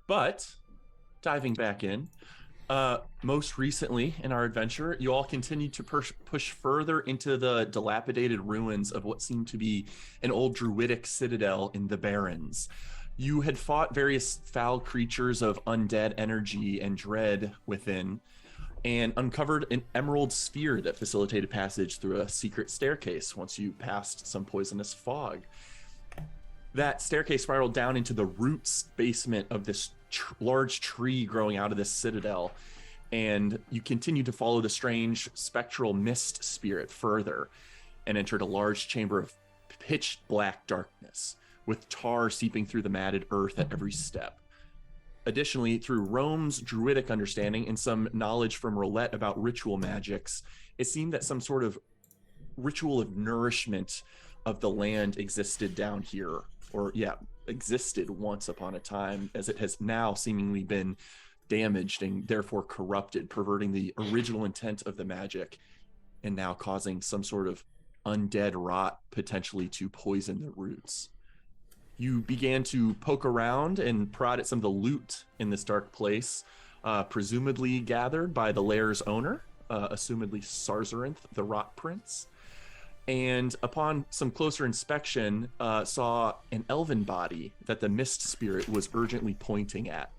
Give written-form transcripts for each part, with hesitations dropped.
But diving back in, most recently in our adventure, you all continued to push further into the dilapidated ruins of what seemed to be an old druidic citadel in the Barrens. You had fought various foul creatures of undead energy and dread within, and uncovered an emerald sphere that facilitated passage through a secret staircase once you passed some poisonous fog. That staircase spiraled down into the roots basement of this large tree growing out of this citadel, and you continued to follow the strange spectral mist spirit further and entered a large chamber of pitch black darkness with tar seeping through the matted earth at every step. Additionally, through Rome's druidic understanding and some knowledge from Roulette about ritual magics, it seemed that some sort of ritual of nourishment of the land existed down here, or existed once upon a time, as it has now seemingly been damaged and therefore corrupted, perverting the original intent of the magic and now causing some sort of undead rot potentially to poison the roots. You began to poke around and prod at some of the loot in this dark place, presumably gathered by the lair's owner, assumedly Sarzarinth, the Rot Prince. And upon some closer inspection, saw an elven body that the mist spirit was urgently pointing at.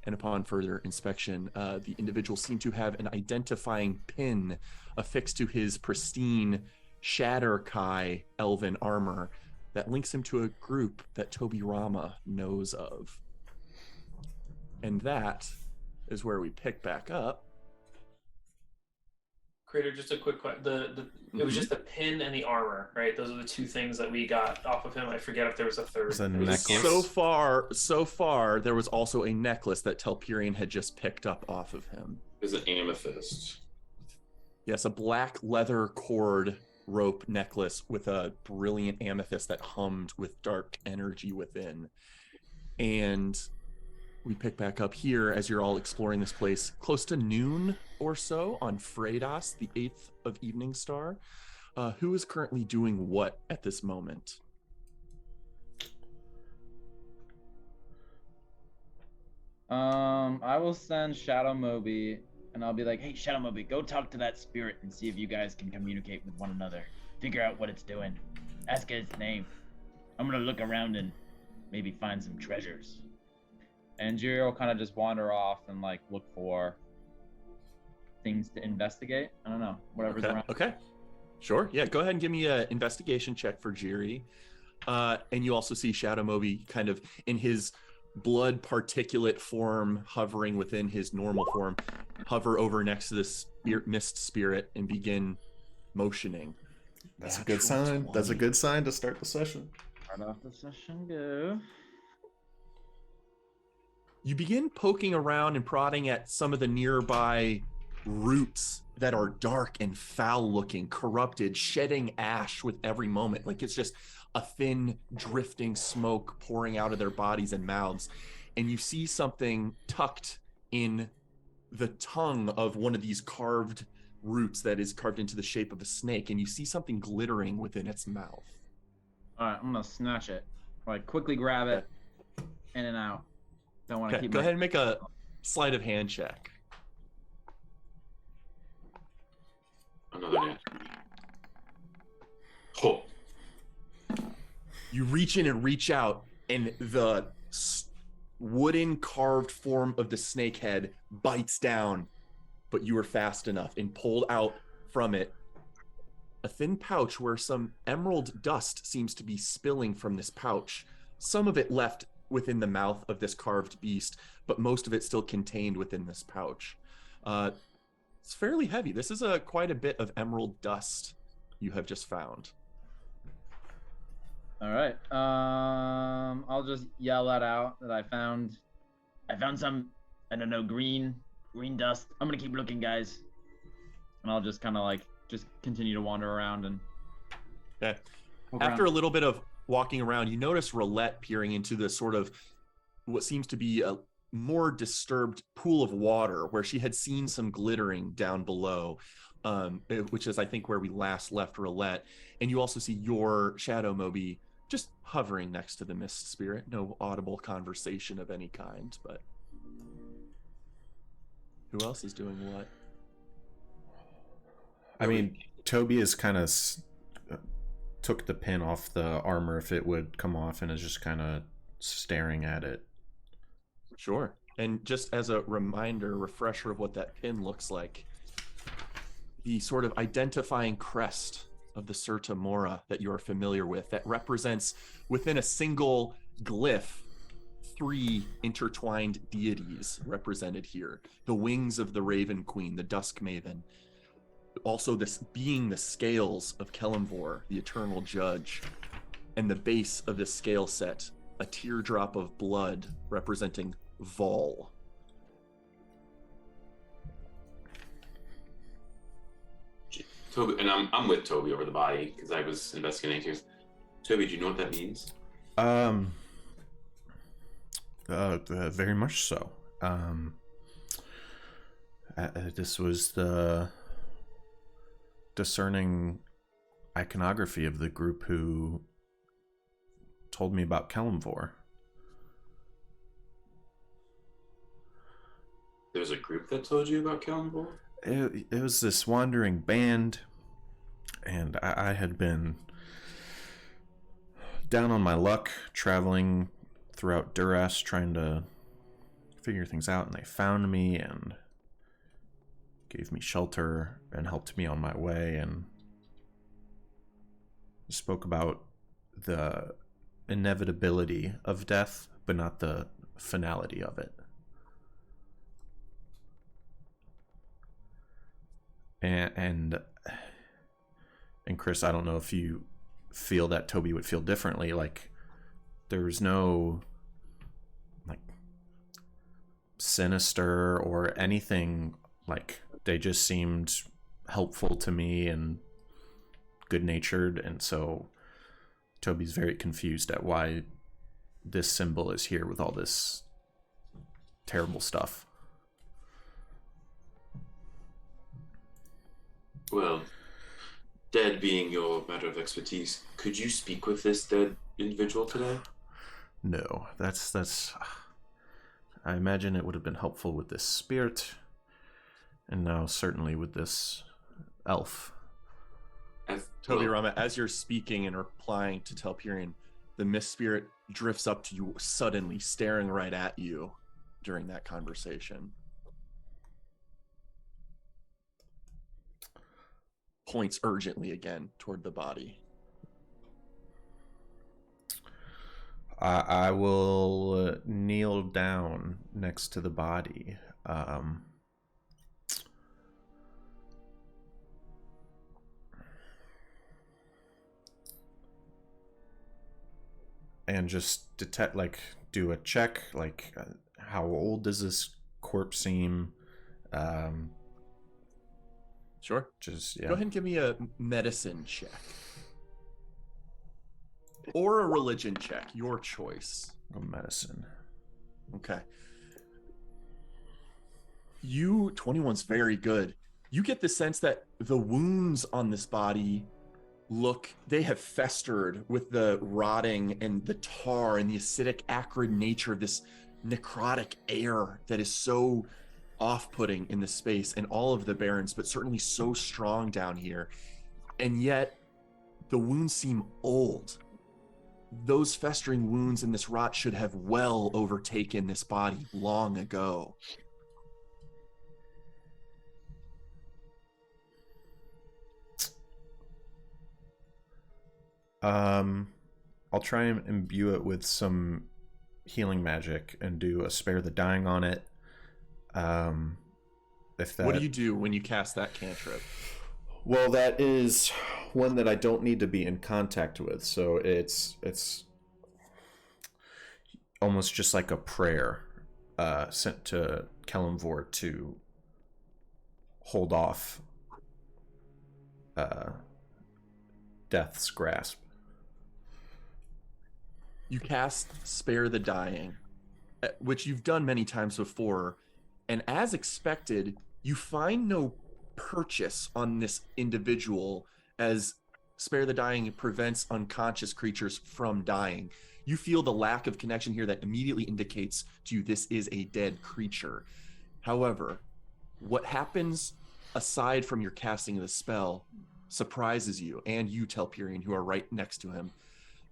And upon further inspection, the individual seemed to have an identifying pin affixed to his pristine Shatterkai elven armor that links him to a group that Toby Rama knows of. And that is where we pick back up. Crater, just a quick question. It was just the pin and the armor, right? Those are the two things that we got off of him. I forget if there was a third. It's a necklace. So far, there was also a necklace that Telperion had just picked up off of him. Is an amethyst. Yes, a black leather cord rope necklace with a brilliant amethyst that hummed with dark energy within. And we pick back up here as you're all exploring this place close to noon or so on Fredas, the 8th of Evening Star. Who is currently doing what at this moment? I will send Shadow Moby, and I'll be like, hey, Shadow Moby, go talk to that spirit and see if you guys can communicate with one another. Figure out what it's doing. Ask it its name. I'm gonna look around and maybe find some treasures. And Jiri will kind of just wander off and like look for things to investigate. I don't know, whatever's around. Okay, sure. Yeah, go ahead and give me an investigation check for Jiri. And you also see Shadow Moby kind of in his blood particulate form hovering within his normal form, hover over next to the mist spirit and begin motioning. That's a good sign. 20. That's a good sign to start the session. Start off the session, go. You begin poking around and prodding at some of the nearby roots that are dark and foul looking, corrupted, shedding ash with every moment. Like it's just a thin drifting smoke pouring out of their bodies and mouths. And you see something tucked in the tongue of one of these carved roots that is carved into the shape of a snake. And you see something glittering within its mouth. All right, I'm gonna snatch it. Like quickly grab it, in and out. Don't want to keep. Go ahead and make a sleight of hand check. Another net. Oh. You reach in and reach out, and the wooden carved form of the snake head bites down, but you are fast enough and pulled out from it a thin pouch where some emerald dust seems to be spilling from this pouch. Some of it left within the mouth of this carved beast, but most of it still contained within this pouch. It's fairly heavy. This is quite a bit of emerald dust you have just found. All right. I'll just yell that out that I found some, I don't know, green dust. I'm gonna keep looking, guys. And I'll just kind of like just continue to wander around and. Okay. After a little bit of walking around, you notice Roulette peering into the sort of what seems to be a more disturbed pool of water where she had seen some glittering down below, which is, I think, where we last left Roulette. And you also see your Shadow Moby just hovering next to the mist spirit. No audible conversation of any kind, but who else is doing what? I mean, Toby is kind of took the pin off the armor if it would come off and is just kind of staring at it. Sure. And just as a reminder, refresher of what that pin looks like, the sort of identifying crest of the Serta Mora that you're familiar with, that represents within a single glyph 3 intertwined deities represented here. The wings of the Raven Queen, the Dusk Maven. Also this being the scales of Kelemvor, the Eternal Judge. And the base of this scale set, a teardrop of blood representing Vol. Toby, and I'm with Toby over the body because I was investigating too. Toby, do you know what that means? Very much so. This was the discerning iconography of the group who told me about Kelemvor. There's a group that told you about Kelemvor? It was this wandering band, and I had been down on my luck traveling throughout Duras trying to figure things out, and they found me and gave me shelter and helped me on my way, and spoke about the inevitability of death, but not the finality of it. And Chris, I don't know if you feel that Toby would feel differently. Like, there was no like sinister or anything. Like, they just seemed helpful to me and good-natured, and so Toby's very confused at why this symbol is here with all this terrible stuff. Well, dead being your matter of expertise, could you speak with this dead individual today? No, that's. I imagine it would have been helpful with this spirit, and now certainly with this elf. Toby Rama, as you're speaking and replying to Telperion, the mist spirit drifts up to you suddenly, staring right at you during that conversation. Points urgently again toward the body. I will kneel down next to the body. And just detect, like, do a check, like, how old does this corpse seem? Sure. Just, yeah. Go ahead and give me a medicine check. Or a religion check, your choice. Oh, medicine. Okay. 21's very good. You get the sense that the wounds on this body they have festered with the rotting and the tar and the acidic, acrid nature of this necrotic air that is so off-putting in the space and all of the barrens, but certainly so strong down here. And yet the wounds seem old. Those festering wounds and this rot should have well overtaken this body long ago. I'll try and imbue it with some healing magic and do a spare the dying on it. If that... What do you do when you cast that cantrip? Well, that is one that I don't need to be in contact with, so it's almost just like a prayer sent to Kelemvor to hold off death's grasp. You cast Spare the Dying, which you've done many times before, and as expected, you find no purchase on this individual, as Spare the Dying prevents unconscious creatures from dying. You feel the lack of connection here that immediately indicates to you this is a dead creature. However, what happens aside from your casting of the spell surprises you and you, Telperion, who are right next to him.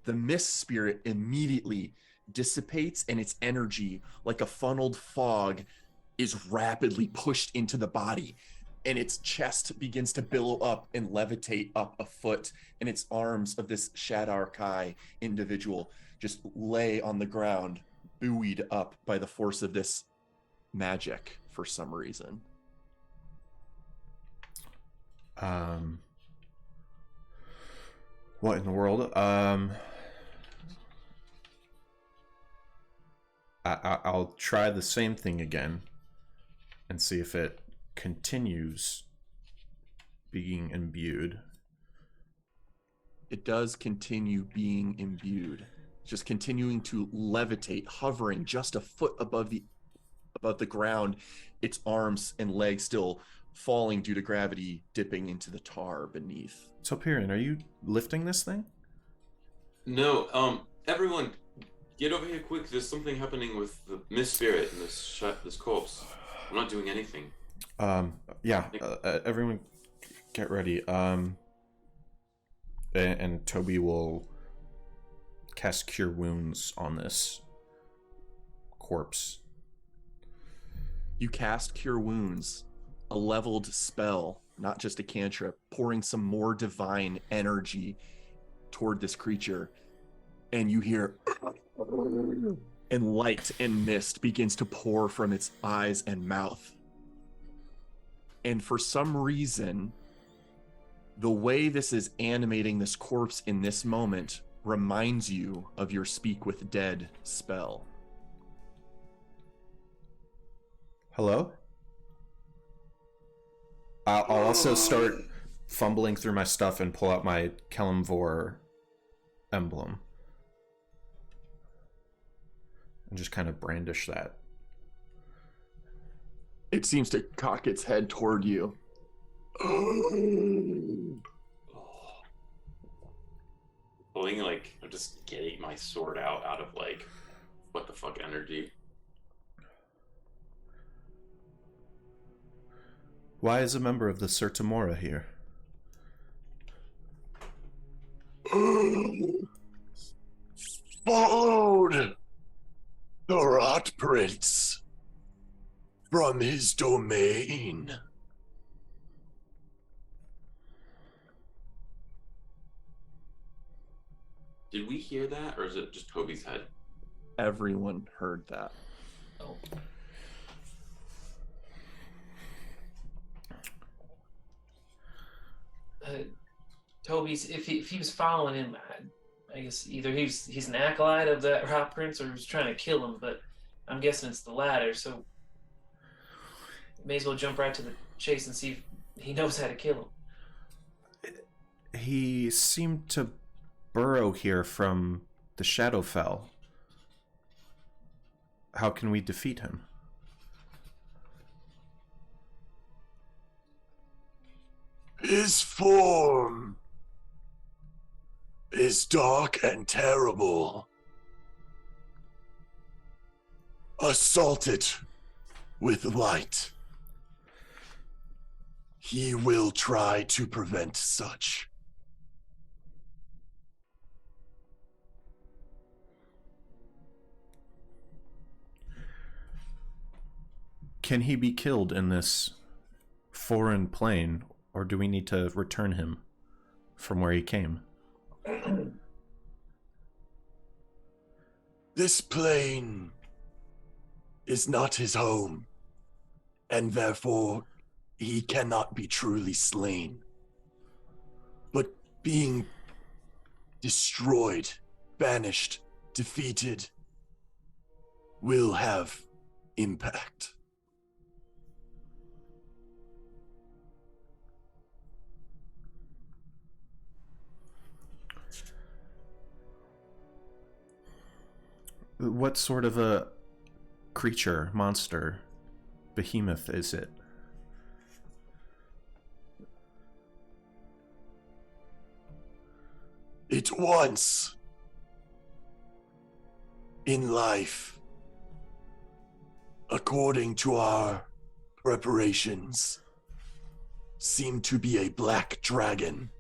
The mist spirit immediately dissipates, and its energy, like a funneled fog, is rapidly pushed into the body, and its chest begins to billow up and levitate up a foot, and its arms of this Shadar Kai individual just lay on the ground, buoyed up by the force of this magic for some reason. What in the world? I'll try the same thing again and see if it continues being imbued. It does continue being imbued, just continuing to levitate, hovering just a foot above the ground, its arms and legs still falling due to gravity, dipping into the tar beneath. So, Piran, are you lifting this thing? No, everyone, get over here quick. There's something happening with the mist spirit and this corpse. I'm not doing anything. Yeah, everyone get ready. And Toby will cast Cure Wounds on this corpse. You cast Cure Wounds, a leveled spell, not just a cantrip, pouring some more divine energy toward this creature. And you hear, and light and mist begins to pour from its eyes and mouth. And for some reason, the way this is animating this corpse in this moment reminds you of your Speak with Dead spell. Hello? I'll also start fumbling through my stuff and pull out my Kelemvor emblem. And just kind of brandish that. It seems to cock its head toward you. Pulling, like, I'm just getting my sword out of, like, what the fuck energy. Why is a member of the Sertamora here? Followed the Rot Prince from his domain. Did we hear that, or is it just Toby's head? Everyone heard that. Oh. Toby's, if he was following him, I guess either he's an acolyte of that Rot Prince or he's trying to kill him, but I'm guessing it's the latter, so may as well jump right to the chase and see if he knows how to kill him. He seemed to burrow here from the Shadowfell. How can we defeat him? His form is dark and terrible. Assault it with light. He will try to prevent such. Can he be killed in this foreign plane, or do we need to return him from where he came? This plane is not his home, and therefore he cannot be truly slain. But being destroyed, banished, defeated will have impact. What sort of a creature, monster, behemoth is it? It once in life, according to our preparations, seemed to be a black dragon.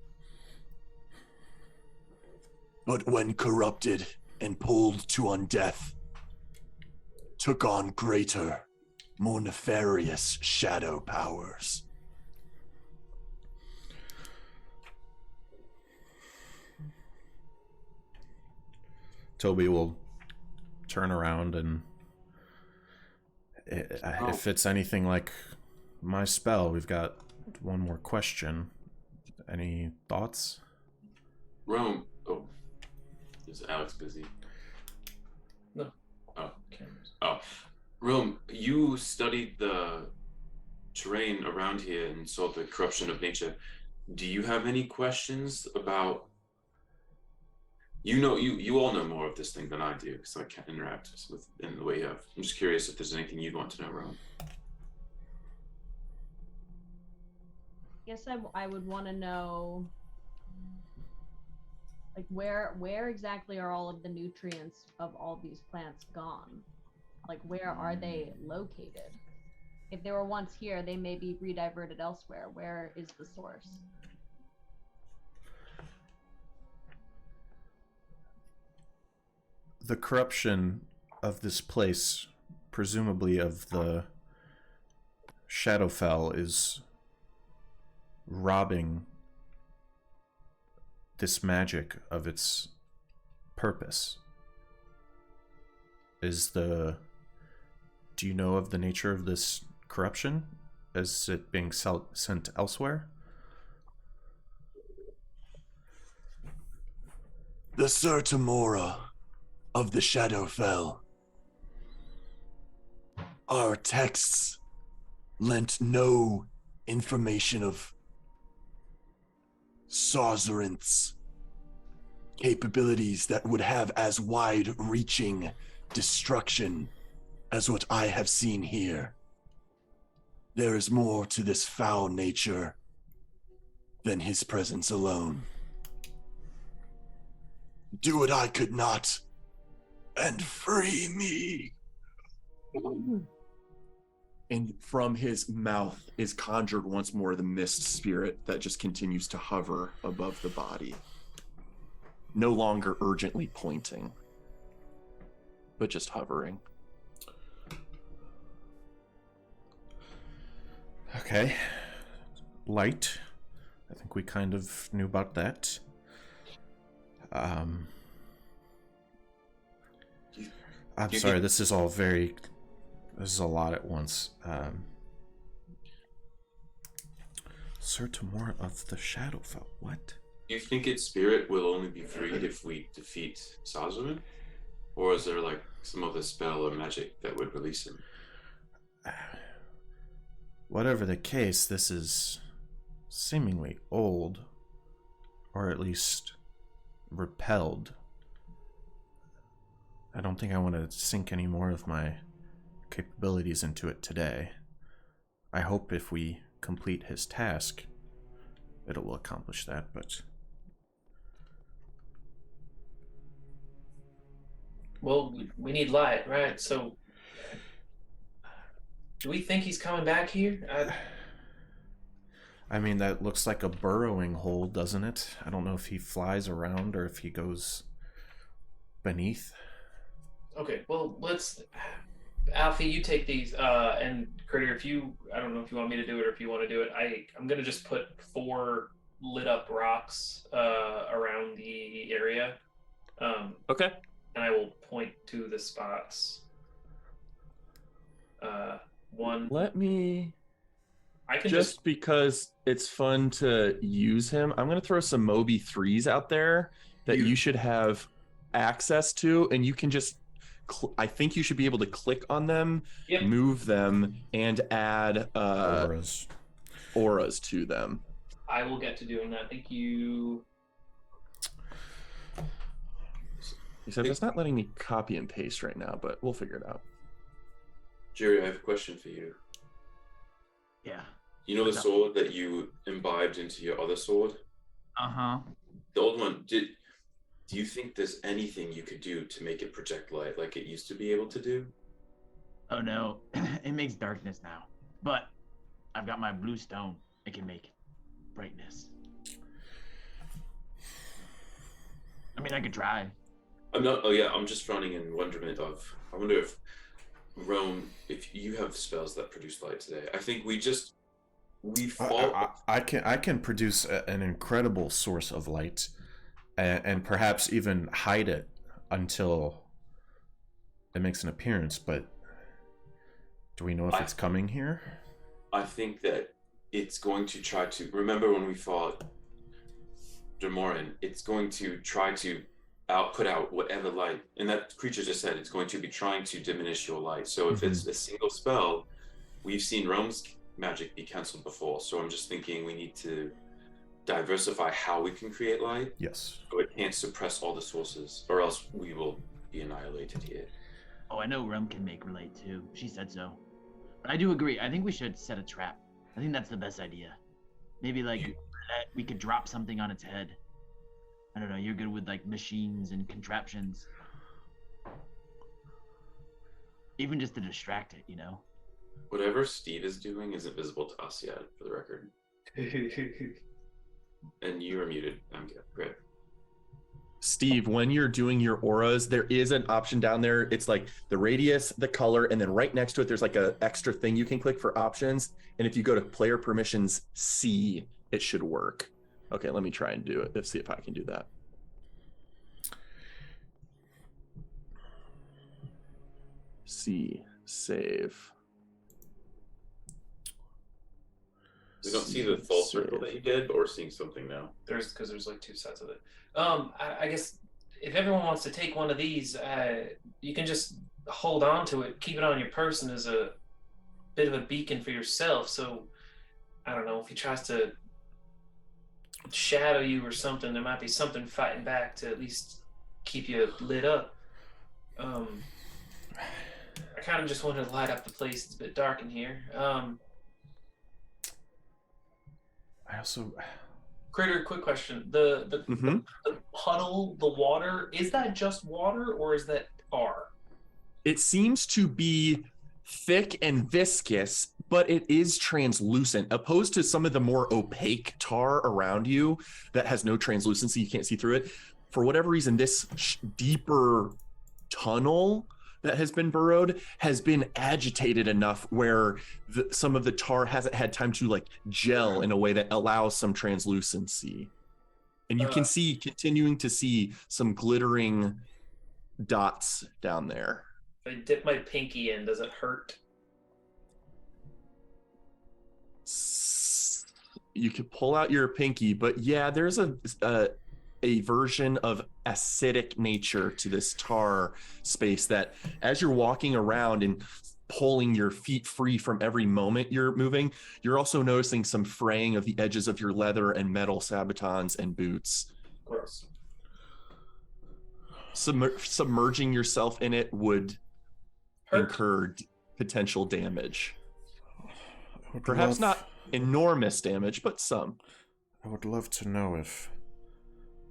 But when corrupted and pulled to undeath, took on greater, more nefarious shadow powers. Toby will turn around and if it's anything like my spell, we've got one more question. Any thoughts? Rome. Oh, is Alex busy? No. Oh. Cameras. Oh, Rome. You studied the terrain around here and saw the corruption of nature. Do you have any questions about? You all know more of this thing than I do, so I can't interact with in the way you have. I'm just curious if there's anything you'd want to know, Rome. Guess I would want to know, like, where exactly are all of the nutrients of all these plants gone? Like, where are they located? If they were once here, they may be rediverted elsewhere. Where is the source? The corruption of this place, presumably of the Shadowfell, is robbing this magic of its purpose. Do you know of the nature of this corruption? Is it being sent elsewhere? The Sir Tamora of the Shadowfell. Our texts lent no information of Sazerath's capabilities that would have as wide-reaching destruction as what I have seen here. There is more to this foul nature than his presence alone. Do it I could not, and free me. And from his mouth is conjured once more the mist spirit that just continues to hover above the body. No longer urgently pointing, but just hovering. Okay. Light. I think we kind of knew about that. I'm sorry, this is a lot at once. Sir Tamora of the Shadowfell, what? Do you think its spirit will only be freed if we defeat Sazerath? Or is there like some other spell or magic that would release him? Whatever the case, this is seemingly old, or at least repelled. I don't think I want to sink any more of my capabilities into it today. I hope if we complete his task, it will accomplish that, but... Well, we need light, right? So, do we think he's coming back here? I mean, that looks like a burrowing hole, doesn't it? I don't know if he flies around or if he goes beneath. Okay, well, let's... Alfie, you take these, and Critter, I don't know if you want me to do it or if you want to do it, I'm going to just put 4 lit up rocks around the area. Okay. And I will point to the spots. One. Let me... I can just because it's fun to use him, I'm going to throw some Moby 3s out there that you should have access to, and you can just... I think you should be able to click on them, Yep. move them, and add auras to them. I will get to doing that. Thank you. Except it's not letting me copy and paste right now, but we'll figure it out. Jerry, I have a question for you. Yeah. You know the sword that you imbibed into your other sword? Uh-huh. The old one, Do you think there's anything you could do to make it project light like it used to be able to do? Oh no, it makes darkness now. But I've got my blue stone. It can make brightness. I mean, I could try. I'm not. Oh yeah, I'm just running in wonderment of. I wonder if Rome, if you have spells that produce light today. I think we fought. I can produce an incredible source of light, and perhaps even hide it until it makes an appearance. But do we know if it's coming here? I think that it's going to try to. Remember when we fought Demorin? It's going to try to put out whatever light. And that creature just said it's going to be trying to diminish your light. So if it's a single spell, we've seen Rome's magic be canceled before. So I'm just thinking we need to diversify how we can create light. Yes. So it can't suppress all the sources, or else we will be annihilated here. Oh, I know Rum can make light too. She said so. But I do agree. I think we should set a trap. I think that's the best idea. Maybe like we could drop something on its head. I don't know. You're good with like machines and contraptions. Even just to distract it, you know? Whatever Steve is doing isn't visible to us yet, for the record. And you are muted. I'm good. Great. Steve, when you're doing your auras, there is an option down there. It's like the radius, the color, and then right next to it, there's like an extra thing you can click for options. And if you go to player permissions C, it should work. Okay, let me try and do it. Let's see if I can do that. C, save. We don't see the full circle that you did, but we're seeing something now. Because there's like two sides of it. I guess if everyone wants to take one of these, you can just hold on to it, keep it on your person as a bit of a beacon for yourself. So I don't know if he tries to shadow you or something, there might be something fighting back to at least keep you lit up. I kind of just wanted to light up the place. It's a bit dark in here. I also. Critter, quick question. The puddle, the water, is that just water or is that tar? It seems to be thick and viscous, but it is translucent, opposed to some of the more opaque tar around you that has no translucency. You can't see through it. For whatever reason, this deeper tunnel that has been burrowed has been agitated enough where some of the tar hasn't had time to like gel in a way that allows some translucency. And you can see, continuing to see some glittering dots down there. If I dip my pinky in, does it hurt? You could pull out your pinky, but yeah, there's a version of acidic nature to this tar space that as you're walking around and pulling your feet free from every moment you're moving, you're also noticing some fraying of the edges of your leather and metal sabatons and boots. Gross. Submerging yourself in it would incur potential damage. Perhaps not enormous damage, but some. I would love to know if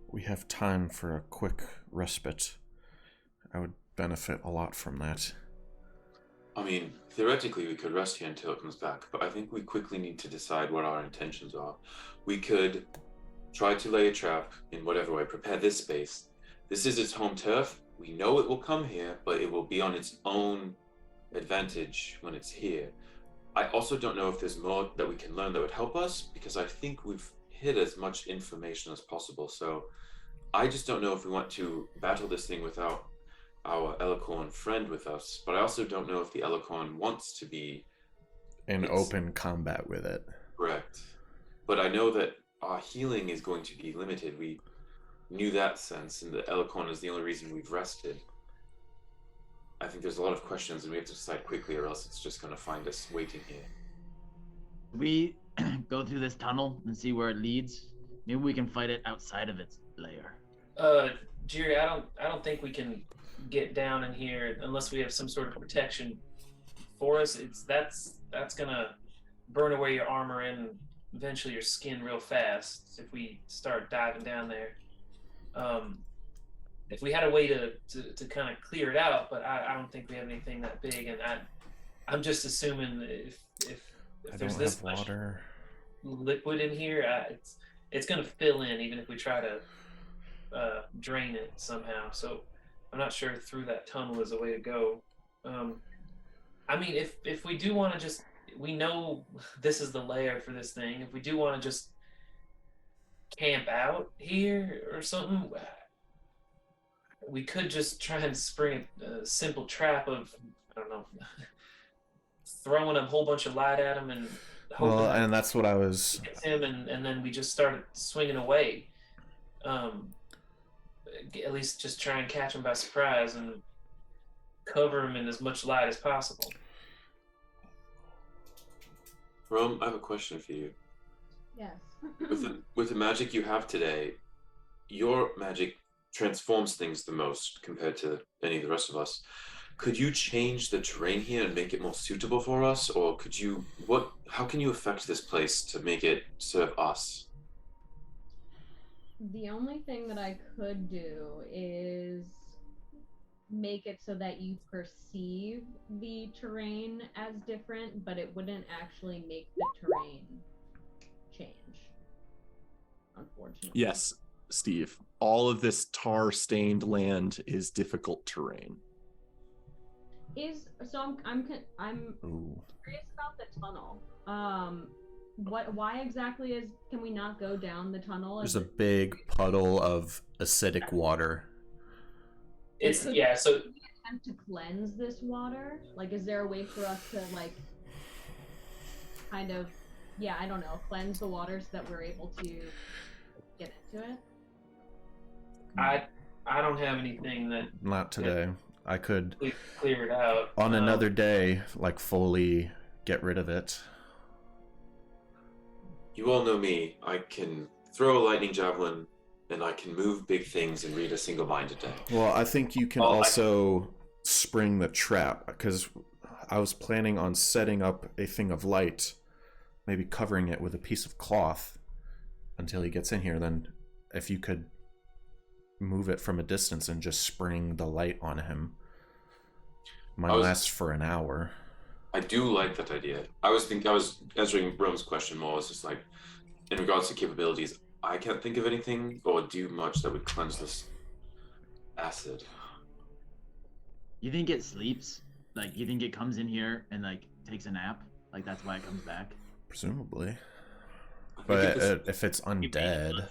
we have time for a quick respite. I would benefit a lot from that. I mean, theoretically, we could rest here until it comes back, but I think we quickly need to decide what our intentions are. We could try to lay a trap in whatever way, prepare this space. This is its home turf. We know it will come here, but it will be on its own advantage when it's here. I also don't know if there's more that we can learn that would help us, because I think we've hid as much information as possible. So I just don't know if we want to battle this thing without our Elicorn friend with us, but I also don't know if the Elicorn wants to be in open combat with it. Correct. But I know that our healing is going to be limited. We knew that sense, and the Elicorn is the only reason we've rested. I think there's a lot of questions, and we have to decide quickly, or else it's just going to find us waiting here. We go through this tunnel and see where it leads. Maybe we can fight it outside of its lair. Jerry, I don't think we can get down in here unless we have some sort of protection for us. That's gonna burn away your armor and eventually your skin real fast if we start diving down there. if we had a way to kind of clear it out, but I don't think we have anything that big, and I'm just assuming if I there's don't this have much water. liquid in here, it's going to fill in even if we try to drain it somehow. So I'm not sure through that tunnel is a way to go. I mean, if we do want to just, we know this is the lair for this thing. If we do want to just camp out here or something, we could just try and spring a simple trap of, I don't know, throwing a whole bunch of light at him and hoping Well, that and that's what I was. hits him, and then we just started swinging away. At least just try and catch him by surprise and cover him in as much light as possible. Rome, I have a question for you. Yes. With the magic you have today, your magic transforms things the most compared to any of the rest of us. Could you change the terrain here and make it more suitable for us, or could you? How can you affect this place to make it serve us? The only thing that I could do is make it so that you perceive the terrain as different, but it wouldn't actually make the terrain change. Unfortunately. Yes, Steve. All of this tar-stained land is difficult terrain. I'm Ooh. curious about the tunnel. Why exactly can we not go down the tunnel? There's a big puddle of acidic water. It's Could yeah. So we attempt to cleanse this water? Like, is there a way for us to kind of, I don't know, cleanse the water so that we're able to get into it? I don't have anything that Not today. I could clear it out on another day, fully get rid of it. You all know me. I can throw a lightning javelin, and I can move big things and read a single mind a day. Well, I think you can also spring the trap, because I was planning on setting up a thing of light, maybe covering it with a piece of cloth until he gets in here. Then if you could move it from a distance and just spring the light on him, might last for an hour. I do like that idea. I was answering Rome's question more. It's just in regards to capabilities, I can't think of anything or do much that would cleanse this acid. You think it sleeps? You think it comes in here and takes a nap? That's why it comes back? Presumably. But if it's undead,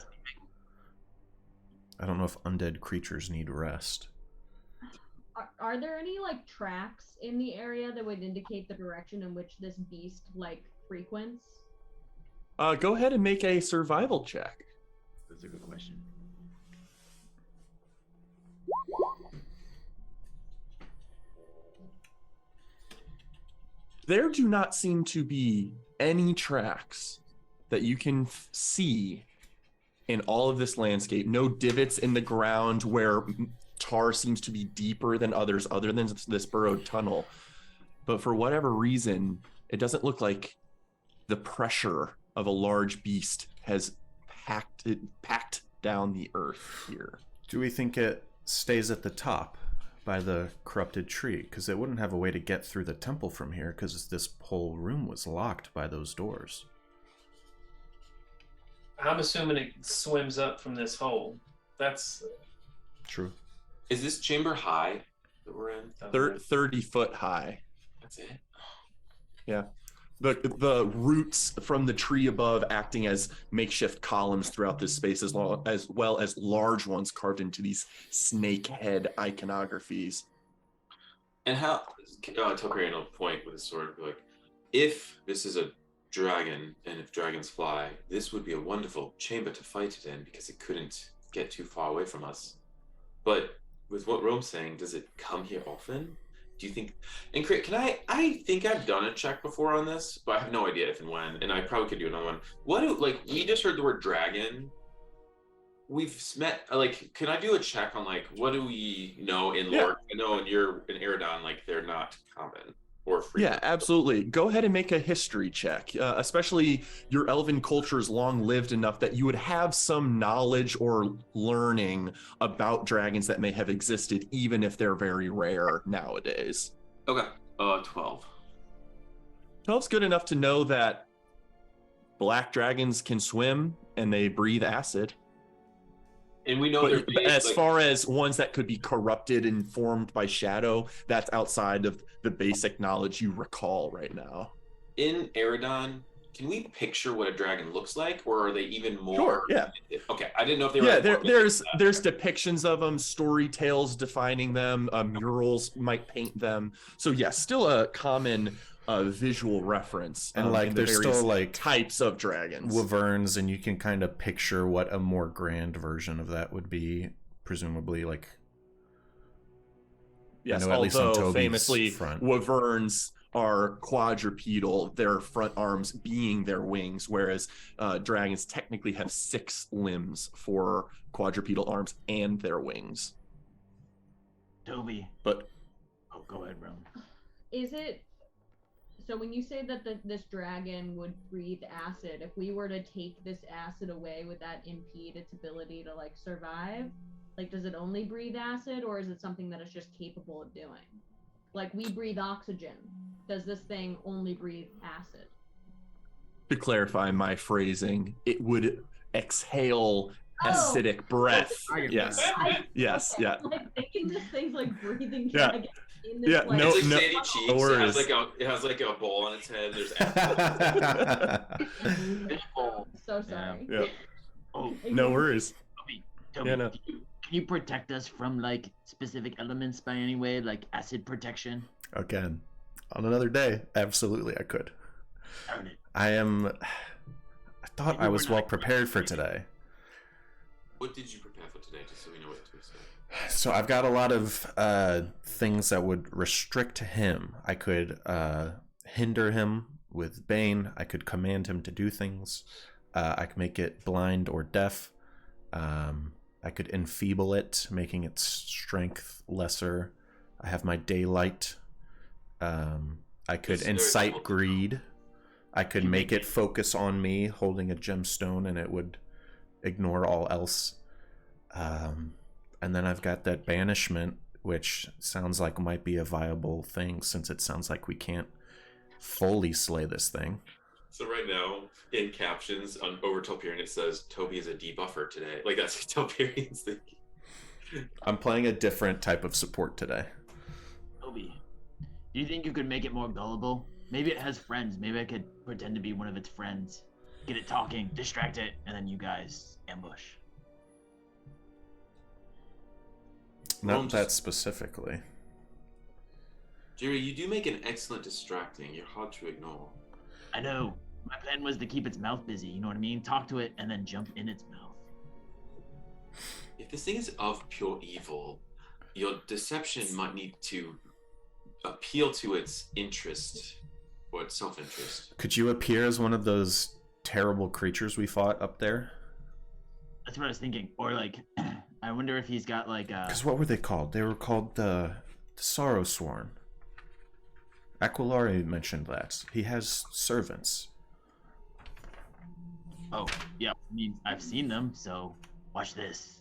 I don't know if undead creatures need rest. Are there any tracks in the area that would indicate the direction in which this beast frequents? Go ahead and make a survival check. That's a good question. There do not seem to be any tracks that you can see in all of this landscape. No divots in the ground where tar seems to be deeper than others, other than this burrowed tunnel. But for whatever reason, it doesn't look like the pressure of a large beast has packed down the earth here. Do we think it stays at the top by the corrupted tree? Because it wouldn't have a way to get through the temple from here, because this whole room was locked by those doors. I'm assuming it swims up from this hole. That's True. Is this chamber high that we're in? 30 foot high. That's it? Yeah. The roots from the tree above acting as makeshift columns throughout this space, as well as large ones carved into these snake head iconographies. And how, Tokarian will point with his sword, if this is a dragon, and if dragons fly, this would be a wonderful chamber to fight it in, because it couldn't get too far away from us. But with what Rome's saying, does it come here often? Do you think? And I think I've done a check before on this, but I have no idea if and when, and I probably could do another one. We just heard the word dragon. We've met, can I do a check on what do we know in lore? I know you're in Eridon, they're not common. or free. Yeah, absolutely. Go ahead and make a history check. Especially your elven culture is long lived enough that you would have some knowledge or learning about dragons that may have existed, even if they're very rare nowadays. Okay. 12. 12's good enough to know that black dragons can swim and they breathe acid. And we know But they're as far as ones that could be corrupted and formed by shadow, that's outside of the basic knowledge you recall right now. in Eridon, can we picture what a dragon looks like, or are they even more? Sure, yeah. Okay, I didn't know if they were. Yeah, like, there's depictions of them, story tales defining them, murals might paint them. So yeah, still a common visual reference. And like in the there's various still like types of dragons. wyverns, and you can kind of picture what a more grand version of that would be, presumably. Like, Yes, I know at least on although Toby's famously front. wyverns are quadrupedal, their front arms being their wings, whereas dragons technically have 6 limbs for quadrupedal arms and their wings. Toby. But Oh, go ahead, Rome. Is it so when you say that this dragon would breathe acid, if we were to take this acid away, would that impede its ability to like survive? Like, does it only breathe acid, or is it something that it's just capable of doing? Like, we breathe oxygen. Does this thing only breathe acid? to clarify my phrasing, it would exhale Oh. acidic breath. Dragon Yes. I- Yes. okay, Yeah. Like thinking this thing's like breathing Yeah. dragon in this Yeah, like, no- It's like no- Sandy no Cheeks. It worries. has like a bowl on its head. There's so sorry. Yeah. Oh, No worries. Toby, Yeah, no. can you protect us from like specific elements by any way, like acid protection? Again, on another day, absolutely I could. Darn it. I thought I was well prepared for today. What did you prepare for today, just so we know what to expect? So I've got a lot of things that would restrict him. I could hinder him with Bane. I could command him to do things. I could make it blind or deaf. I could enfeeble it, making its strength lesser. I have my daylight. I could It's very incite difficult. greed. I could make it focus on me holding a gemstone, and it would ignore all else. And then I've got that banishment, which sounds like might be a viable thing, since it sounds like we can't fully slay this thing. So right now, in captions on over Telperion, it says Toby is a debuffer today. Like that's Telperion's thing. I'm playing a different type of support today. Toby, do you think you could make it more gullible? Maybe it has friends. Maybe I could pretend to be one of its friends. Get it talking, distract it, and then you guys ambush. Not that specifically. Jerry, you do make an excellent distracting. You're hard to ignore. I know. My plan was to keep its mouth busy, you know what I mean? Talk to it and then jump in its mouth. If this thing is of pure evil, your deception might need to appeal to its interest or its self-interest. Could you appear as one of those terrible creatures we fought up there? That's what I was thinking. Or like, I wonder if he's got like Because what were they called? They were called the Sorrow Sworn. Aquilari mentioned that. He has servants. oh, yeah, I mean, I've seen them, so watch this.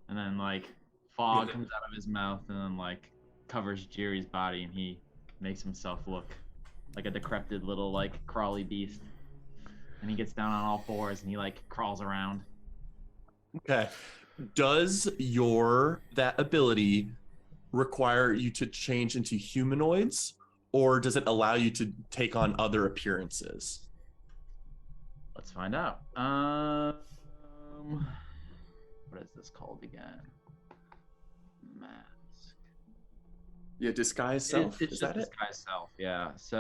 And then like fog comes out of his mouth and then like covers Jerry's body and he makes himself look like a decrepit little like crawly beast. And he gets down on all fours and he like crawls around. Okay. Does that ability require you to change into humanoids, or does it allow you to take on other appearances? Let's find out. What is this called again? Mask. Yeah, disguise self. It's Is just that it? disguise self, yeah. So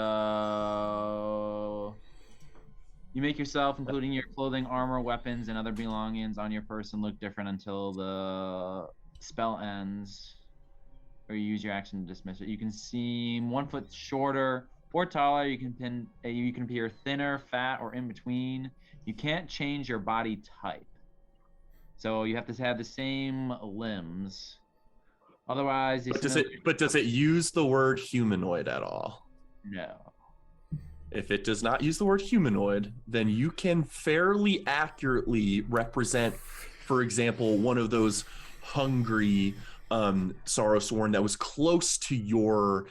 you make yourself, including your clothing, armor, weapons, and other belongings on your person, look different until the spell ends, or you use your action to dismiss it. You can seem 1 foot shorter or taller. You can appear thinner, fat, or in between. You can't change your body type, so you have to have the same limbs. Otherwise, But does it use the word humanoid at all? No. If it does not use the word humanoid, then you can fairly accurately represent, for example, one of those hungry Sorrowsworn that was close to your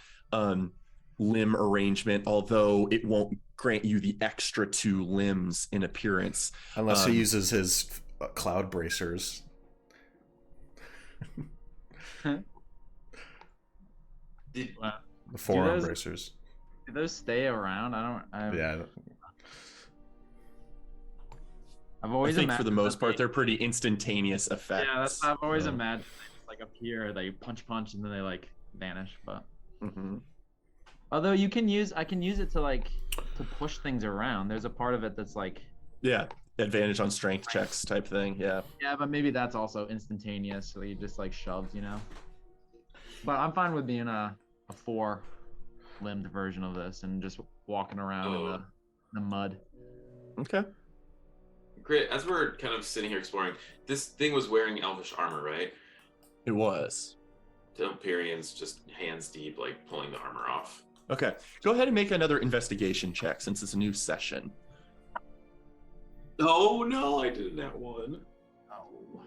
limb arrangement, although it won't grant you the extra 2 limbs in appearance. Unless he uses his cloud bracers. Did, The forearm those- bracers. Do those stay around? Yeah. I've I always think for imagined the most that part, they're pretty instantaneous effects. Yeah, I've always so- imagined they just like appear, they punch, and then they like vanish. But Mhm. although I can use it to push things around. There's a part of it that's like, Yeah, advantage on strength checks type thing. Yeah. yeah, but maybe that's also instantaneous, so you just like shoves, But I'm fine with being a 4-limbed version of this and just walking around in the mud. Okay. great. As we're kind of sitting here exploring, this thing was wearing elvish armor, right? It was. Delpirian's just hands deep, like pulling the armor off. Okay. Go ahead and make another investigation check since it's a new session. Oh no, I did that one. Oh.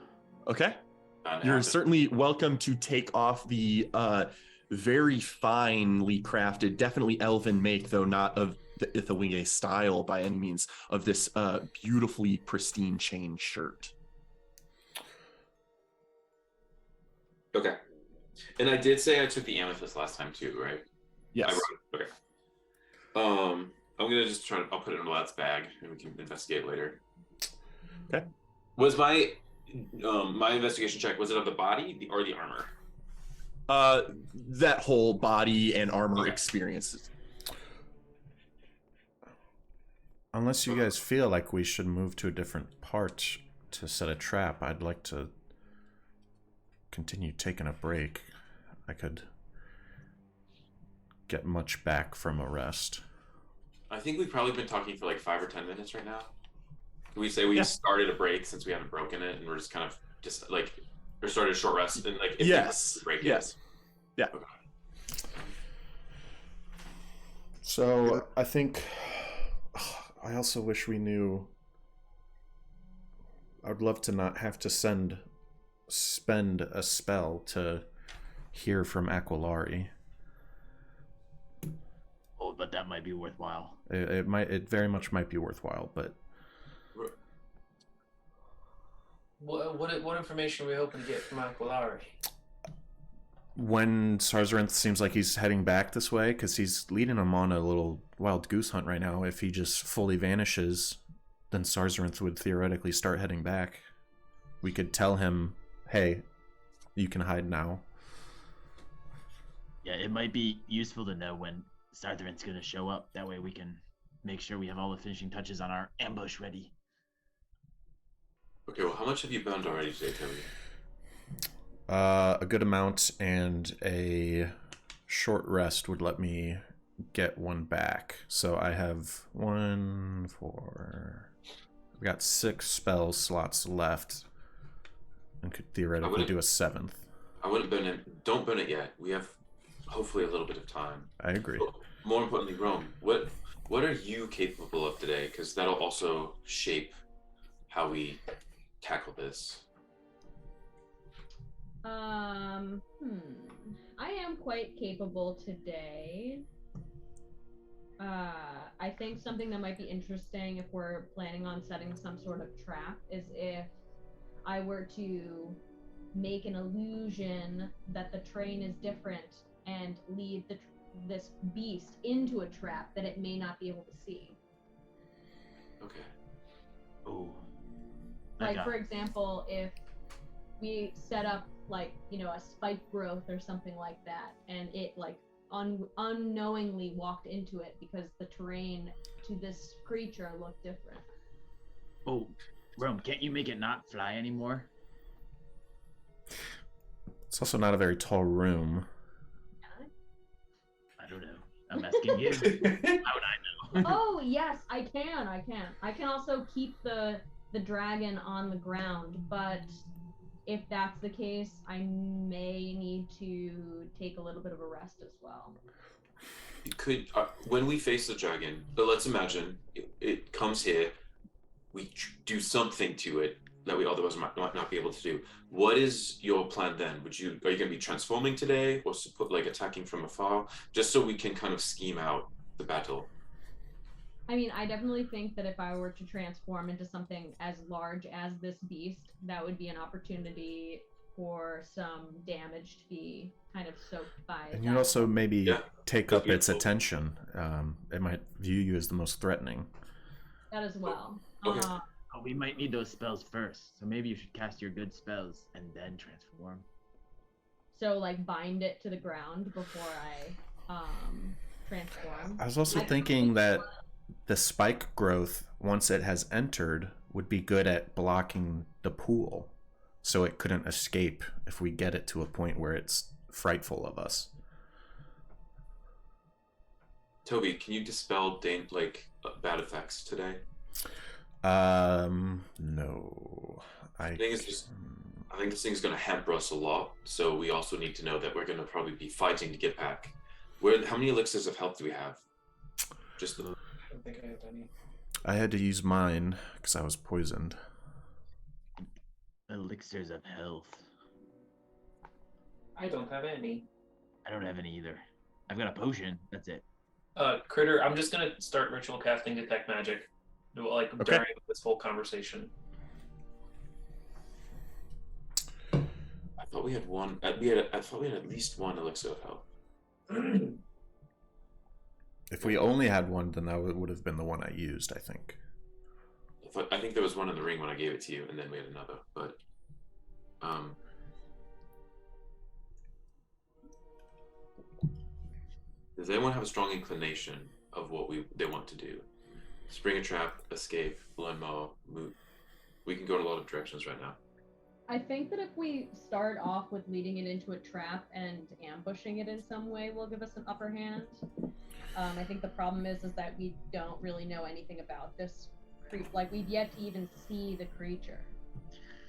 Okay. Not You're happening. certainly welcome to take off the very finely crafted, definitely elven make, though not of the Ithawinge style by any means, of this beautifully pristine chain shirt. Okay. And I did say I took the amethyst last time too, right? Yes. I wrote it. Okay. I'm gonna just I'll put it in Lad's bag and we can investigate later. Okay. Was my investigation check, was it of the body or the armor? That whole body and armor Okay. experience. Unless you guys feel like we should move to a different part to set a trap, I'd like to continue taking a break. I could get much back from a rest. I think we've probably been talking for like 5 or 10 minutes right now. Can we say we Yeah. started a break since we haven't broken it and we're just kind of just like, or started a short rest and like, if we Yes. break it. Yes. Yeah. So I think I also wish we knew. I'd love to not have to spend a spell to hear from Aquilari. Oh, but that might be worthwhile. It very much might be worthwhile, but What information are we hoping to get from Aquilari? when Sarzarinth seems like he's heading back this way, because he's leading him on a little wild goose hunt right now, if he just fully vanishes, then Sarzarinth would theoretically start heading back. We could tell him, hey, you can hide now. Yeah, it might be useful to know when Sartharin's gonna show up. That way we can make sure we have all the finishing touches on our ambush ready. Okay, well, how much have you burned already today, Toby? A good amount, and a short rest would let me get one back. So I have 1, 4. I've got 6 spell slots left, and could theoretically do a 7th. I wouldn't burn it. Don't burn it yet. We have hopefully a little bit of time. I agree. But more importantly, Rome, what are you capable of today? Because that'll also shape how we tackle this. I am quite capable today. I think something that might be interesting if we're planning on setting some sort of trap is if I were to make an illusion that the train is different and lead this beast into a trap that it may not be able to see. Okay. Oh. Like, for example, if we set up like, a spike growth or something like that, and it like unknowingly walked into it because the terrain to this creature looked different. Oh, Rome, can't you make it not fly anymore? It's also not a very tall room. I don't know. I'm asking you. How would I know? Oh yes, I can. I can also keep the dragon on the ground, but if that's the case, I may need to take a little bit of a rest as well. could when we face the dragon, but let's imagine it comes here, we do something to it that we otherwise might not be able to do. What is your plan then? Are you going to be transforming today, or like attacking from afar, just so we can kind of scheme out the battle? I mean, I definitely think that if I were to transform into something as large as this beast, that would be an opportunity for some damage to be kind of soaked by. And you also maybe take up its beautiful. attention. It might view you as the most threatening. That as well. Okay. Oh, we might need those spells first, so maybe you should cast your good spells and then transform. So like bind it to the ground before I transform. I was also thinking that the spike growth, once it has entered, would be good at blocking the pool, so it couldn't escape if we get it to a point where it's frightful of us. Toby, can you dispel bad effects today? No. I think this thing's going to hamper us a lot, so we also need to know that we're going to probably be fighting to get back. How many elixirs of health do we have? Just the... I don't think I have any. I had to use mine because I was poisoned. Elixirs of health. I don't have any. I don't have any either. I've got a potion. That's it. Critter, I'm just gonna start ritual casting detect magic, during this whole conversation. I thought we had one. I thought we had at least one elixir of health. If we only had one, then that would have been the one I used, I think. I think there was one in the ring when I gave it to you, and then we had another. But, does anyone have a strong inclination of what they want to do? Spring a trap, escape, blood maw, move. We can go in a lot of directions right now. I think that if we start off with leading it into a trap and ambushing it in some way will give us an upper hand. I think the problem is that we don't really know anything about this creature. Like, we've yet to even see the creature.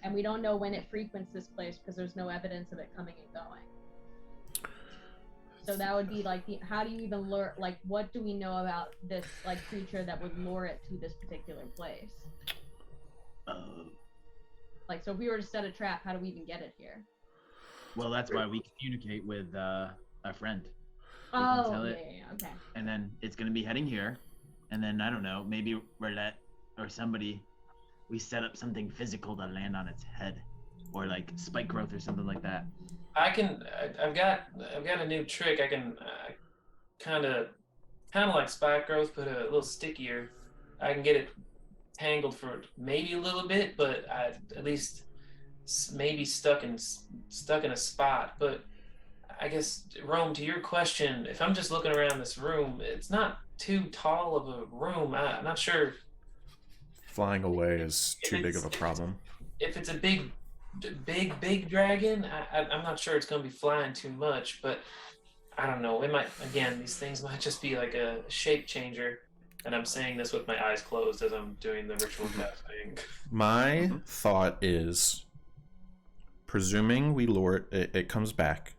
And we don't know when it frequents this place because there's no evidence of it coming and going. So that would be like, how do you even lure, like, what do we know about this, like, creature that would lure it to this particular place? Like, so if we were to set a trap, how do we even get it here? Well, that's why we communicate with a friend. Oh, yeah, okay. And then it's going to be heading here. And then, I don't know, maybe Roulette or somebody, we set up something physical to land on its head. Or like spike growth or something like that. I've got a new trick. I can kind of like spike growth, but a little stickier. I can get it tangled for maybe a little bit, but at least maybe stuck in a spot. But I guess, Rome, to your question, if I'm just looking around this room, it's not too tall of a room. I'm not sure. Flying away is too big of a problem. If it's a big dragon, I'm not sure it's going to be flying too much, but I don't know. It might, again, these things might just be like a shape changer. And I'm saying this with my eyes closed as I'm doing the ritual casting. My thought is, presuming we lure it comes back,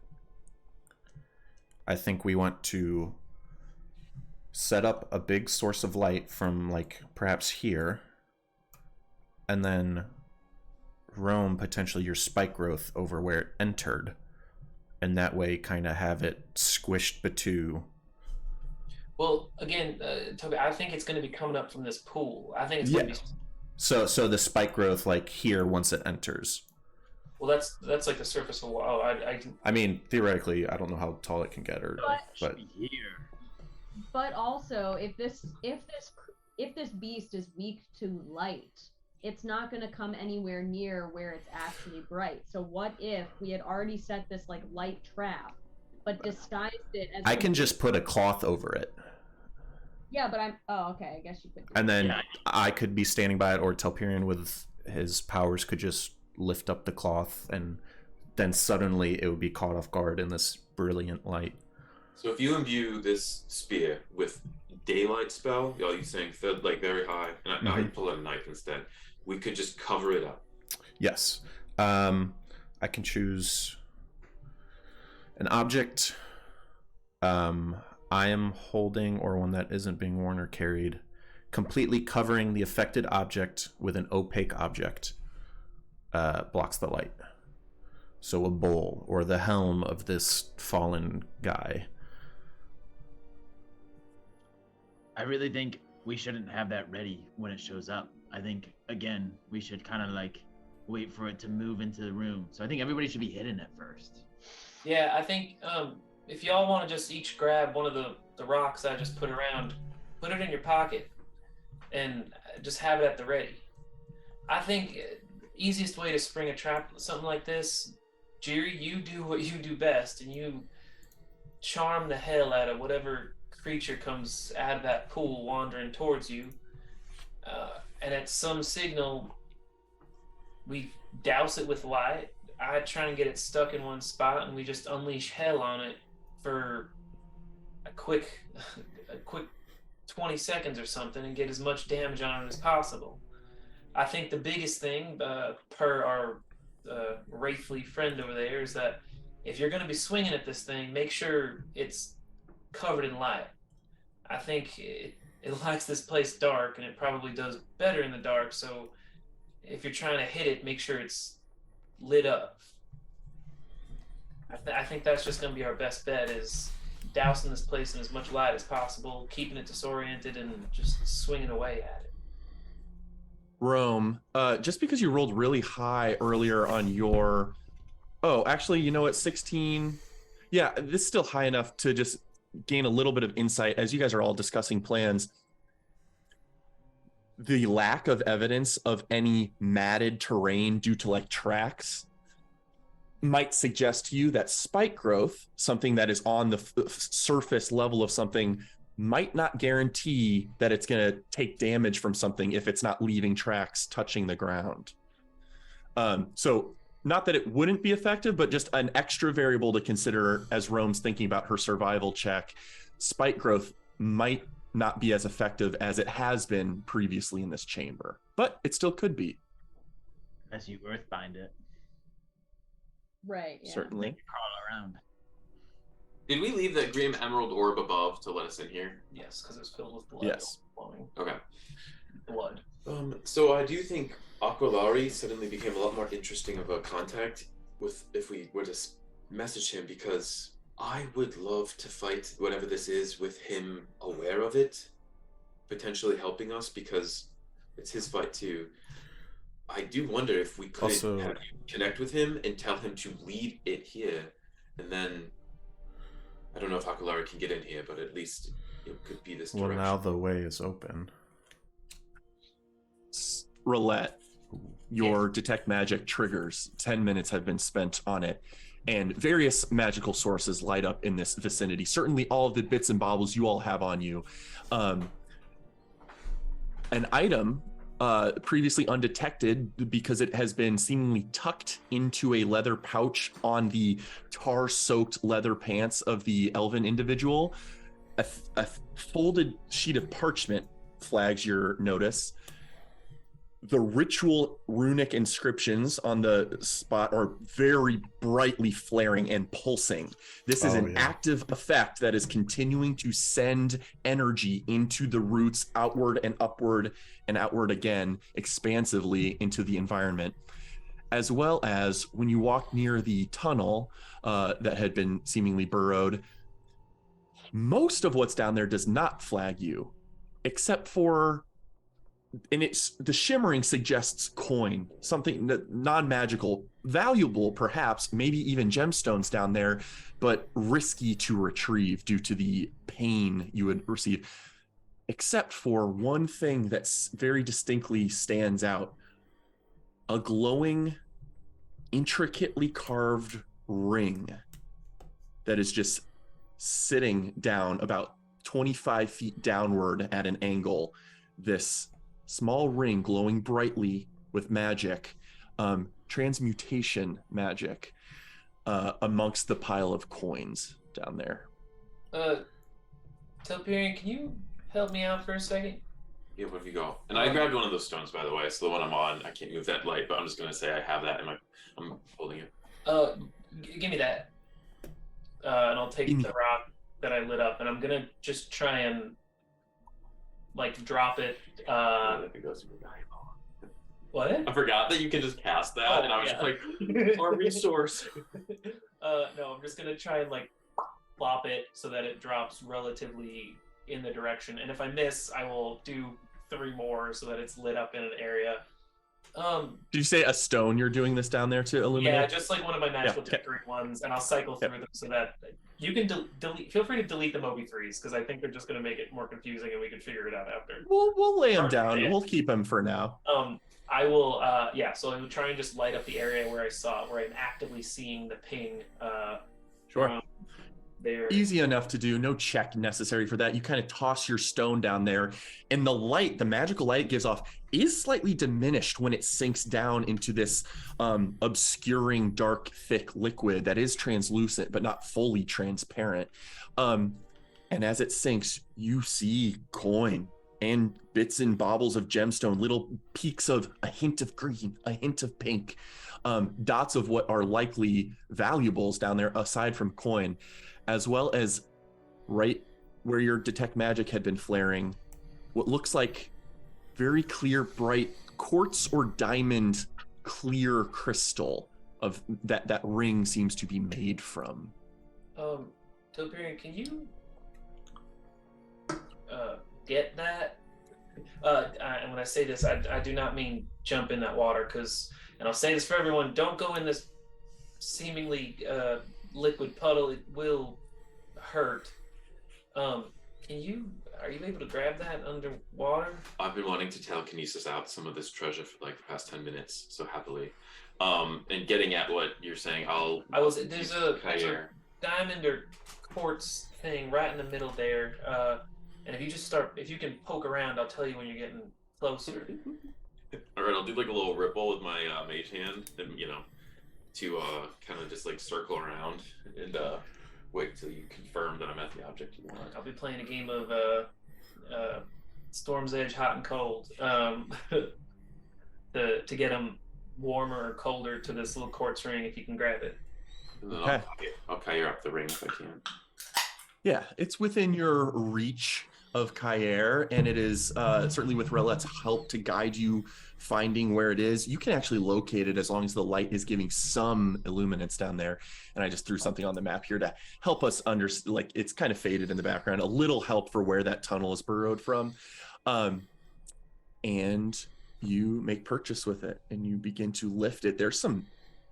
I think we want to set up a big source of light from, like, perhaps here, and then roam potentially your spike growth over where it entered, and that way kind of have it squished between. Well, again, Toby, I think it's going to be coming up from this pool. I think it's going to be. So the spike growth, like, here once it enters. Well, that's like the surface of. Oh, I mean, theoretically, I don't know how tall it can get, but here. But also, if this beast is weak to light, it's not going to come anywhere near where it's actually bright. So what if we had already set this, like, light trap, but disguised it as... I can just put a cloth over it. Yeah, but oh, okay, I guess you could do And then Yeah. I could be standing by it, or Telperion with his powers could just lift up the cloth, and then suddenly it would be caught off guard in this brilliant light. So if you imbue this spear with daylight spell, are you saying like very high, and I pull out a knife instead, we could just cover it up? Yes. I can choose an object. I am holding, or one that isn't being worn or carried, completely covering the affected object with an opaque object. Blocks the light. So a bowl or the helm of this fallen guy. I really think we shouldn't have that ready when it shows up. I think, again, we should kind of like wait for it to move into the room. So I think everybody should be hidden at first. Yeah, I think if y'all want to just each grab one of the rocks I just put around, put it in your pocket, and just have it at the ready. I think easiest way to spring a trap, something like this, Jiri, you do what you do best, and you charm the hell out of whatever creature comes out of that pool wandering towards you. And at some signal, we douse it with light. I try and get it stuck in one spot, and we just unleash hell on it for a quick 20 seconds or something, and get as much damage on it as possible. I think the biggest thing, per our wraithly friend over there, is that if you're going to be swinging at this thing, make sure it's covered in light. I think it likes this place dark, and it probably does better in the dark, so if you're trying to hit it, make sure it's lit up. I think that's just going to be our best bet, is dousing this place in as much light as possible, keeping it disoriented, and just swinging away at it. Rome, just because you rolled really high earlier on your... Oh, actually, you know what? 16... Yeah, this is still high enough to just gain a little bit of insight as you guys are all discussing plans. The lack of evidence of any matted terrain due to like tracks might suggest to you that spike growth, something that is on the surface level of something, might not guarantee that it's going to take damage from something if it's not leaving tracks touching the ground. So not that it wouldn't be effective, but just an extra variable to consider as Rome's thinking about her survival check. Spike growth might not be as effective as it has been previously in this chamber, but it still could be. Unless you earthbind it. Right. Yeah. Certainly. Crawl around. Did we leave that green emerald orb above to let us in here? Yes, because it's filled with blood. Yes. Flowing Okay. blood. So I do think Aquilari suddenly became a lot more interesting of a contact with if we were to message him, because I would love to fight whatever this is with him aware of it, potentially helping us, because it's his fight too. I do wonder if we could Also, have you connect with him and tell him to lead it here, and then I don't know if Aquilari can get in here, but at least it could be this direction. well, now the way is open. Roulette, your detect magic triggers. 10 minutes have been spent on it, and various magical sources light up in this vicinity. Certainly all of the bits and baubles you all have on you. An item previously undetected because it has been seemingly tucked into a leather pouch on the tar-soaked leather pants of the elven individual. A folded sheet of parchment flags your notice. The ritual runic inscriptions on the spot are very brightly flaring and pulsing. This is an active effect that is continuing to send energy into the roots, outward and upward and outward again, expansively into the environment. As well as when you walk near the tunnel that had been seemingly burrowed, most of what's down there does not flag you, except for... And it's the shimmering suggests coin, something that non-magical, valuable perhaps, maybe even gemstones down there, but risky to retrieve due to the pain you would receive. Except for one thing that very distinctly stands out: a glowing, intricately carved ring that is just sitting down about 25 feet downward at an angle. This small ring glowing brightly with magic, transmutation magic, amongst the pile of coins down there. Telperion, can you help me out for a second? Yeah, where have you go? And I grabbed one of those stones, by the way. So the one I'm on, I can't move that light, but I'm just gonna say I have that in my. I'm holding it. Give me that, and I'll take the rock that I lit up, and I'm gonna just try and like drop it. What? I forgot that you can just cast that, Oh, and I was yeah. just like, our resource. No, I'm just gonna try and like plop it so that it drops relatively in the direction, and if I miss, I will do 3 more so that it's lit up in an area. Did you say a stone you're doing this down there to illuminate? Yeah, just like one of my magical okay. decorating ones, and I'll cycle through them so that you can delete. Feel free to delete the Moby 3s because I think they're just going to make it more confusing, and we can figure it out after. We'll lay them Or- down. yeah. We'll keep them for now. I will. So I will try and just light up the area where I'm actively seeing the ping. Sure. There. Easy enough to do. No check necessary for that. You kind of toss your stone down there, and the light, the magical light it gives off, is slightly diminished when it sinks down into this obscuring, dark, thick liquid that is translucent but not fully transparent. And as it sinks, you see coin and bits and baubles of gemstone, little peaks of a hint of green, a hint of pink, dots of what are likely valuables down there aside from coin, as well as right where your detect magic had been flaring, what looks like very clear, bright quartz or diamond clear crystal of that ring seems to be made from. Topirian, can you get that? And when I say this, I do not mean jump in that water, and I'll say this for everyone, don't go in this seemingly liquid puddle. It will hurt. Are you able to grab that underwater? I've been wanting to telekinesis out some of this treasure for like the past 10 minutes, so happily. And getting at what you're saying, there's a diamond or quartz thing right in the middle there. And if you can poke around, I'll tell you when you're getting closer. All right, I'll do like a little ripple with my mage hand, and to kind of just like circle around and wait till you confirm that I'm at the object you want. I'll be playing a game of Storm's Edge, hot and cold, to get them warmer or colder to this little quartz ring. If you can grab it. And then Okay. I'll carry up the ring if I can. Yeah, it's within your reach of Kair, and it is certainly with Relette's help to guide you finding where it is. You can actually locate it as long as the light is giving some illuminance down there. And I just threw something on the map here to help us understand, like it's kind of faded in the background, a little help for where that tunnel is burrowed from. And you make purchase with it and you begin to lift it. There's some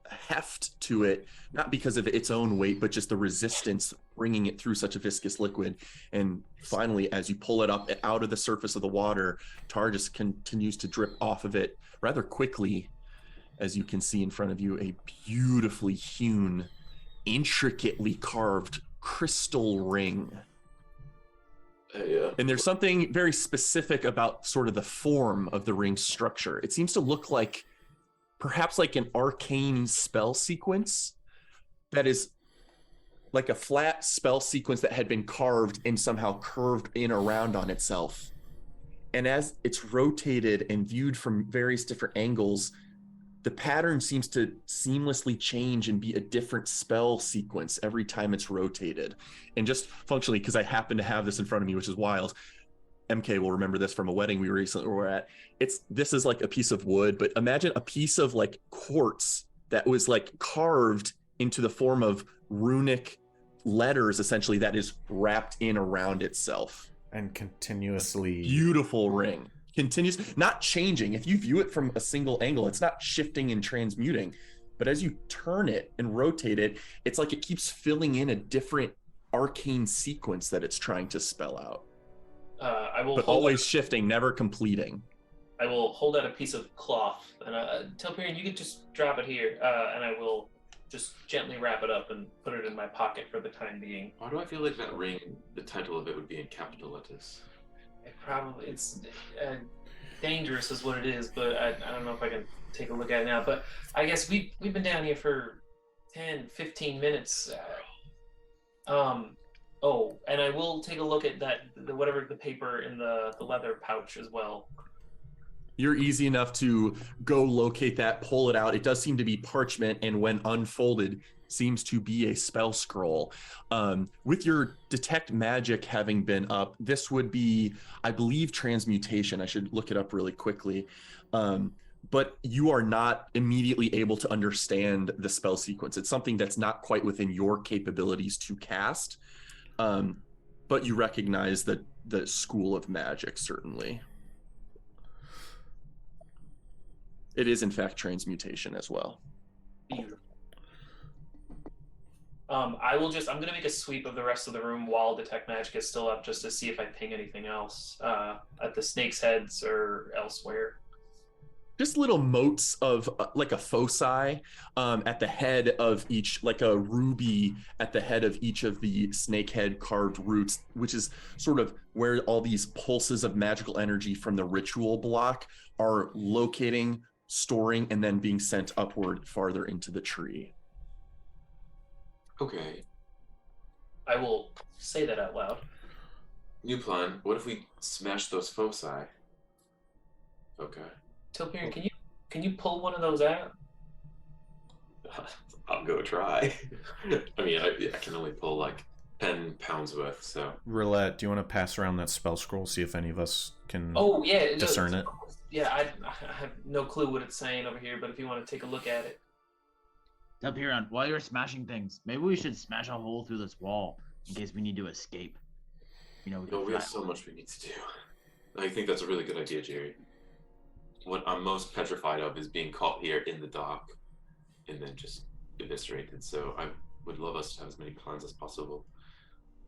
heft to it, not because of its own weight, but just the resistance bringing it through such a viscous liquid. And finally, as you pull it up out of the surface of the water, tar just continues to drip off of it rather quickly. As you can see in front of you, a beautifully hewn, intricately carved crystal ring. And there's something very specific about sort of the form of the ring's structure. It seems to look like perhaps like an arcane spell sequence that is like a flat spell sequence that had been carved and somehow curved in around on itself. And as it's rotated and viewed from various different angles, the pattern seems to seamlessly change and be a different spell sequence every time it's rotated. And just functionally, because I happen to have this in front of me, which is wild, MK will remember this from a wedding we recently were at. This is like a piece of wood, but imagine a piece of like quartz that was like carved into the form of runic letters, essentially, that is wrapped in around itself. And continuously Beautiful ring. Continues, not changing. If you view it from a single angle, it's not shifting and transmuting. But as you turn it and rotate it, it's like it keeps filling in a different arcane sequence that it's trying to spell out. But always shifting, never completing. I will hold out a piece of cloth, and Telperian, you can just drop it here, and I will just gently wrap it up and put it in my pocket for the time being. Why do I feel like that ring, the title of it would be in capital letters? It's dangerous is what it is, but I don't know if I can take a look at it now. But I guess we've been down here for 10, 15 minutes. And I will take a look at the paper in the leather pouch as well. You're easy enough to go locate that, pull it out. It does seem to be parchment, and when unfolded, seems to be a spell scroll. With your detect magic having been up, this would be, I believe, transmutation. I should look it up really quickly. But you are not immediately able to understand the spell sequence. It's something that's not quite within your capabilities to cast. But you recognize the school of magic, certainly. It is, in fact, transmutation as well. Beautiful. I'm gonna make a sweep of the rest of the room while detect magic is still up, just to see if I ping anything else at the snake's heads or elsewhere. Just little motes of like a foci at the head of each, like a ruby at the head of each of the snakehead carved roots, which is sort of where all these pulses of magical energy from the ritual block are locating, storing, and then being sent upward farther into the tree. Okay. I will say that out loud. New plan. What if we smash those foci? Okay. Tilperion, can you pull one of those out? I'll go try. I mean, I can only pull like 10 pounds worth, so. Roulette, do you want to pass around that spell scroll, see if any of us can Oh yeah, discern it? Yeah, I have no clue what it's saying over here, but if you want to take a look at it. Telperion, while you're smashing things, maybe we should smash a hole through this wall in case we need to escape. You know, We have so much we need to do. I think that's a really good idea, Jerry. What I'm most petrified of is being caught here in the dark and then just eviscerated. So I would love us to have as many plans as possible.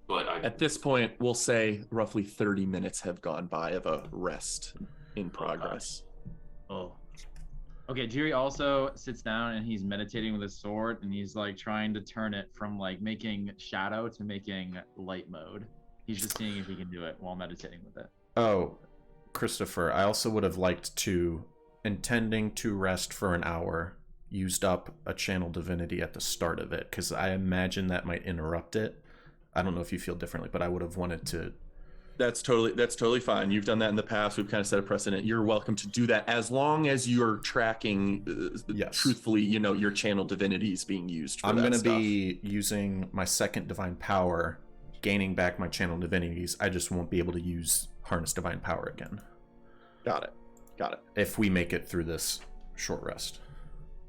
But At this point, we'll say roughly 30 minutes have gone by of a rest in progress. Oh. Okay, Jiri also sits down and he's meditating with his sword and he's like trying to turn it from like making shadow to making light mode. He's just seeing if he can do it while meditating with it. Oh, Christopher, I also would have liked to, intending to rest for an hour, used up a channel divinity at the start of it, because I imagine that might interrupt it. I don't know if you feel differently, but I would have wanted to. That's totally fine. You've done that in the past. We've kind of set a precedent. You're welcome to do that as long as you're tracking, Yes. truthfully, your channel divinities being used for I'm that going to stuff. be using my second divine power, gaining back my channel divinities. I just won't be able to use harness divine power again. Got it. If we make it through this short rest.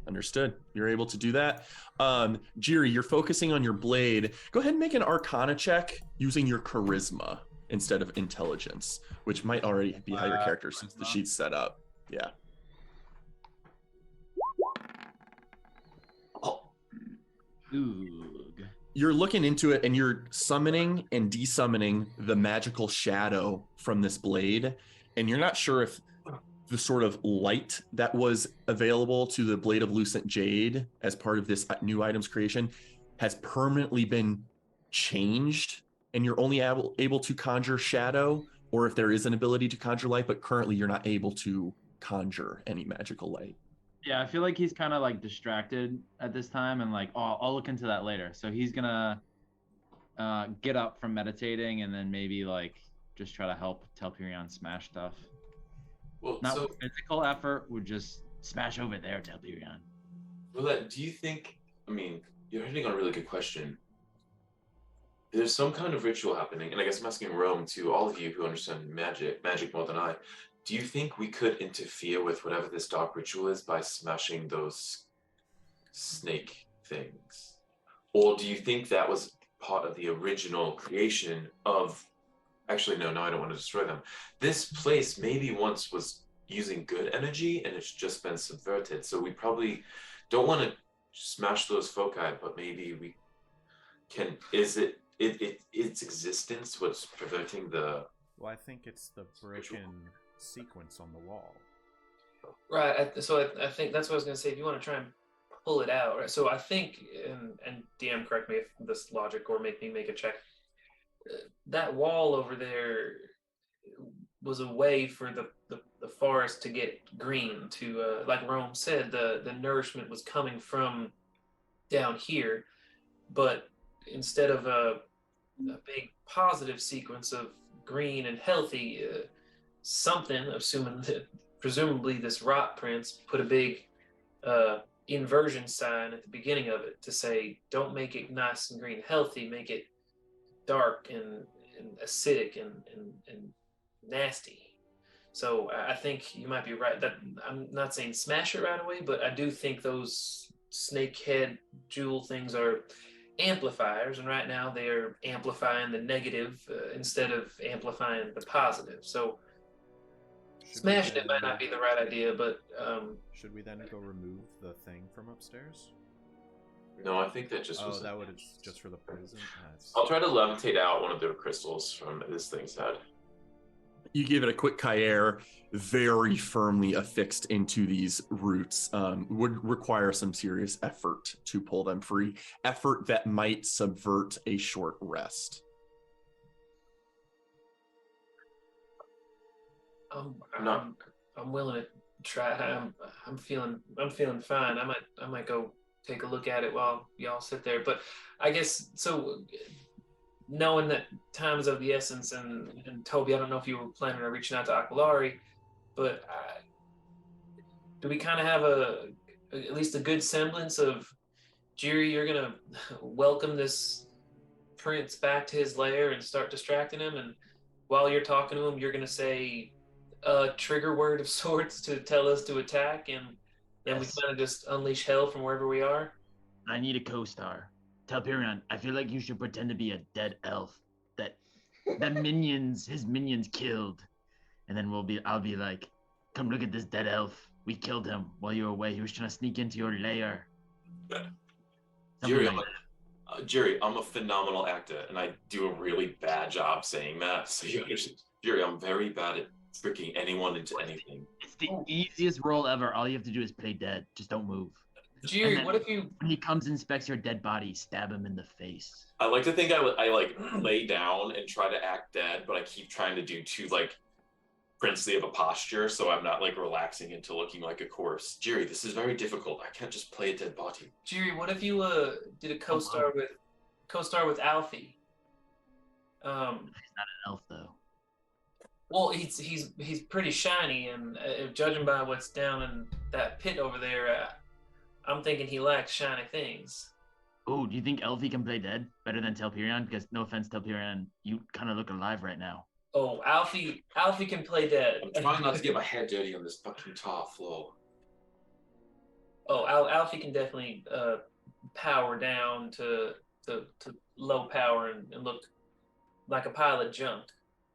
Understood. You're able to do that. Jiri, you're focusing on your blade. Go ahead and make an Arcana check using your charisma instead of intelligence, which might already be how your character's the sheet's set up. Yeah. Oog. You're looking into it and you're summoning and desummoning the magical shadow from this blade, and you're not sure if the sort of light that was available to the Blade of Lucent Jade as part of this new item's creation has permanently been changed and you're only able to conjure shadow, or if there is an ability to conjure light, but currently you're not able to conjure any magical light. Yeah, I feel like he's kind of like distracted at this time and like, oh, I'll look into that later. So he's gonna get up from meditating and then maybe like just try to help Telperion smash stuff. Well, Not so, with physical effort, would just smash over there, Telperion. Roulette, do you think, I mean, you're hitting on a really good question. There's some kind of ritual happening, and I guess I'm asking Rome to all of you who understand magic more than I. Do you think we could interfere with whatever this dark ritual is by smashing those snake things? Or do you think that was part of the original creation of... Actually, no, I don't want to destroy them. This place maybe once was using good energy, and it's just been subverted. So we probably don't want to smash those foci, but maybe we can... Is its existence what's preventing the... Well, I think it's the broken sequence on the wall. Right. So I think that's what I was going to say. If you want to try and pull it out, right? So I think, and DM, correct me if this logic, or make me make a check. That wall over there was a way for the forest to get green. To like Rome said, the nourishment was coming from down here, but instead of a big positive sequence of green and healthy, something, assuming that presumably this rot prince put a big inversion sign at the beginning of it to say, don't make it nice and green, healthy, make it dark and acidic and nasty. So I think you might be right. That I'm not saying smash it right away, but I do think those snake head jewel things are amplifiers, and right now they're amplifying the negative instead of amplifying the positive. So smashing it might not be the right idea, but should we then go remove the thing from upstairs? No, I think that just Oh, was. that would just for the poison. I'll try to levitate out one of the crystals from this thing's head. You give it a quick kair, very firmly affixed into these roots. Would require some serious effort to pull them free. Effort that might subvert a short rest. I'm willing to try. I'm feeling fine. I might go take a look at it while y'all sit there. But I guess so. Knowing that time is of the essence, and Toby, I don't know if you were planning on reaching out to Aquilari, but do we kind of have at least a good semblance of, Jiri, you're gonna welcome this prince back to his lair and start distracting him, and while you're talking to him, you're gonna say a trigger word of sorts to tell us to attack, and then we kind of just unleash hell from wherever we are. I need a co-star. Telperion, I feel like you should pretend to be a dead elf that his minions killed, and then I'll be like, come look at this dead elf. We killed him while you were away. He was trying to sneak into your lair. Jerry, I'm a phenomenal actor, and I do a really bad job saying that. So you understand, Jerry, I'm very bad at tricking anyone into anything. It's the easiest role ever. All you have to do is play dead. Just don't move. Jerry, what if when he comes and inspects your dead body, stab him in the face? I like to think I like lay down and try to act dead, but I keep trying to do too like princely of a posture, so I'm not like relaxing into looking like a corpse. Jerry, this is very difficult. I can't just play a dead body. Jerry, what if you did a co-star with Alfie? He's not an elf though. Well, he's pretty shiny, and judging by what's down in that pit over there, I'm thinking he lacks shiny things. Oh, do you think Elfie can play dead better than Telperion? Because no offense, Telperion, you kind of look alive right now. Oh, Alfie can play dead. I'm trying not to get my head dirty on this fucking tar floor. Oh, Alfie can definitely power down to low power and look like a pile of junk.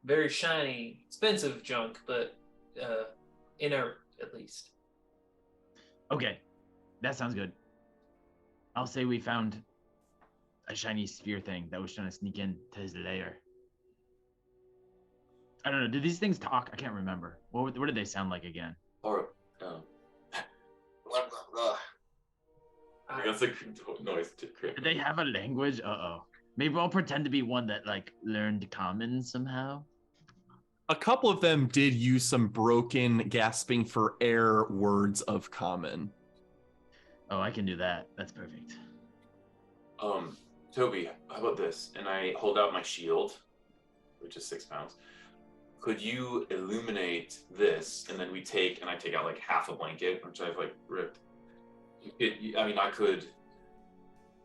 Very shiny, expensive junk, but inert at least. Okay, that sounds good. I'll say we found a shiny sphere thing that was trying to sneak in to his lair. I don't know. Do these things talk? I can't remember. What did they sound like again? Or blah blah blah. That's a good noise to create. Do they have a language? Maybe I'll pretend to be one that like learned common somehow. A couple of them did use some broken, gasping for air words of common. Oh, I can do that. That's perfect. Toby, how about this? And I hold out my shield, which is 6 pounds. Could you illuminate this, and then I take out like half a blanket, which I've like ripped. I could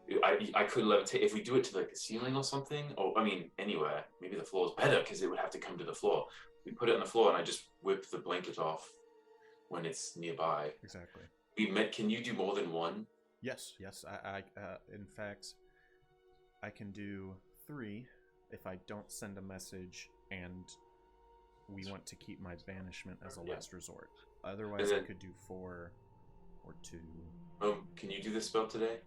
levitate if we do it to like the ceiling or something. Oh, I mean, anywhere. Maybe the floor is better because it would have to come to the floor. We put it on the floor, and I just whip the blanket off when it's nearby. Exactly. Can you do more than one? Yes. I in fact, I can do 3 if I don't send a message and we want to keep my banishment as a last resort. Otherwise, I could do 4 or 2. Can you do this spell today?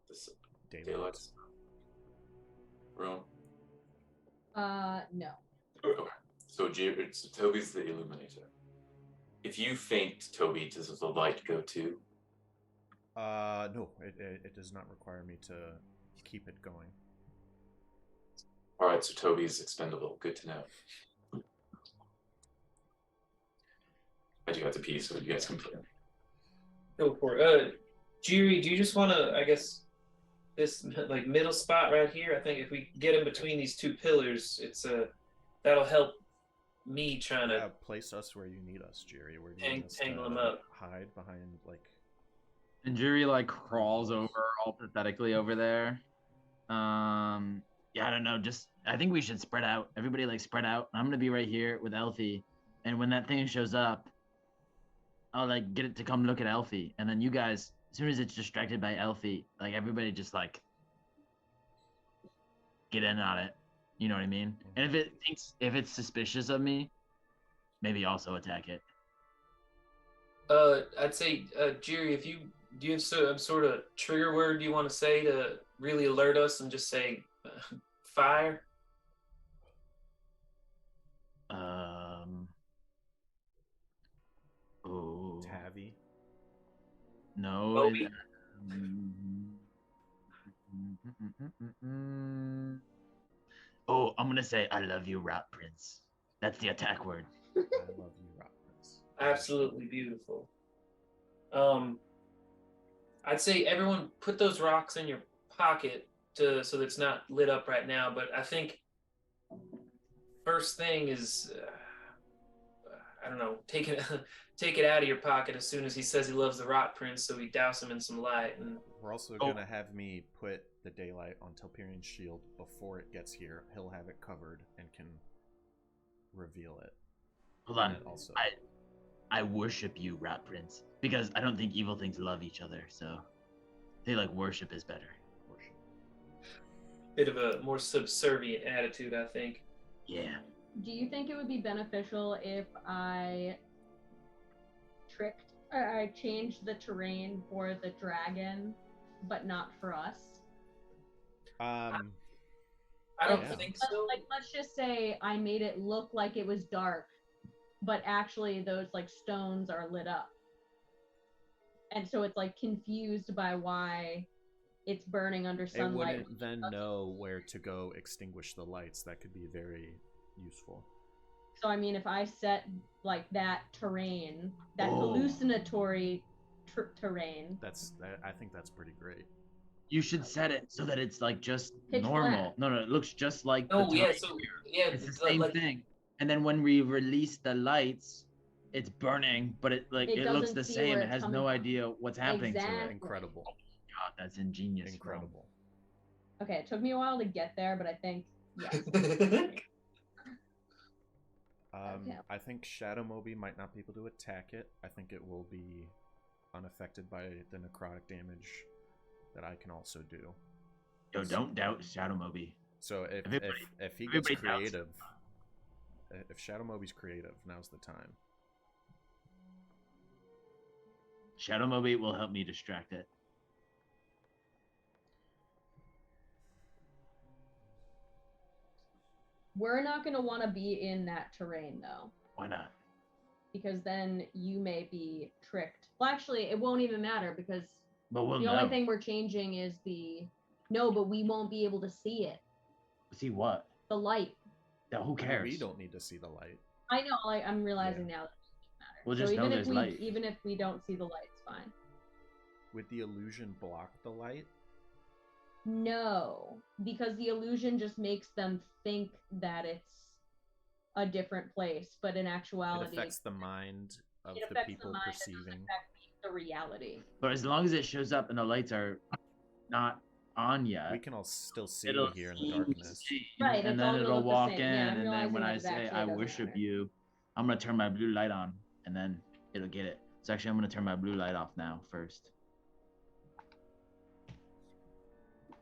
This daylight. Rome. No. Okay. So Toby's the illuminator. If you faint, Toby, does the light go too? No, it does not require me to keep it going. All right, so Toby's expendable. Good to know. I do have to pee, so you guys can play. Go for it. Jiri, do you just want to, I guess, this like middle spot right here? I think if we get in between these two pillars, that'll help me trying to place us where you need us, Jerry. Where do you want us tangle to them up. hide behind like And Jury like crawls over all pathetically over there. Yeah, I don't know. Just I think we should spread out. Everybody like spread out. I'm gonna be right here with Elfie, and when that thing shows up, I'll like get it to come look at Elfie, and then you guys, as soon as it's distracted by Elfie, like everybody just like get in on it. You know what I mean? And if it's suspicious of me, maybe also attack it. I'd say, Jerry, if you do you have some sort of trigger word you want to say to really alert us, and just say fire. Oh. Tavi. No. Moby. Oh, I'm gonna say I love you, Rat Prince. That's the attack word. I love you, Rock Prince. Absolutely beautiful. I'd say everyone put those rocks in your pocket so that it's not lit up right now. But I think first thing is, I don't know, take it out of your pocket as soon as he says he loves the Rot Prince, so we douse him in some light. And We're also gonna have me put the daylight on Telperian's shield before it gets here. He'll have it covered and can reveal it. Hold on. And also, I worship you, Rat Prince, because I don't think evil things love each other. So they like worship is better. worship. bit of a more subservient attitude, I think. Yeah. Do you think it would be beneficial if I changed the terrain for the dragon, but not for us? I don't Yeah. think so. Like, let's just say I made it look like it was dark, but actually those like stones are lit up. And so it's like confused by why it's burning under It sunlight. wouldn't then know where to go extinguish the lights. That could be very useful. So I mean, if I set like that terrain, that Oh. hallucinatory terrain, I think that's pretty great. You should set it so that it's like just Pitch normal. black. No, it looks just like Oh the yeah, terrain. so yeah, It's the same like, thing. And then when we release the lights, it's burning, but it looks doesn't the see same. where It it's has coming no from. idea what's happening to Exactly. it. Incredible. God, that's ingenious. bro. Incredible. Okay, it took me a while to get there, but I think yes. Okay. I think Shadow Moby might not be able to attack it. I think it will be unaffected by the necrotic damage that I can also do. Yo, don't doubt Shadow Moby. So if he gets everybody doubts creative, if Shadow Moby's creative, now's the time. Shadow Moby will help me distract it. We're not going to want to be in that terrain though, Why not? because then you may be tricked. Well, actually, it won't even matter because But we'll the know. only thing we're changing is but we won't be able to see it. See what? The light. No, who cares? We don't need to see the light. I know, like I'm realizing now that it doesn't matter. We'll So just know even if there's we light. even if we don't see the light, it's fine. Would the illusion block the light? No, because the illusion just makes them think that it's a different place, but in It actuality, affects the mind of it the affects people mind, it doesn't perceiving. affect the reality. But as long as it shows up and the lights are not on yet, We can all still see it'll here in see- the darkness. Right, and it's then all gonna it'll look the walk same. in, Yeah, I'm and then when I realizing that it say actually I doesn't worship matter. you, I'm gonna turn my blue light on, and then it'll get it. So actually, I'm gonna turn my blue light off now first.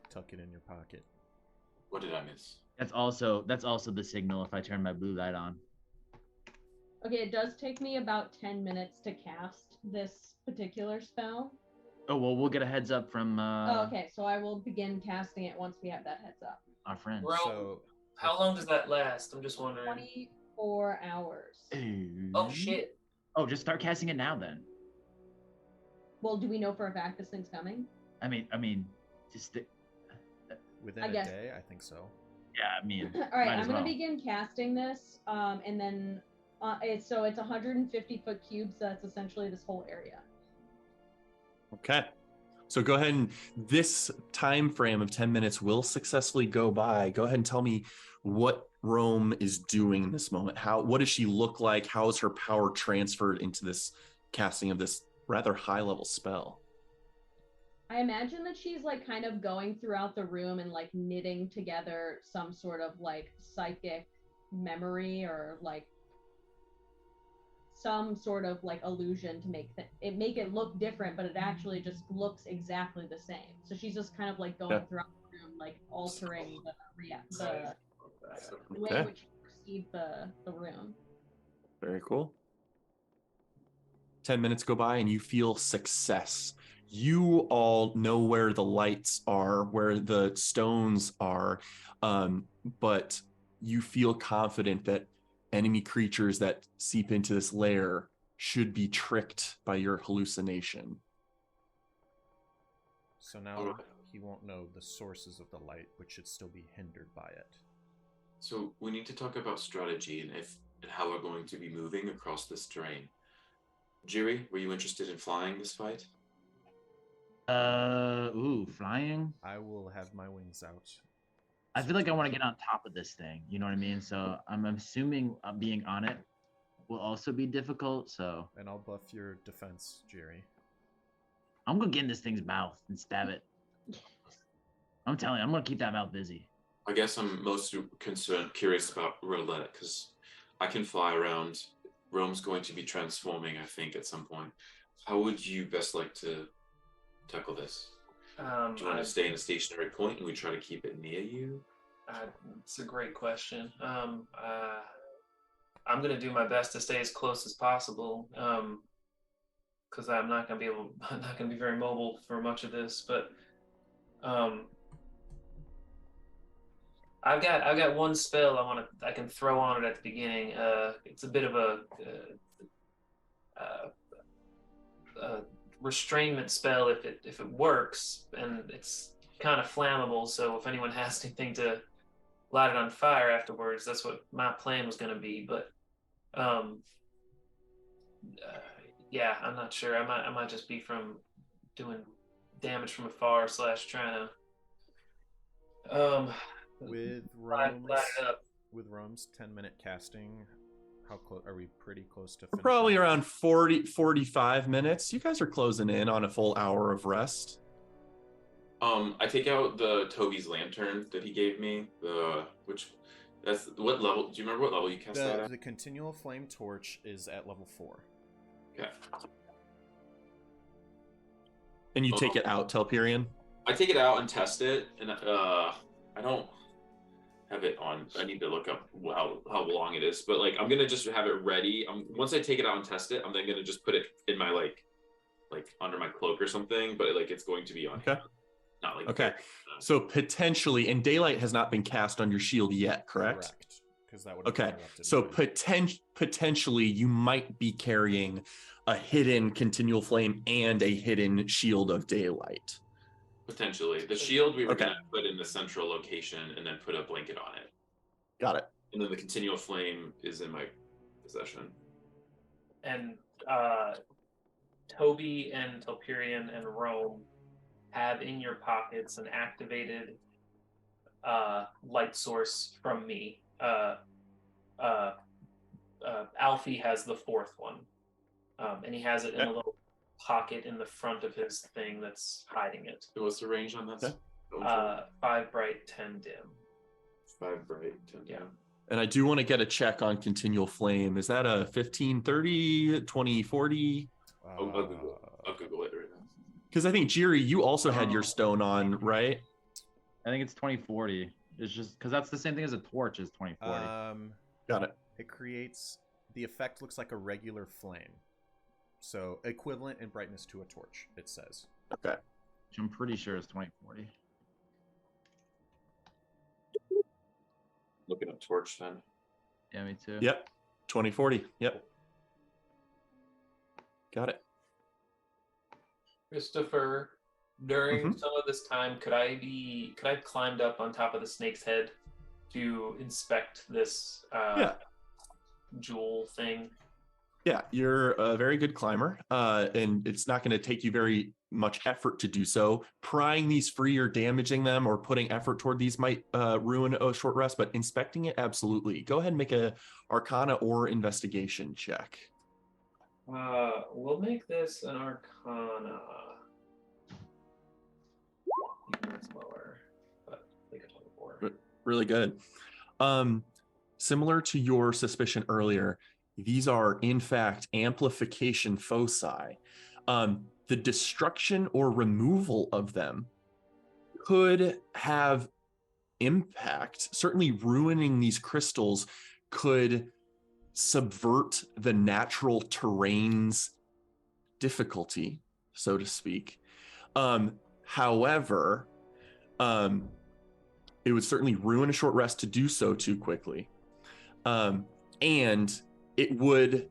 Tuck it in your pocket. What did I miss? That's also the signal if I turn my blue light on. Okay, it does take me about 10 minutes to cast this particular spell. Oh well, we'll get a heads up from Okay, so I will begin casting it once we have that heads up. our friend. Bro, So how long does that last? I'm just wondering. 24 hours. Oh shit. Oh, just start casting it now then. Well, do we know for a fact this thing's coming? I mean, just within I a guess- day, I think so. yeah. I mean, All right, might I'm as gonna well. begin casting this, and then it's 150 foot cubes. So that's essentially this whole area. Okay. So go ahead and this time frame of 10 minutes will successfully go by. Go ahead and tell me what Rome is doing in this moment. What does she look like? How is her power transferred into this casting of this rather high level spell? I imagine that she's like kind of going throughout the room and like knitting together some sort of like psychic memory or like some sort of like illusion to make it look different, but it actually just looks exactly the same. So she's just kind of like going throughout the room, like altering the way in which you perceive the room. Very cool. 10 minutes go by and you feel success. You all know where the lights are, where the stones are, but you feel confident that enemy creatures that seep into this lair should be tricked by your hallucination. So now he won't know the sources of the light, which should still be hindered by it. So we need to talk about strategy and how we're going to be moving across this terrain. Jiri, were you interested in flying this fight? Flying. I will have my wings out. I feel like I want to get on top of this thing. You know what I mean? So I'm assuming being on it will also be difficult. So. And I'll buff your defense, Jerry. I'm gonna get in this thing's mouth and stab it. I'm telling you, I'm gonna keep that mouth busy. I guess I'm most curious about Roulette, because I can fly around. Rome's going to be transforming, I think, at some point. How would you best like to tackle this? Do you want to stay in a stationary point and we try to keep it near you? It's a great question. I'm going to do my best to stay as close as possible, because I'm not going to be very mobile for much of this. But I've got one spell I can throw on it at the beginning. It's a bit of a restrainment spell if it works, and it's kind of flammable. So if anyone has anything to light it on fire afterwards, that's what my plan was going to be. But yeah, I'm not sure. I might just be from doing damage from afar / trying to with light it up. Rome's 10-minute casting, how close are we? Pretty close to finishing? Probably around 45 minutes. You guys are closing in on a full hour of rest. I take out the Toby's lantern that he gave me. That's what level? Do you remember what level you cast that at? The continual flame torch is at level 4. Okay. And you take it out, Telperion? I take it out and test it, and I don't have it on. I need to look up how long it is, but like I'm gonna just have it ready. Once I take it out and test it, I'm then gonna just put it in my like under my cloak or something. But like it's going to be on. Okay. Not like okay. So potentially, and daylight has not been cast on your shield yet, correct? Correct. Because that would. Okay. So potentially, you might be carrying a hidden continual flame and a hidden shield of daylight. Potentially. The shield we were going to put in the central location and then put a blanket on it. Got it. And then the continual flame is in my possession. And Toby and Telperion and Rome have in your pockets an activated light source from me. Alfie has the 4th one. And he has it in a little pocket in the front of his thing that's hiding it. So what's the range on that? 5 bright, 10 dim. 5 bright, 10 dim. Yeah. And I do want to get a check on continual flame. Is that a 1530, 2040? I'll Google it right now. Because I think, Jiri, you also had your stone on, right? I think it's 2040. It's just because that's the same thing as a torch is 2040. Got it. It creates the effect looks like a regular flame. So equivalent in brightness to a torch, it says. Okay. Which I'm pretty sure is 2040. Looking up torch then. Yeah, me too. Yep. 2040. Yep. Got it. Christopher, during some of this time, could I have climbed up on top of the snake's head to inspect this jewel thing? Yeah, you're a very good climber, and it's not going to take you very much effort to do so. Prying these free or damaging them or putting effort toward these might ruin a short rest, but inspecting it, absolutely. Go ahead and make a Arcana or Investigation check. We'll make this an Arcana. lower, but I think it's 24. Really good. Similar to your suspicion earlier, these are in fact amplification foci. The destruction or removal of them could have impact. Certainly, ruining these crystals could subvert the natural terrain's difficulty, so to speak. However, it would certainly ruin a short rest to do so too quickly. And it would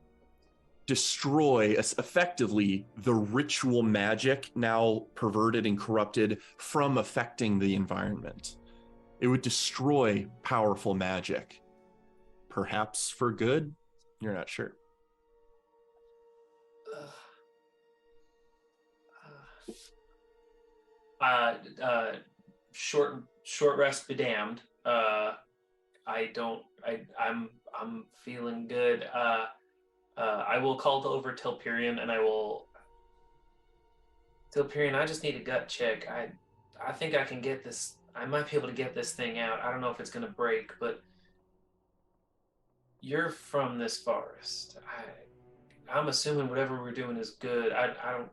destroy effectively the ritual magic now perverted and corrupted from affecting the environment. It would destroy powerful magic, perhaps for good. You're not sure. Short rest be damned. I'm feeling good. I will call over Telperion and Telperion, I just need a gut check. I think I can get this. I might be able to get this thing out. I don't know if it's gonna break, but you're from this forest. I'm assuming whatever we're doing is good. I don't,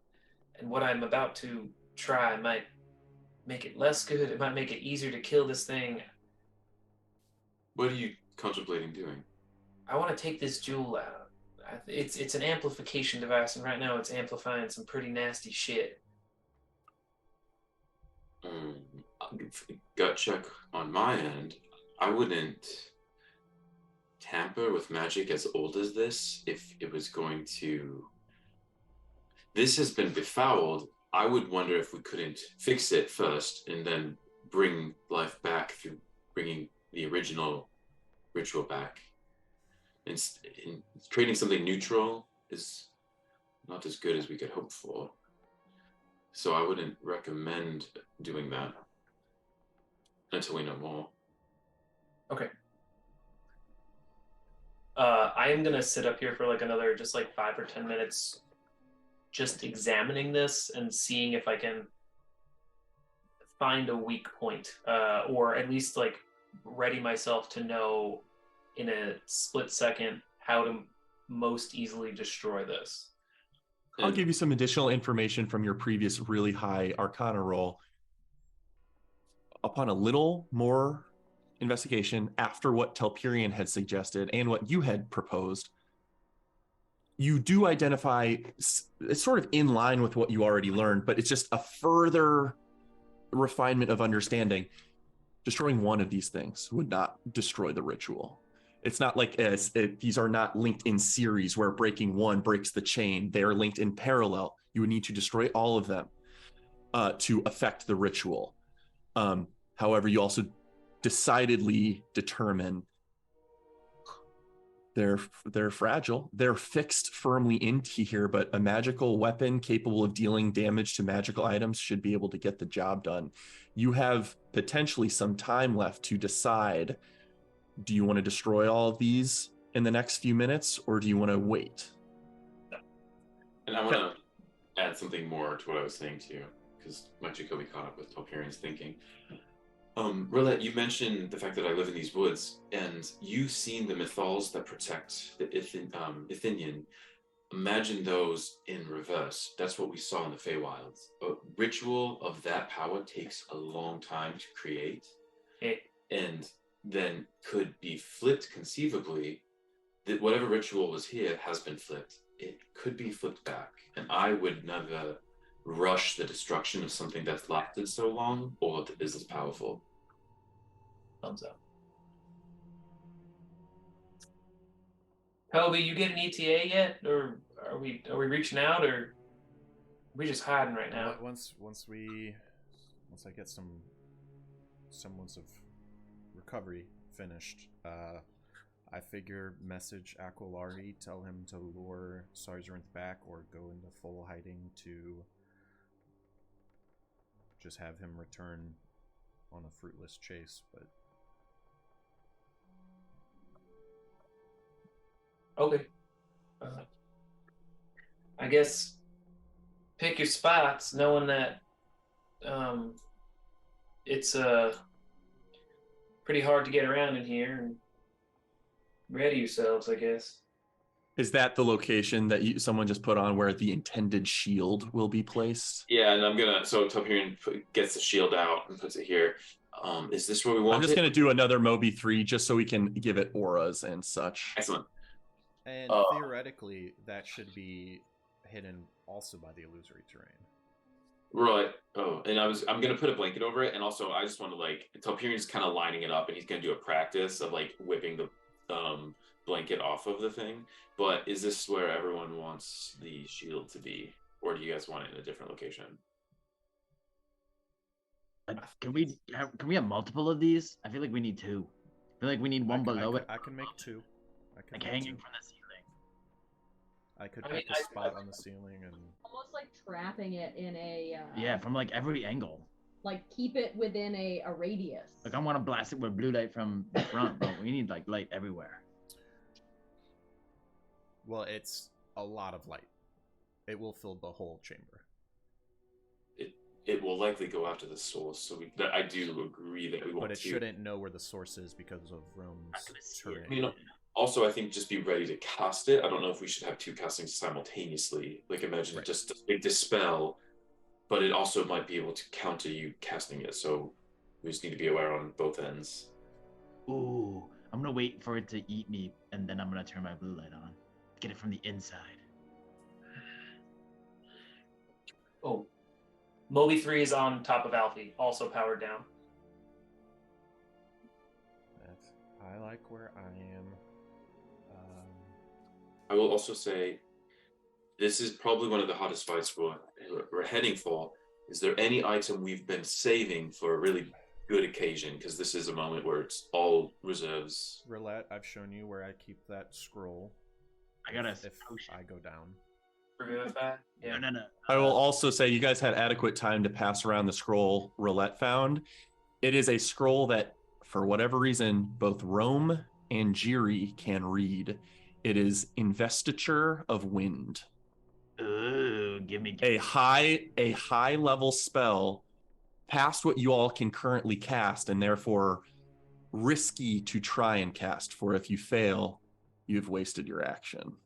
and what I'm about to try might make it less good. It might make it easier to kill this thing. What are you contemplating doing? I want to take this jewel out. It's an amplification device, and right now it's amplifying some pretty nasty shit. Gut check on my end. I wouldn't tamper with magic as old as this if it was going to. This has been befouled. I would wonder if we couldn't fix it first and then bring life back through bringing the original ritual back. And creating something neutral is not as good as we could hope for. So I wouldn't recommend doing that until we know more. Okay. I am gonna sit up here for like another just like 5 or 10 minutes, just examining this and seeing if I can find a weak point, or at least like ready myself to know in a split second how to most easily destroy this. I'll give you some additional information from your previous really high Arcana roll. Upon a little more investigation after what Telperion had suggested and what you had proposed, you do identify, it's sort of in line with what you already learned, but it's just a further refinement of understanding. Destroying one of these things would not destroy the ritual. It's not like these are not linked in series where breaking one breaks the chain. They are linked in parallel. You would need to destroy all of them to affect the ritual. However, you also decidedly determine they're fragile. They're fixed firmly into here, but a magical weapon capable of dealing damage to magical items should be able to get the job done. You have potentially some time left to decide, do you want to destroy all of these in the next few minutes, or do you want to wait? And I want to add something more to what I was saying to you, because my Jacoby caught up with Telperion's thinking. Roulette, you mentioned the fact that I live in these woods, and you've seen the mythals that protect the Ithinian. Imagine those in reverse. That's what we saw in the Feywilds. A ritual of that power takes a long time to create, and then could be flipped conceivably. That whatever ritual was here has been flipped. It could be flipped back, and I would never rush the destruction of something that's lasted so long or that is as powerful. Thumbs up. Toby, you get an ETA yet, or are we reaching out, or are we just hiding right now? Once I get some semblance of recovery finished, I figure message Aquilari, tell him to lure Sarzurinth back or go into full hiding to just have him return on a fruitless chase, but Okay. I guess pick your spots, knowing that it's pretty hard to get around in here. And ready yourselves, I guess. Is that the location that someone just put on where the intended shield will be placed? Yeah, and I'm gonna. So Topirian gets the shield out and puts it here. Is this where we want I'm just it? going to do another Moby 3 just so we can give it auras and such. Excellent. And theoretically, that should be hidden also by the illusory terrain. Right. Oh, and I'm gonna put a blanket over it, and also I just want to like Topirian's kind of lining it up, and he's gonna do a practice of like whipping the blanket off of the thing. But is this where everyone wants the shield to be, or do you guys want it in a different location? Can we have multiple of these? I feel like we need two. I feel like we need one below it. I can make two. Like hanging from the ceiling. I could I put mean, the spot on the ceiling and Almost like trapping it in a. Yeah, from like every angle. Like keep it within a radius. Like I want to blast it with blue light from the front, but we need like light everywhere. well, it's a lot of light. It will fill the whole chamber. It will likely go after the source, so I do agree that we want to. But it shouldn't know where the source is because of Rome's terrain. You know, also, I think just be ready to cast it. I don't know if we should have two castings simultaneously. Like, imagine Right. just a dispel, but it also might be able to counter you casting it. So we just need to be aware on both ends. Ooh, I'm gonna wait for it to eat me, and then I'm gonna turn my blue light on. Get it from the inside. Oh, Moby 3 is on top of Alfie, also powered down. I like where I am. I will also say, this is probably one of the hottest fights we're heading for. Is there any item we've been saving for a really good occasion? Because this is a moment where it's all reserves. Roulette, I've shown you where I keep that scroll. I gotta. If I go down. Revivify? Yeah. No. I will also say you guys had adequate time to pass around the scroll Roulette found. It is a scroll that, for whatever reason, both Rome and Jiri can read. It is Investiture of Wind. Ooh, give me A high level spell past what you all can currently cast, and therefore risky to try and cast, for if you fail, you've wasted your action.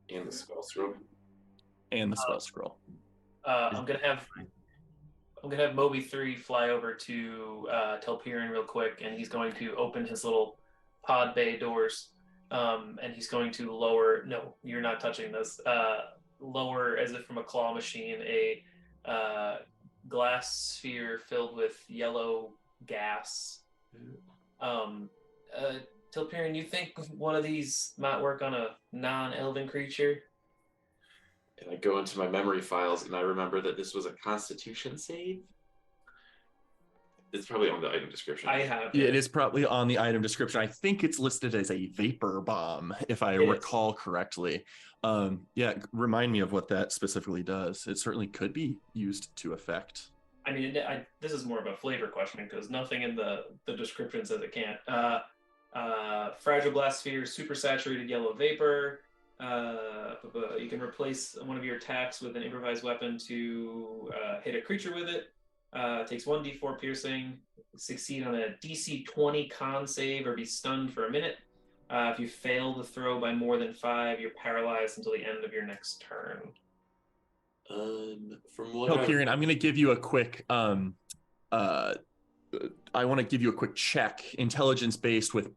And the spell scroll. And the spell scroll. I'm gonna have Moby 3 fly over to Telpiran real quick, and he's going to open his little pod bay doors, and he's going to lower. No, you're not touching this. Lower, as if from a claw machine, a glass sphere filled with yellow gas. Telpiran, you think one of these might work on a non-elven creature? And I go into my memory files, and I remember that this was a Constitution save. It's probably on the item description. I have. Yeah, it is probably on the item description. I think it's listed as a vapor bomb, if I recall correctly. Yeah, remind me of what that specifically does. It certainly could be used to effect. I mean, this is more of a flavor question because nothing in the description says it can't. Fragile glass sphere, super saturated yellow vapor. You can replace one of your attacks with an improvised weapon to hit a creature with it. Takes 1d4 piercing. Succeed on a DC 20 con save or be stunned for a minute. If you fail the throw by more than 5, you're paralyzed until the end of your next turn. From what Telpiran, I'm going to give you a quick. I want to give you a quick check, intelligence based with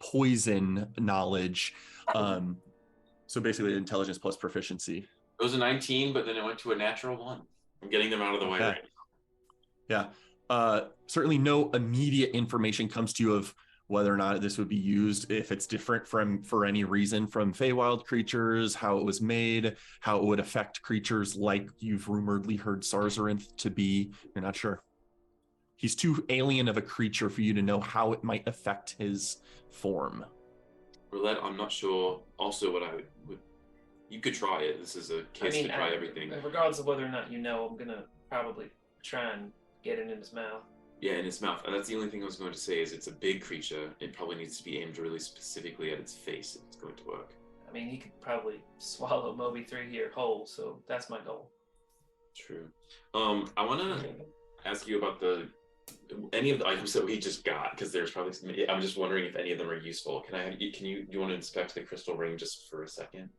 poison knowledge. So basically, intelligence plus proficiency. It was a 19, but then it went to a natural 1. I'm getting them out of the way right now. Yeah. Certainly no immediate information comes to you of whether or not this would be used, if it's different for any reason from Feywild creatures, how it was made, how it would affect creatures like you've rumoredly heard Sarzarinth to be. You're not sure. He's too alien of a creature for you to know how it might affect his form. Roulette, I'm not sure. Also, what I would you could try it. This is a case to try everything. Regardless of whether or not you know, I'm gonna probably try and get it in his mouth. Yeah, in its mouth. And that's the only thing I was going to say is it's a big creature. It probably needs to be aimed really specifically at its face if it's going to work. I mean, he could probably swallow Moby 3 here whole, so that's my goal. True. I want to ask you about the any of the items that we just got, because there's probably some, I'm just wondering if any of them are useful. Do you want to inspect the crystal ring just for a second?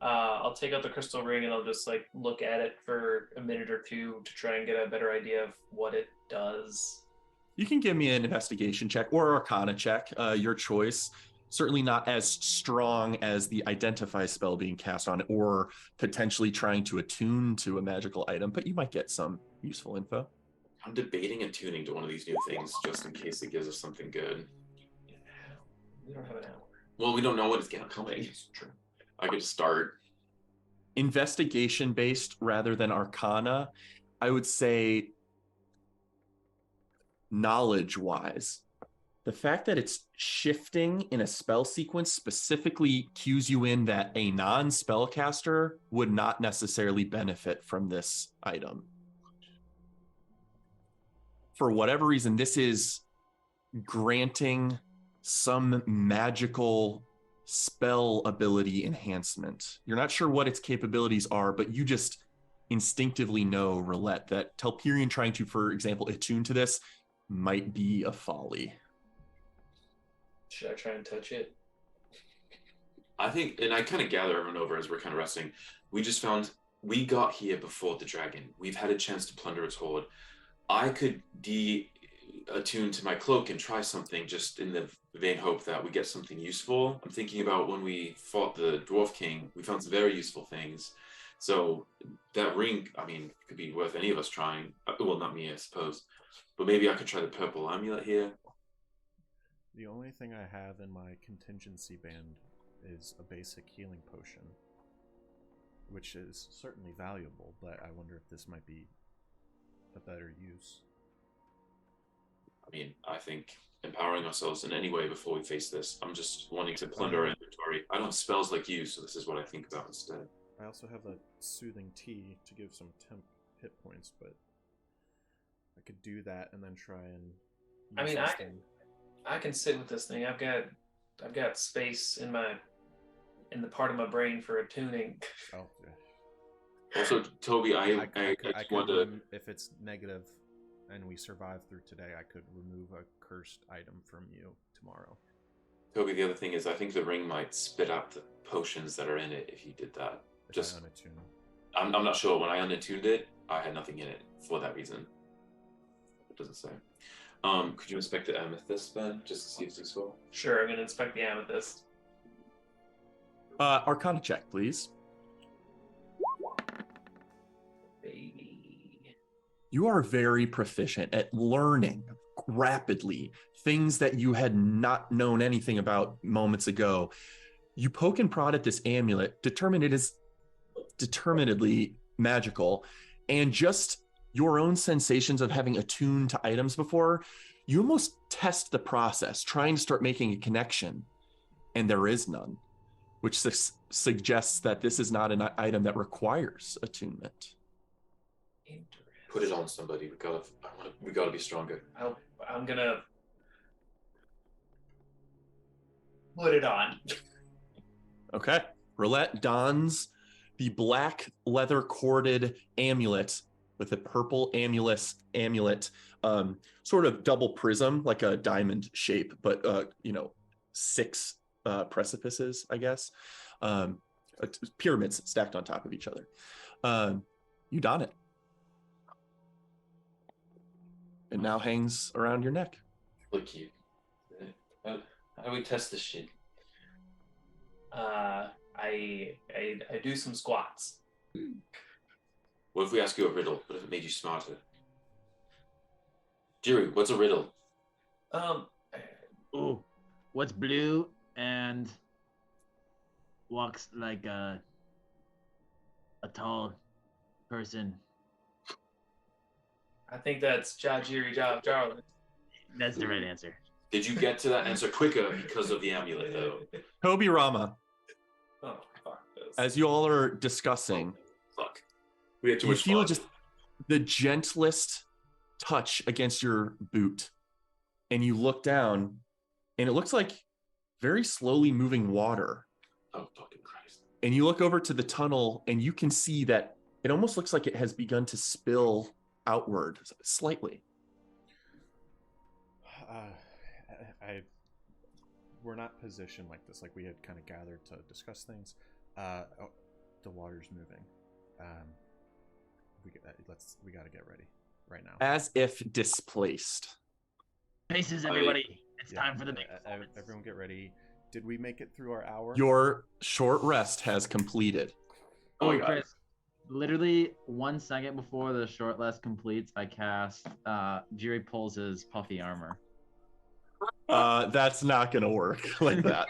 I'll take out the crystal ring and I'll just like look at it for a minute or two to try and get a better idea of what it does. You can give me an investigation check or arcana check, your choice. Certainly not as strong as the identify spell being cast on it, or potentially trying to attune to a magical item, but you might get some useful info. I'm debating attuning to one of these new things just in case it gives us something good. We don't have an hour. Well, we don't know what it's coming. It's true. I could start. Investigation based rather than arcana, I would say knowledge wise. The fact that it's shifting in a spell sequence specifically cues you in that a non-spellcaster would not necessarily benefit from this item. For whatever reason, this is granting some magical spell ability enhancement. You're not sure what its capabilities are, but you just instinctively know, Roulette, that Telperion trying to, for example, attune to this might be a folly. Should I try and touch it? I think, and I kind of gather everyone over as we're kind of resting. We got here before the dragon. We've had a chance to plunder its hoard. I could attune to my cloak and try something just in the vain hope that we get something useful. I'm thinking about when we fought the Dwarf King, we found some very useful things. So that ring, I mean, could be worth any of us trying. Well, not me, I suppose. But maybe I could try the purple amulet here. The only thing I have in my contingency band is a basic healing potion, which is certainly valuable, but I wonder if this might be a better use. I mean, I think empowering ourselves in any way before we face this. I'm just wanting to plunder our inventory. I don't have spells like you, so this is what I think about instead. I also have a soothing tea to give some temp hit points, but I could do that and then try and. I mean, I can sit with this thing. I've got space in the part of my brain for attuning. Oh, yeah. Also, Toby, I could wonder if it's negative and we survive through today, I could remove a cursed item from you tomorrow. Toby, the other thing is I think the ring might spit out the potions that are in it if you did that. If I unattune. I'm not sure. When I unattuned it, I had nothing in it for that reason. It doesn't say. Could you inspect the amethyst, Ben, just to see if it's useful? Sure, I'm gonna inspect the amethyst. Arcana check, please. Baby. You are very proficient at learning rapidly things that you had not known anything about moments ago. You poke and prod at this amulet, determine it is determinedly magical, and just your own sensations of having attuned to items before, you almost test the process, trying to start making a connection, and there is none, which suggests that this is not an item that requires attunement. Put it on somebody. We gotta be stronger. I'm gonna put it on. Okay. Roulette dons the black leather corded amulet with a purple amulet, sort of double prism, like a diamond shape, but 6 precipices, I guess, pyramids stacked on top of each other. You don it. It now hangs around your neck. Look, you. How do we test this shit? I do some squats. What if we ask you a riddle? What if it made you smarter? Jiru, what's a riddle? Ooh, what's blue and walks like a tall person? I think that's Jajiri Jarlin. That's the right answer. Did you get to that answer quicker because of the amulet, though? Toby Rama, Oh, fuck this. as you all are discussing, Fuck. We had too you much feel fun. just the gentlest touch against your boot, and you look down, and it looks like very slowly moving water. Oh, fucking Christ. And you look over to the tunnel, and you can see that it almost looks like it has begun to spill outward slightly. we're not positioned like this. Like we had kind of gathered to discuss things. The water's moving. We got to get ready right now. As if displaced. Faces, everybody. It's time for the big performance. Everyone get ready. Did we make it through our hour? Your short rest has completed. Oh, wait, Chris. Literally 1 second before the short rest completes, I cast Jiri pulls his puffy armor. That's not gonna work like that.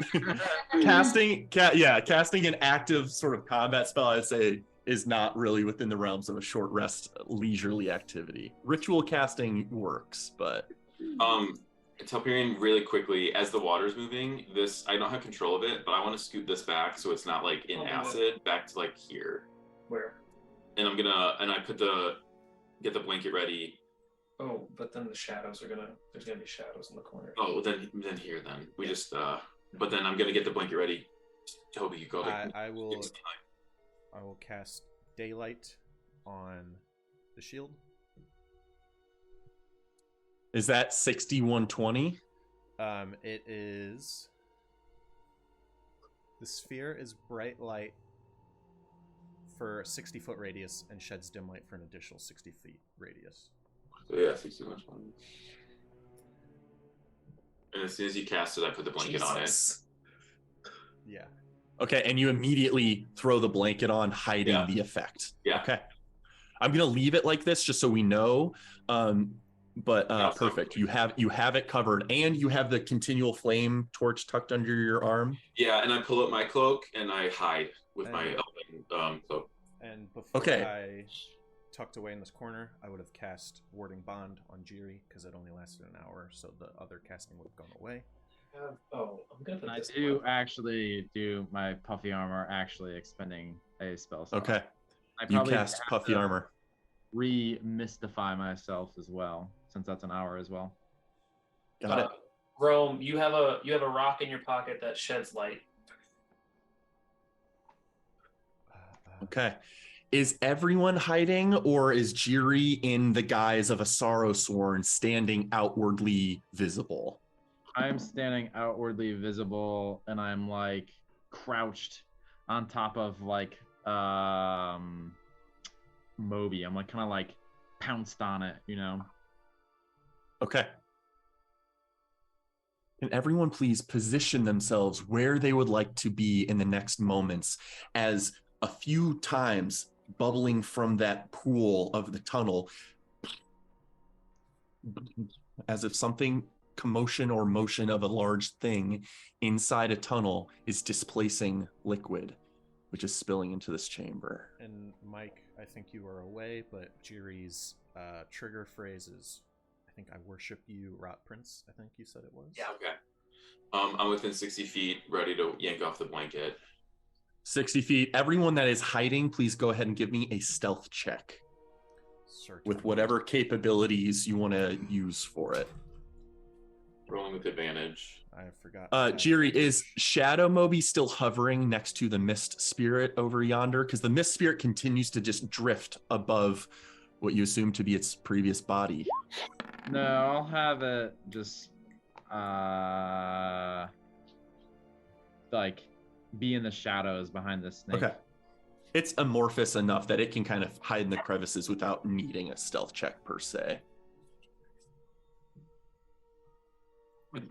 Casting an active sort of combat spell, I'd say, is not really within the realms of a short rest leisurely activity. Ritual casting works, but Telperion, really quickly, as the water's moving, this I don't have control of it, but I want to scoot this back so it's not like in acid, back to like here. Where? And I get the blanket ready. Oh, but then the shadows there's gonna be shadows in the corner. Oh, then here then. We just but then I'm gonna get the blanket ready. Toby, you go. I will cast daylight on the shield. is that 6120? It is. The sphere is bright light for a 60-foot radius and sheds dim light for an additional 60 feet radius. So yeah, 61. And as soon as you cast it, I put the blanket on it. Yeah. Okay, and you immediately throw the blanket on, hiding the effect. Yeah. Okay. I'm gonna leave it like this just so we know. But perfect. You have it covered, and you have the continual flame torch tucked under your arm. Yeah, and I pull up my cloak and I hide with my elven cloak. And before I tucked away in this corner, I would have cast Warding Bond on Jiri because it only lasted an hour, so the other casting would have gone away. I'm gonna put I do actually do my puffy armor, actually expending a spell slot. Okay. You cast puffy armor. Re-mystify myself as well, since that's an hour as well. Got it. Rome, you have a rock in your pocket that sheds light. Okay. Is everyone hiding, or is Jiri in the guise of a sorrow sworn standing outwardly visible? I'm standing outwardly visible, and I'm like crouched on top of like Moby. I'm like kind of like pounced on it, you know. Okay. Can everyone please position themselves where they would like to be in the next moments, as a few times bubbling from that pool of the tunnel, as if something, commotion or motion of a large thing inside a tunnel is displacing liquid, which is spilling into this chamber. And Mike, I think you are away, but Jiri's trigger phrase is, I think, I worship you, Rot Prince, I think you said it was. Yeah, okay. I'm within 60 feet, ready to yank off the blanket. 60 feet. Everyone that is hiding, please go ahead and give me a stealth check. Certainly. With whatever capabilities you want to use for it. Rolling with advantage. I forgot. Jiri, is Shadow Moby still hovering next to the mist spirit over yonder? Because the mist spirit continues to just drift above what you assume to be its previous body. No, I'll have it just like be in the shadows behind the snake. Okay. It's amorphous enough that it can kind of hide in the crevices without needing a stealth check per se.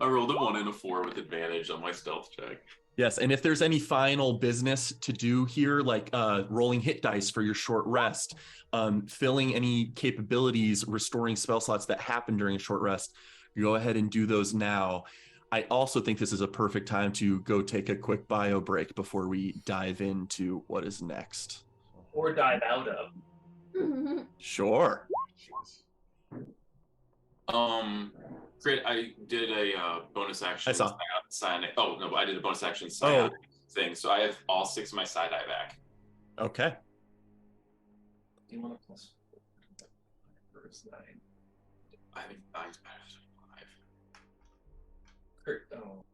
I rolled a 1 and a 4 with advantage on my stealth check. Yes, and if there's any final business to do here, like rolling hit dice for your short rest, filling any capabilities, restoring spell slots that happen during a short rest, go ahead and do those now. I also think this is a perfect time to go take a quick bio break before we dive into what is next. Or dive out of. Sure. Great. I did a bonus action. I saw. Oh no, I did a bonus action side thing, so I have all 6 of my side eye back. Okay. Do you want to plus? First 9. I think 9's better than 5. Kurt, oh.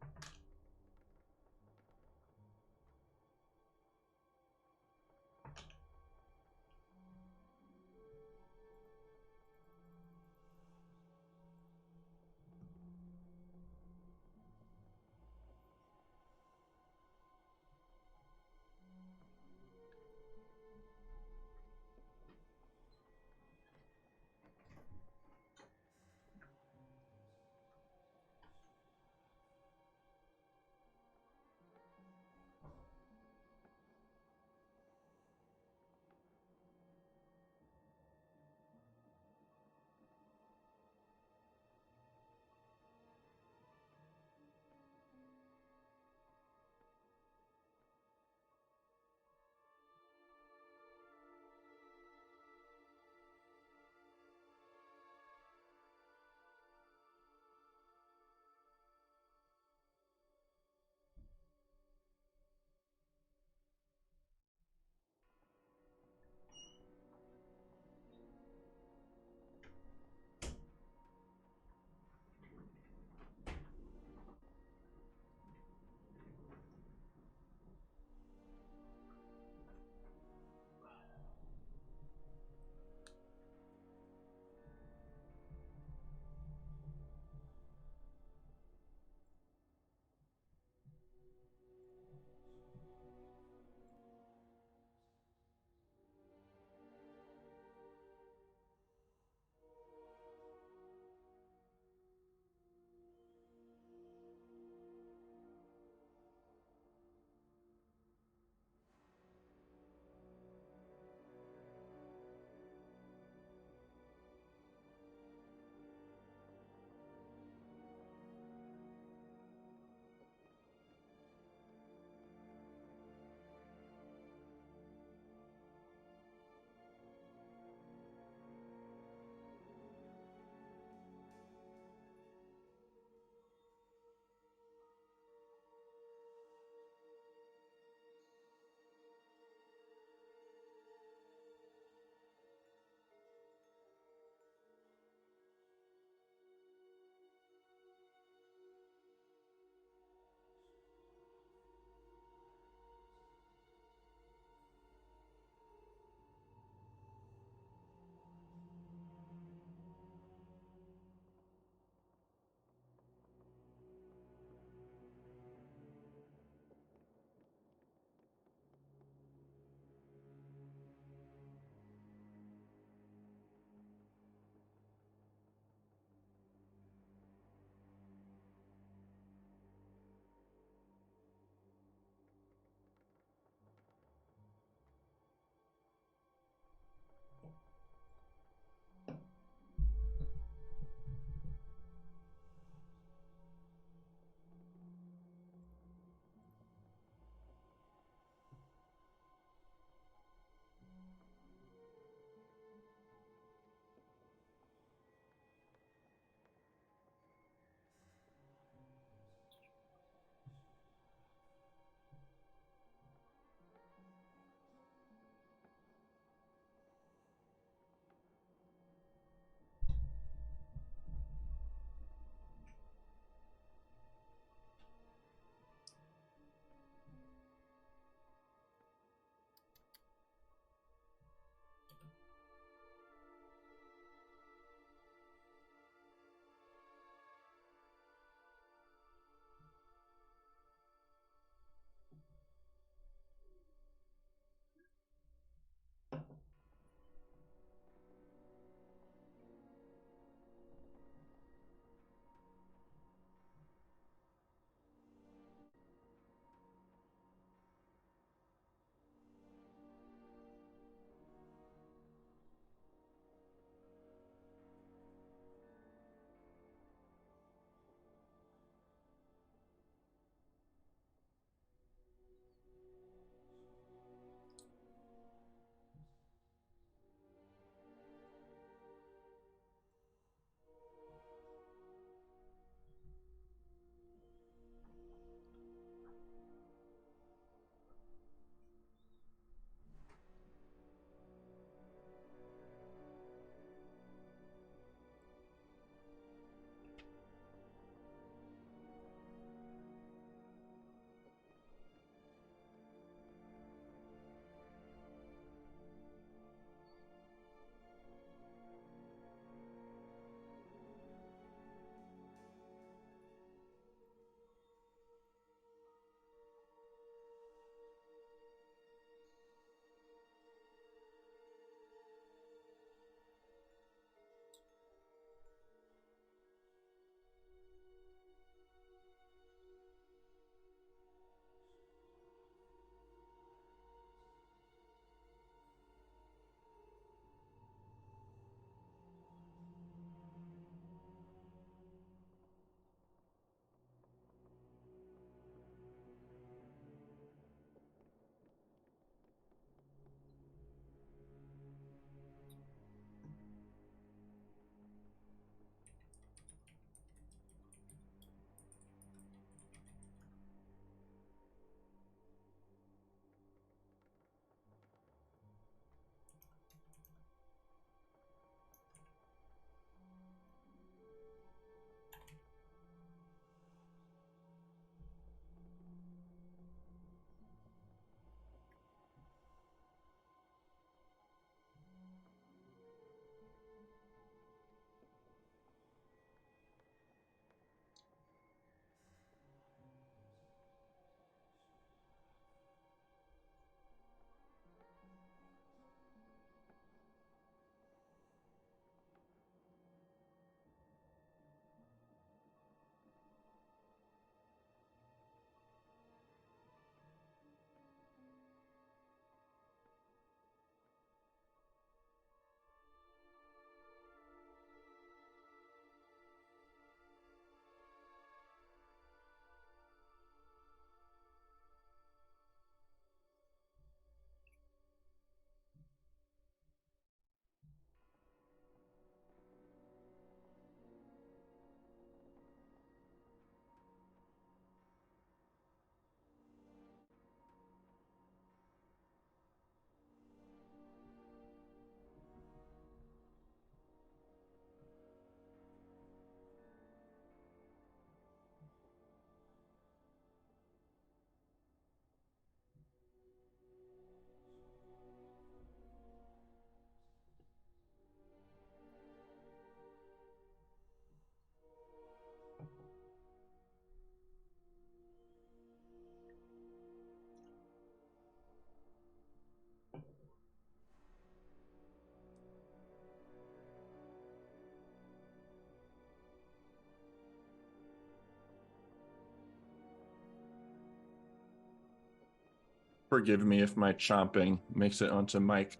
Forgive me if my chomping makes it onto mic.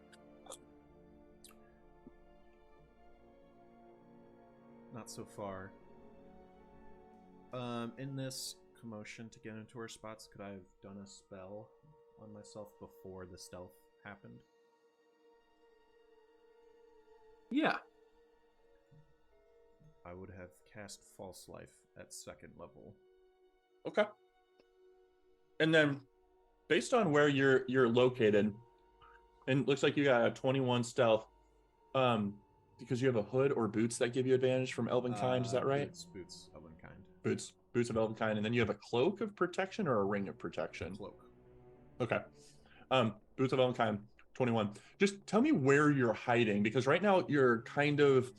Not so far. In this commotion to get into our spots, could I have done a spell on myself before the stealth happened? Yeah. I would have cast False Life at 2nd level. Okay. And then, based on where you're located, and it looks like you got a 21 stealth, because you have a hood or boots that give you advantage from Elvenkind. Is that right? Boots, Elvenkind. Boots of Elvenkind, and then you have a cloak of protection or a ring of protection. Cloak. Okay. Boots of Elvenkind, 21. Just tell me where you're hiding, because right now you're kind of,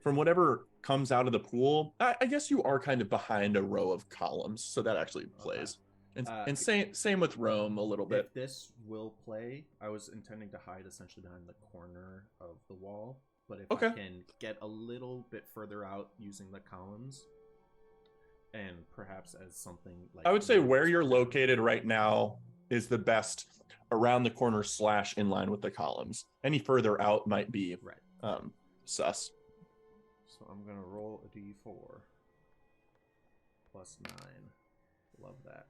from whatever comes out of the pool, I guess you are kind of behind a row of columns, so that actually plays. Okay. And same with Rome a little bit. If this will play, I was intending to hide essentially behind the corner of the wall, but if I can get a little bit further out using the columns, and perhaps as something like... I would say where you're located right now is the best, around the corner / in line with the columns. Any further out might be sus. So I'm going to roll a d4. +9. Love that.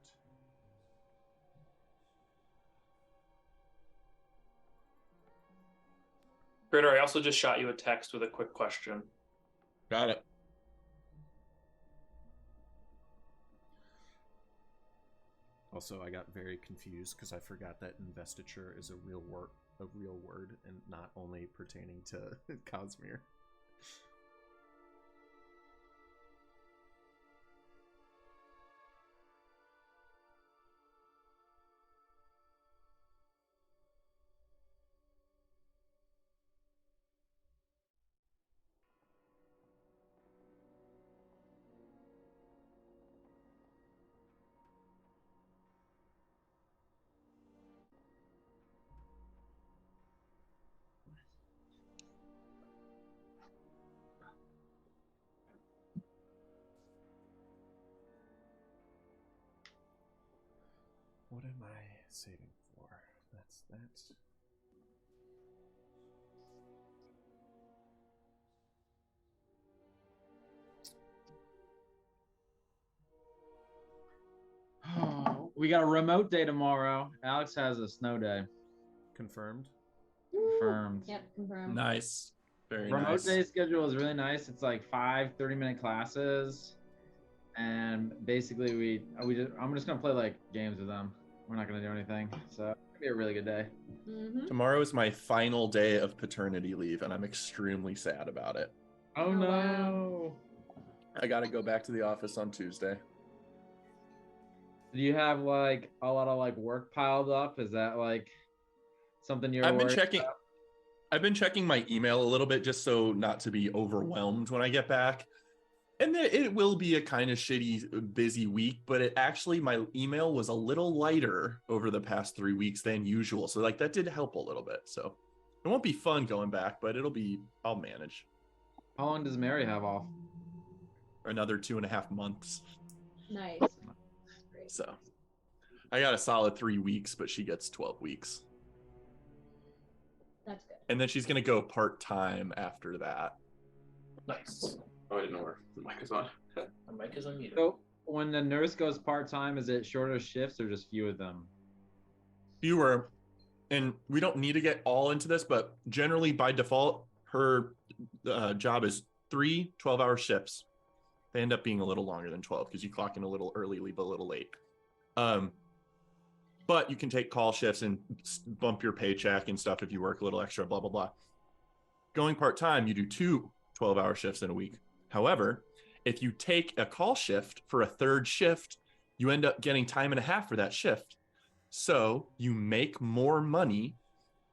Critter, I also just shot you a text with a quick question. Got it. Also, I got very confused because I forgot that investiture is a real word, and not only pertaining to Cosmere. What am I saving for? That's that. Oh, we got a remote day tomorrow. Alex has a snow day. Confirmed. Confirmed. Yep, confirmed. Nice. Very Remote nice. day schedule is really nice. It's like 5 30-minute classes, and basically I'm just gonna play like games with them. We're not gonna do anything, so it's gonna be a really good day. Mm-hmm. Tomorrow is my final day of paternity leave, and I'm extremely sad about it. Oh no! Wow. I got to go back to the office on Tuesday. Do you have like a lot of like work piled up? Is that like something you're? I've been worried checking. about? I've been checking my email a little bit just so not to be overwhelmed when I get back. And then it will be a kind of shitty, busy week, but my email was a little lighter over the past 3 weeks than usual. So like that did help a little bit. So it won't be fun going back, but I'll manage. How long does Mary have off? Another 2.5 months. Nice. Great. So I got a solid 3 weeks, but she gets 12 weeks. That's good. And then she's going to go part-time after that. Nice. Oh, I didn't know where the mic is on. My mic is unmuted. So when the nurse goes part-time, is it shorter shifts or just few of them? Fewer, and we don't need to get all into this, but generally by default, her job is 3 12-hour shifts. They end up being a little longer than 12 because you clock in a little early, leave a little late. But you can take call shifts and bump your paycheck and stuff if you work a little extra, blah, blah, blah. Going part-time, you do 2 12-hour shifts in a week. However, if you take a call shift for a 3rd shift, you end up getting time and a half for that shift. So you make more money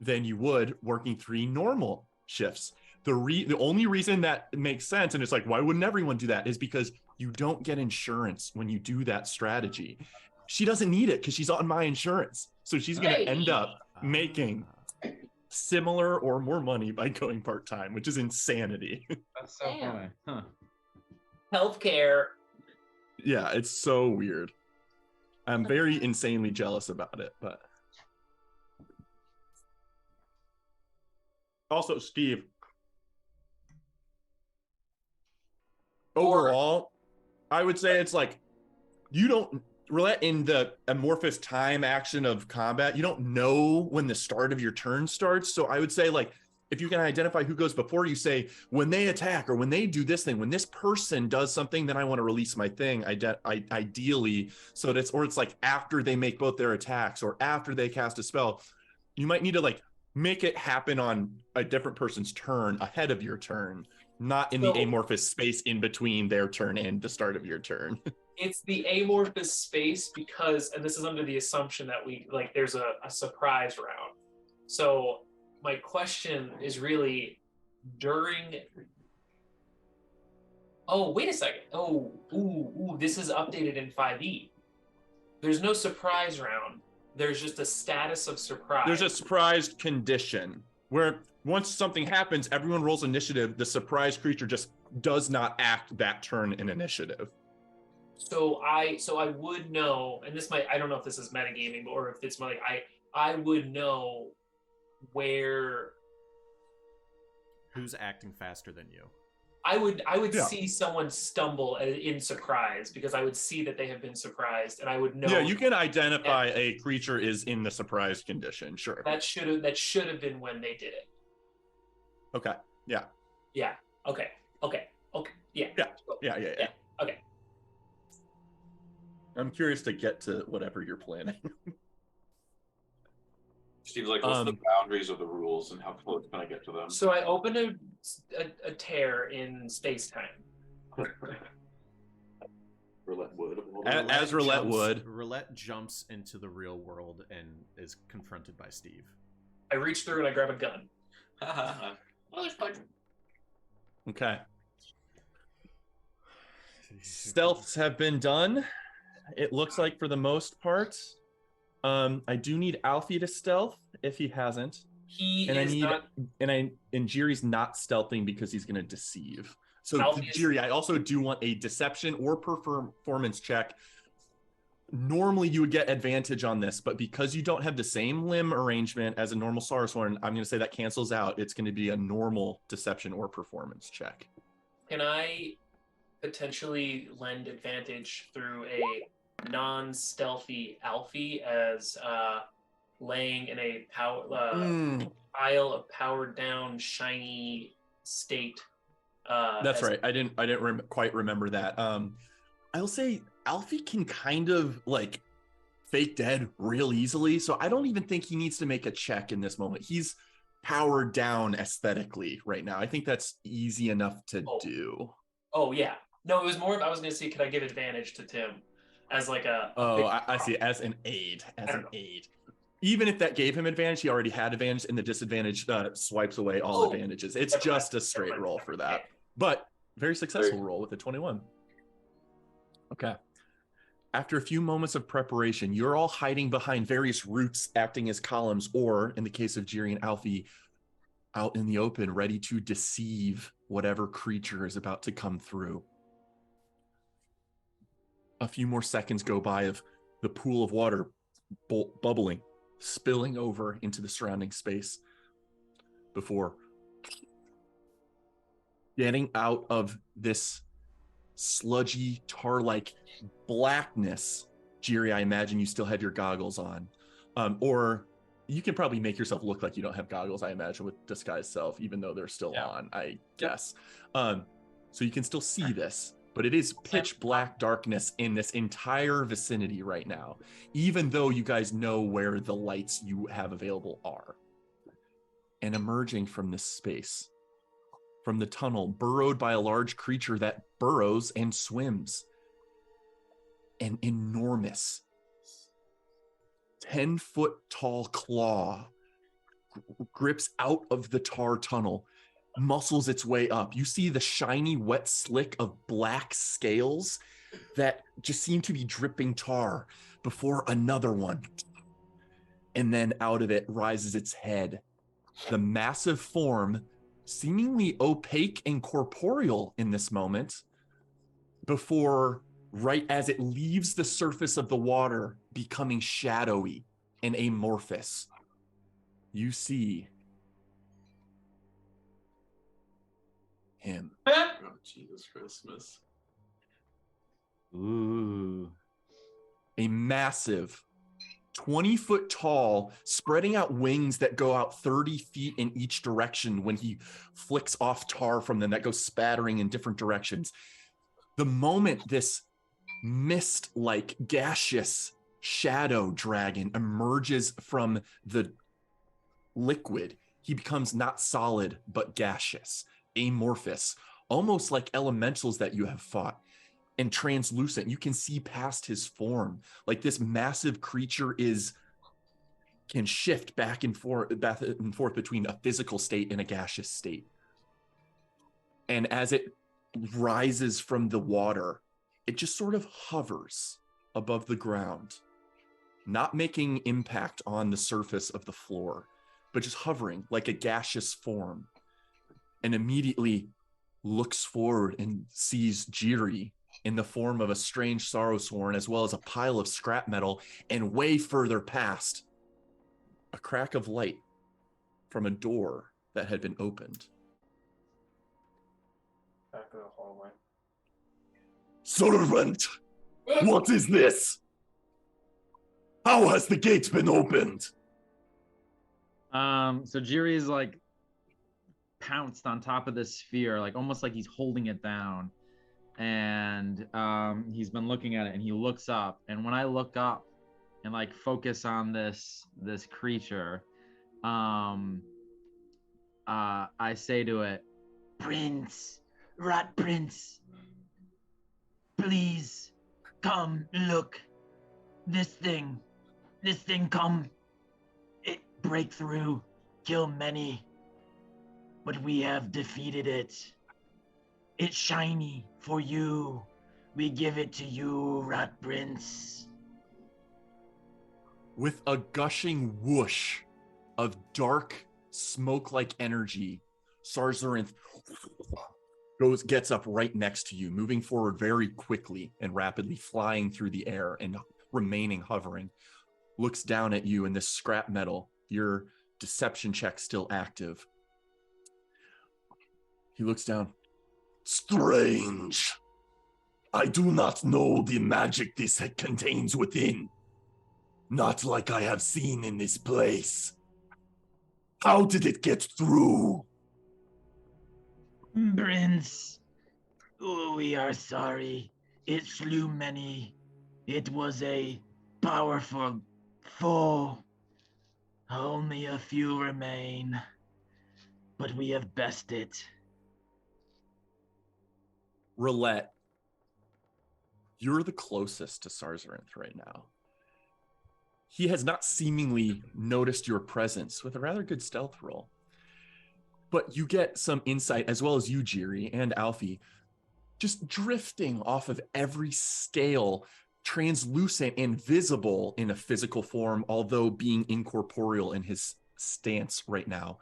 than you would working 3 normal shifts. The only reason that makes sense, and it's like, why wouldn't everyone do that, is because you don't get insurance when you do that strategy. She doesn't need it because she's on my insurance. So she's going to end up making similar or more money by going part-time, which is insanity. That's so Damn. funny. Huh. Healthcare. Yeah, it's so weird. I'm very insanely jealous about it, but also Steve, overall, I would say it's like you don't in the amorphous time action of combat, you don't know when the start of your turn starts. So I would say, like, if you can identify who goes before, you say when they attack or when they do this thing, when this person does something, then I want to release my thing. Ideally, so that's, or it's like after they make both their attacks or after they cast a spell, you might need to like make it happen on a different person's turn ahead of your turn, not in the amorphous space in between their turn and the start of your turn. It's the amorphous space because, and this is under the assumption that we like there's a surprise round. So my question is really during. Oh, wait a second. Oh, ooh, this is updated in 5e. There's no surprise round. There's just a status of surprise. There's a surprise condition where once something happens, everyone rolls initiative. The surprise creature just does not act that turn in initiative. So I would know, and this might, I don't know if this is metagaming or if it's more like I would know who's acting faster than you. I would see someone stumble in surprise because I would see that they have been surprised, and I would know. Yeah, you can identify a creature is in the surprise condition. Sure. That should have been when they did it. Okay. Yeah. Yeah. Okay. Yeah. Yeah. Okay. I'm curious to get to whatever you're planning. Steve's like, what's the boundaries of the rules and how close can I get to them? So I opened a tear in space-time. Roulette would. As Roulette would. Roulette jumps into the real world and is confronted by Steve. I reach through and I grab a gun. Oh, it's fun. Okay. Stealths have been done. It looks like for the most part. I do need Alfie to stealth if he hasn't. And Jiri's not stealthing because he's going to deceive. So Jiri, I also do want a deception or performance check. Normally you would get advantage on this, but because you don't have the same limb arrangement as a normal Sarashorn, I'm going to say that cancels out. It's going to be a normal deception or performance check. Can I potentially lend advantage through a non-stealthy Alfie as laying in a pile of powered down shiny state? That's right. I didn't quite remember that. I'll say Alfie can kind of like fake dead real easily, so I don't even think he needs to make a check in this moment. He's powered down aesthetically right now. I think that's easy enough to do. Oh yeah. No, it was more of I was going to see could I give advantage to Tim as like a I see, as an aid. Even if that gave him advantage, he already had advantage, and the disadvantage swipes away all advantages. It's just a straight roll for that. But very successful roll with a 21. Okay. After a few moments of preparation, you're all hiding behind various roots acting as columns, or in the case of Jiri and Alfie, out in the open, ready to deceive whatever creature is about to come through. A few more seconds go by of the pool of water bubbling, spilling over into the surrounding space before getting out of this sludgy, tar-like blackness. Jiri, I imagine you still have your goggles on. Or you can probably make yourself look like you don't have goggles, I imagine, with disguise self, even though they're still on, I guess. So you can still see this, but it is pitch black darkness in this entire vicinity right now, even though you guys know where the lights you have available are. And emerging from this space, from the tunnel, burrowed by a large creature that burrows and swims, an enormous 10-foot tall claw grips out of the tar tunnel, muscles its way up. You see the shiny wet slick of black scales that just seem to be dripping tar before another one. And then out of it rises its head, the massive form, seemingly opaque and corporeal in this moment, before, right as it leaves the surface of the water, becoming shadowy and amorphous. You see him. Oh, Jesus Christmas. Ooh. A massive 20-foot tall, spreading out wings that go out 30 feet in each direction when he flicks off tar from them that goes spattering in different directions. The moment this mist-like gaseous shadow dragon emerges from the liquid, he becomes not solid, but gaseous, amorphous, almost like elementals that you have fought, and translucent. You can see past his form. Like this massive creature can shift back and forth between a physical state and a gaseous state. And as it rises from the water, it just sort of hovers above the ground, not making impact on the surface of the floor, but just hovering like a gaseous form, and immediately looks forward and sees Jiri in the form of a strange Sorrowsworn, as well as a pile of scrap metal, and way further past, a crack of light from a door that had been opened. Back of the hallway. Servant, what is this? How has the gate been opened? So Jiri's like pounced on top of this sphere, like almost like he's holding it down. And he's been looking at it, and he looks up. And when I look up and like focus on this creature, I say to it, Prince, Rat Prince, please come look. This thing come. It break through, kill many, but we have defeated it. It's shiny for you. We give it to you, Rat Prince. With a gushing whoosh of dark, smoke-like energy, Sarzarinth gets up right next to you, moving forward very quickly and rapidly, flying through the air and remaining hovering. Looks down at you in this scrap metal, your deception check still active. He looks down. Strange. I do not know the magic this contains within. Not like I have seen in this place. How did it get through? Prince, we are sorry. It slew many. It was a powerful foe. Only a few remain, but we have bested it. Roulette, you're the closest to Sarzarinth right now. He has not seemingly noticed your presence with a rather good stealth roll. But you get some insight, as well as you, Jiri, and Alfie, just drifting off of every scale, translucent and visible in a physical form, although being incorporeal in his stance right now.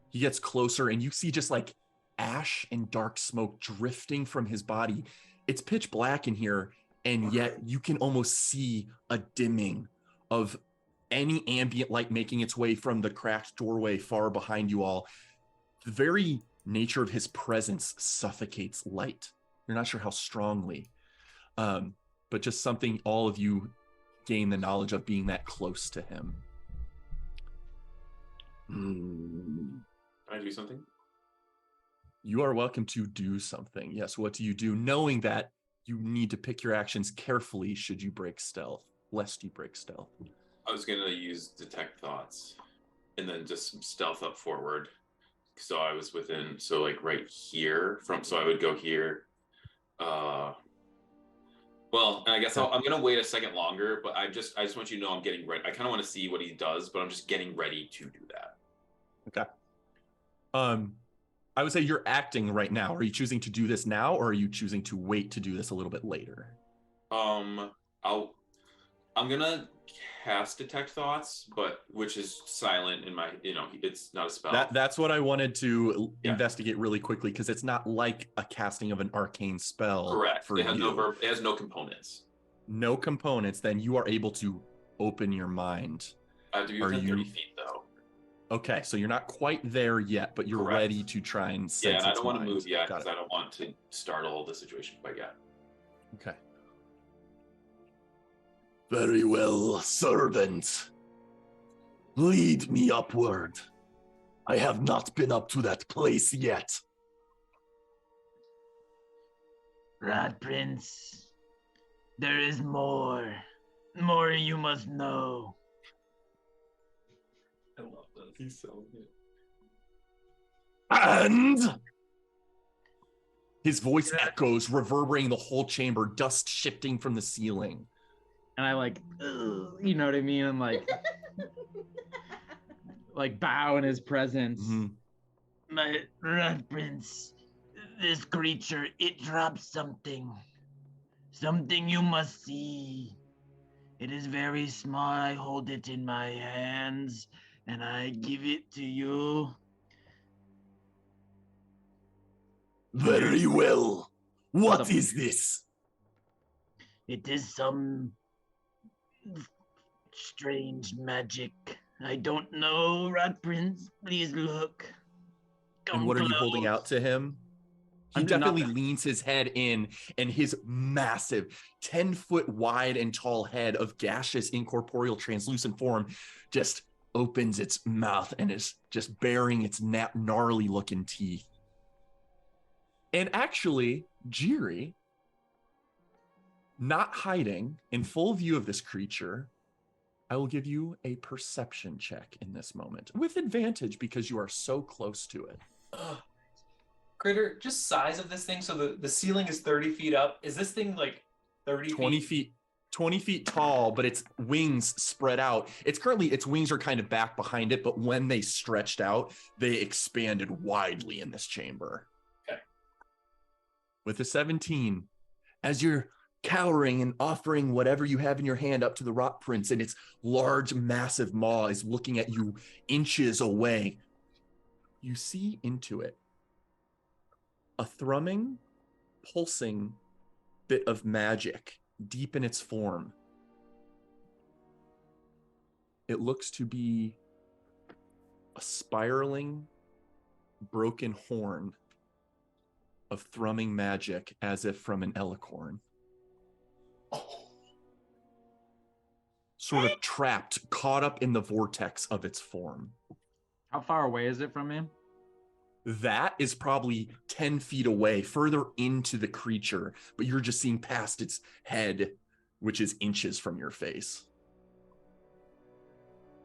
He gets closer, and you see just like ash and dark smoke drifting from his body. It's pitch black in here, and yet you can almost see a dimming of any ambient light making its way from the cracked doorway far behind you all. The very nature of his presence suffocates light. You're not sure how strongly, but just something all of you gain the knowledge of, being that close to him. Can I do something? You are welcome to do something. Yes, what do you do? Knowing that you need to pick your actions carefully should you break stealth, lest you break stealth. I was going to use Detect Thoughts and then just stealth up forward. So I was within, so like right here so I would go here. Well, and I guess I'm going to wait a second longer, but I just want you to know I'm getting ready. I kind of want to see what he does, but I'm just getting ready to do that. Okay. I would say you're acting right now. Are you choosing to do this now, or are you choosing to wait to do this a little bit later? I'm gonna cast Detect Thoughts, but which is silent in my, it's not a spell. That's what I wanted to Yeah. investigate really quickly, because it's not like a casting of an arcane spell. Correct. For It has you. it has no components. No components. Then you are able to open your mind. I have to be Are within you- 30 feet, though. Okay, so you're not quite there yet, but you're Correct. ready to try and sense Yeah, and I its don't want to mind. move yet Got because I don't want to startle the situation quite yet. Okay. Very well, servant. Lead me upward. I have not been up to that place yet. Rat Prince, there is more. More you must know. I love this. He's so good. And His voice echoes, reverberating the whole chamber, dust shifting from the ceiling. And I like, "Ugh," you know what I mean? I'm like bow in his presence. Mhm. My Rat Prince, this creature, it drops something. Something you must see. It is very small. I hold it in my hands and I give it to you. very well. What is this? It is some strange magic. I don't know, Rat Prince. Please look. And what are you holding out to him? He I'm not- definitely leans his head in, and his massive 10-foot wide and tall head of gaseous, incorporeal, translucent form just opens its mouth and is just baring its gnarly looking teeth. And actually, Jiri, not hiding, in full view of this creature, I will give you a perception check in this moment with advantage because you are so close to it. Ugh. Critter, just size of this thing. So the ceiling is 30 feet up. Is this thing like 30 20 feet tall, but its wings spread out. Its wings are kind of back behind it, but when they stretched out, they expanded widely in this chamber. Okay. With a 17, as you're cowering and offering whatever you have in your hand up to the rock prince, and its large, massive maw is looking at you inches away, you see into it a thrumming, pulsing bit of magic deep in its form. It looks to be a spiraling, broken horn of thrumming magic, as if from an elicorn. Sort of trapped, caught up in the vortex of its form. How far away is it from him? That is probably 10 feet away, further into the creature, but you're just seeing past its head, which is inches from your face.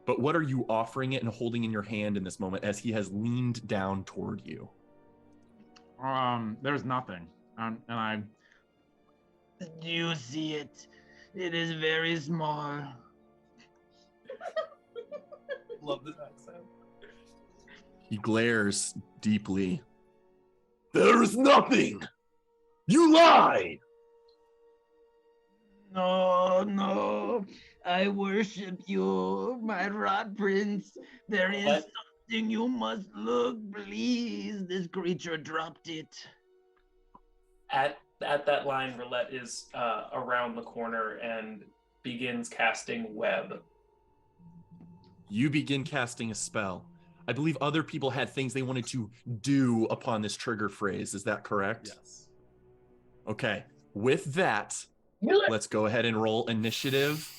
But what are you offering it and holding in your hand in this moment as he has leaned down toward you? There's nothing. And you see it. It is very small. Love this accent. He glares deeply. There is nothing. You lie. No. I worship you, my Rat Prince. There is What? something you must look, please. This creature dropped it. At that line, Roulette is around the corner and begins casting web. You begin casting a spell. I believe other people had things they wanted to do upon this trigger phrase. Is that correct? Yes. Okay. With that, let's go ahead and roll initiative,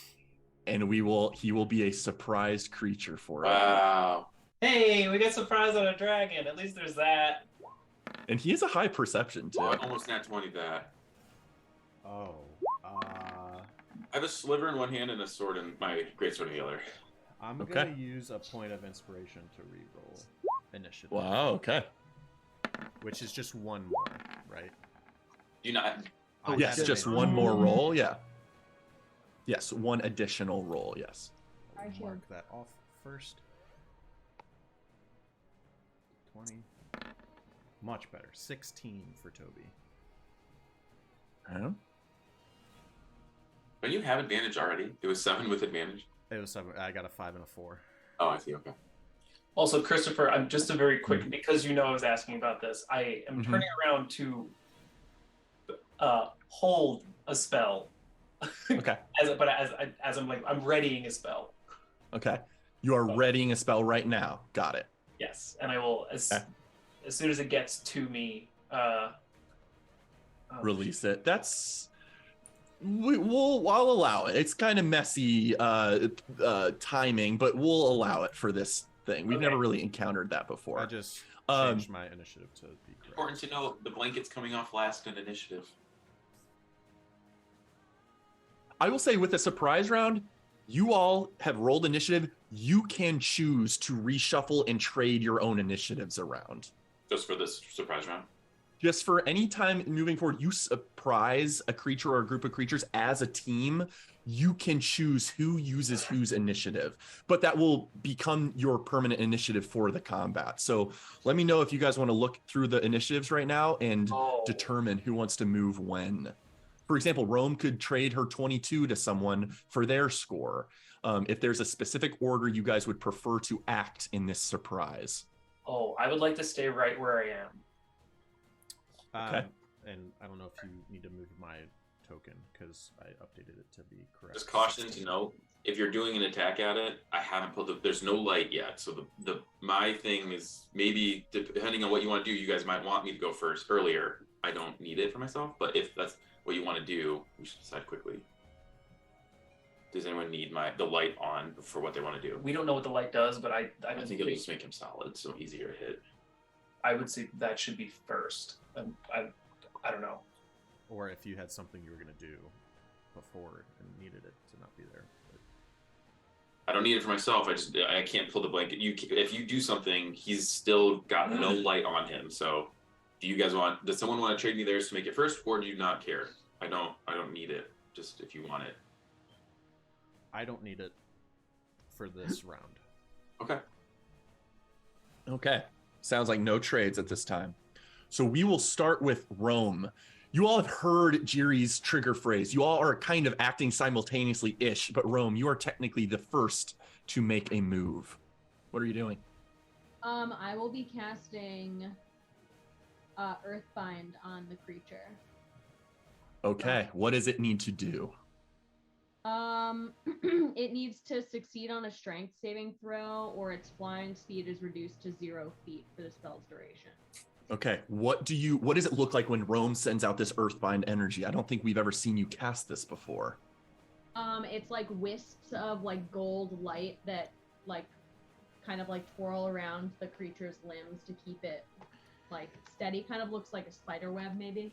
and he will be a surprised creature for it. Wow. Hey, we got surprise on a dragon. At least there's that. And he has a high perception too. Oh, I almost nat 20 that. Oh. I have a sliver in one hand and a sword in my greatsword in the other. I'm Okay. gonna use a point of inspiration to reroll initiative. Wow, okay. Which is just one more, right? Do not. I Yes, had just it. one more roll, yeah. Yes, one additional roll, yes. I'll Aren't you? mark that off first. 20. Much better. 16 for Toby. Huh? Don't you have advantage already? It was 7 with advantage. It was 7. I got a 5 and a 4. Oh, I see. Okay. Also, Christopher, I'm just a very quick because you know I was asking about this. I am Mhm. turning around to hold a spell. Okay. as I'm like I'm readying a spell. Okay. You are readying a spell right now. Got it. Yes, and I will as soon as it gets to me. Release it. I'll allow it. It's kind of messy timing, but we'll allow it for this thing. We've never really encountered that before. I just changed my initiative to be correct. Important to note, the blanket's coming off last in initiative. I will say with a surprise round, you all have rolled initiative. You can choose to reshuffle and trade your own initiatives around. Just for this surprise round? Just for any time moving forward, you surprise a creature or a group of creatures as a team, you can choose who uses whose initiative, but that will become your permanent initiative for the combat. So let me know if you guys want to look through the initiatives right now and determine who wants to move when. For example, Rome could trade her 22 to someone for their score. If there's a specific order you guys would prefer to act in this surprise. Oh, I would like to stay right where I am. Okay. And I don't know if you need to move my token because I updated it to be correct. Just caution to note, if you're doing an attack at it, I haven't pulled there's no light yet. So my thing is maybe depending on what you want to do, you guys might want me to go first earlier. I don't need it for myself, but if that's what you want to do, we should decide quickly. Does anyone need the light on for what they want to do? We don't know what the light does, but I think it'll just make him solid, so easier to hit. I would say that should be first. I don't know. Or if you had something you were going to do before and needed it to not be there. But... I don't need it for myself. I can't pull the blanket. If you do something, he's still got no light on him. So, does someone want to trade me theirs to make it first, or do you not care? I don't need it. Just if you want it. I don't need it for this round. Okay. Okay. Sounds like no trades at this time. So we will start with Rome. You all have heard Jiri's trigger phrase. You all are kind of acting simultaneously-ish, but Rome, you are technically the first to make a move. What are you doing? I will be casting Earthbind on the creature. Okay, what does it need to do? It needs to succeed on a strength saving throw, or its flying speed is reduced to 0 feet for the spell's duration. Okay, what does it look like when Rome sends out this Earthbind energy? I don't think we've ever seen you cast this before. It's like wisps of like gold light that like kind of like twirl around the creature's limbs to keep it like steady. Kind of looks like a spider web, maybe.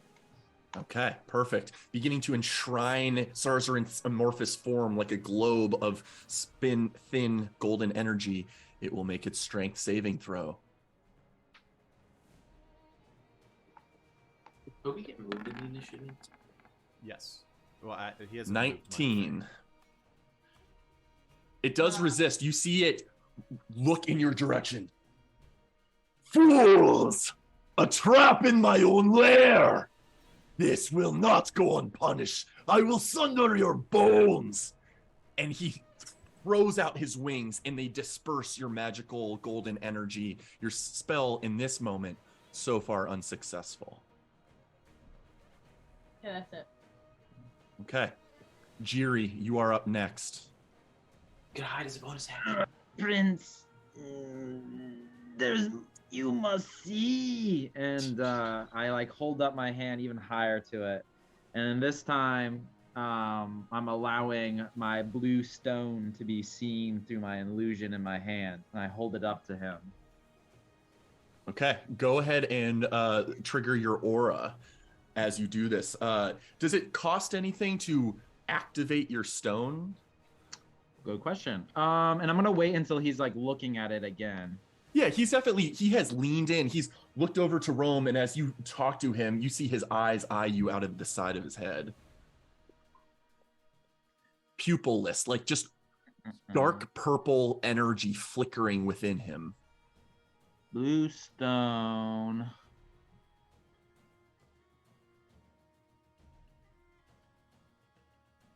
Okay, perfect. Beginning to enshrine Sarzarin's amorphous form like a globe of thin golden energy. It will make its strength saving throw. But we get moved in the initiative. Yes. Well, he has 19. It does resist. You see it look in your direction. Fools! A trap in my own lair! This will not go unpunished. I will sunder your bones. And he throws out his wings and they disperse your magical golden energy. Your spell in this moment, so far unsuccessful. Yeah, that's it. Okay. Jiri, you are up next. Can I hide as a bonus action? Prince, you must see. And I like hold up my hand even higher to it. And this time, I'm allowing my blue stone to be seen through my illusion in my hand. And I hold it up to him. Okay, go ahead and trigger your aura as you do this. Does it cost anything to activate your stone? Good question. And I'm gonna wait until he's like looking at it again. Yeah, he has leaned in. He's looked over to Rome, and as you talk to him, you see his eyes eye you out of the side of his head. Pupilless, like just dark purple energy flickering within him. Blue stone.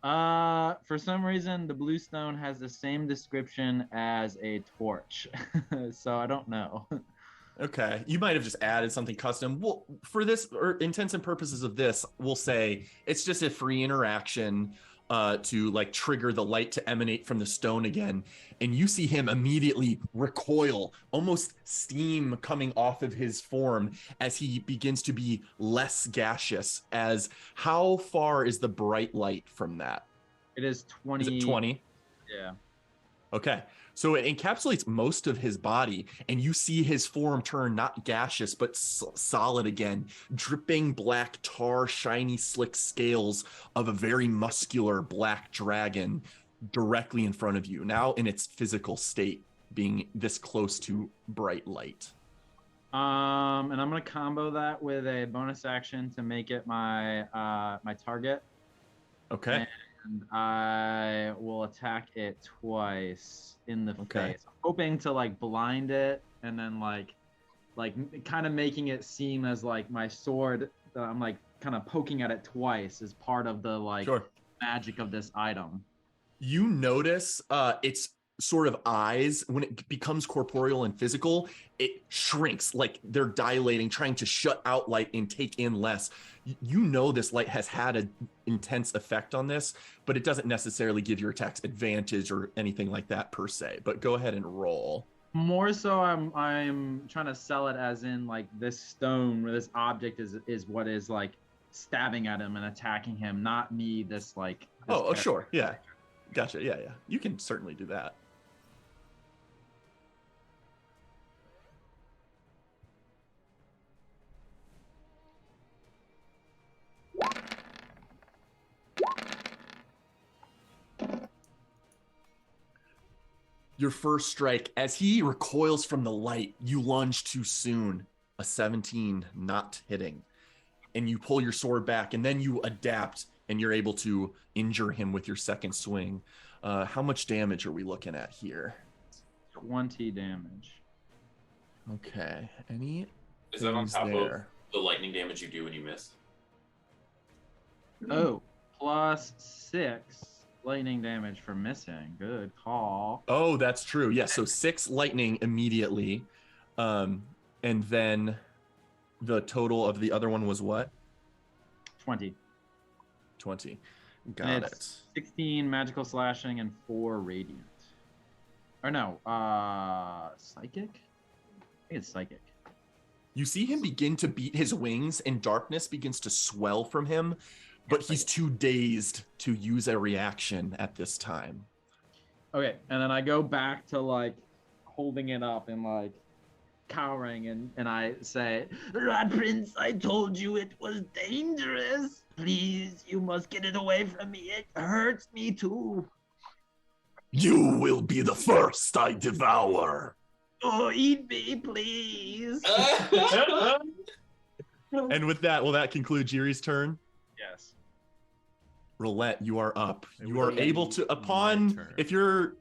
For some reason, the blue stone has the same description as a torch, so I don't know. Okay, you might have just added something custom. Well, for this or intents and purposes of this, we'll say it's just a free interaction to like trigger the light to emanate from the stone again, and you see him immediately recoil, almost steam coming off of his form as he begins to be less gaseous. As how far is the bright light from that? It is 20. Is it 20? Yeah. Okay, so it encapsulates most of his body, and you see his form turn not gaseous, but solid again, dripping black tar, shiny, slick scales of a very muscular black dragon directly in front of you, now in its physical state, being this close to bright light. And I'm gonna combo that with a bonus action to make it my my target. Okay. And I will attack it twice in the Okay. face. I'm hoping to like blind it and then like kind of making it seem as like my sword. I'm like kind of poking at it twice as part of the like Sure. magic of this item. You notice its sort of eyes, when it becomes corporeal and physical, it shrinks, like they're dilating, trying to shut out light and take in less. You know this light has had an intense effect on this, but it doesn't necessarily give your attacks advantage or anything like that per se. But go ahead and roll. More so, I'm trying to sell it as in like this stone or this object is what is like stabbing at him and attacking him, not me. This like. This Oh, sure, yeah, gotcha, yeah. You can certainly do that. Your first strike, as he recoils from the light, you lunge too soon. A 17 not hitting. And you pull your sword back, and then you adapt, and you're able to injure him with your second swing. How much damage are we looking at here? 20 damage. Okay. Any Is that on things top there? of the lightning damage you do when you miss? Oh, plus 6 lightning damage for missing. Good call. Oh, that's true. Yeah, so 6 lightning immediately. And then the total of the other one was what? 20. 20. And Got it's it. 16 magical slashing and 4 radiant. Or no, psychic? I think it's psychic. You see him begin to beat his wings, and darkness begins to swell from him, but he's too dazed to use a reaction at this time. Okay, and then I go back to like holding it up and like cowering and I say, Rat Prince, I told you it was dangerous. Please, you must get it away from me. It hurts me too. You will be the first I devour. Oh, eat me, please. And with that, will that conclude Jiri's turn? Yes. Roulette, you are up. It You will are be able to, my upon, turn. if you're, You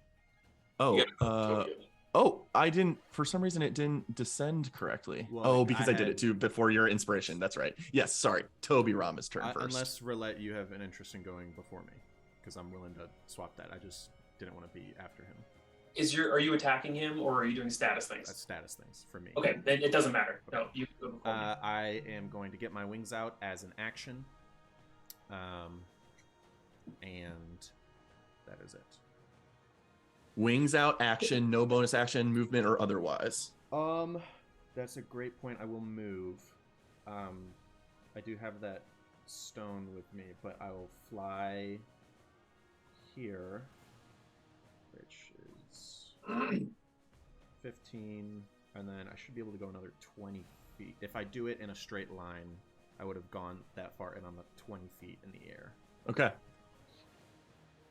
oh, gotta- I didn't, for some reason it didn't descend correctly. Well, Because I I did had- it too before your inspiration. That's right. Yes, sorry. Toby Rama's turn first. Unless Roulette, you have an interest in going before me, because I'm willing to swap that. I just didn't want to be after him. Are you attacking him or are you doing status things? That's status things for me. Okay, then it doesn't matter. No, you can go before me. I am going to get my wings out as an action. And that is it. Wings out, action, no bonus action, movement, or otherwise. That's a great point. I will move. I do have that stone with me, but I will fly here, which is 15, and then I should be able to go another 20 feet. If I do it in a straight line, I would have gone that far, and I'm at 20 feet in the air. Okay.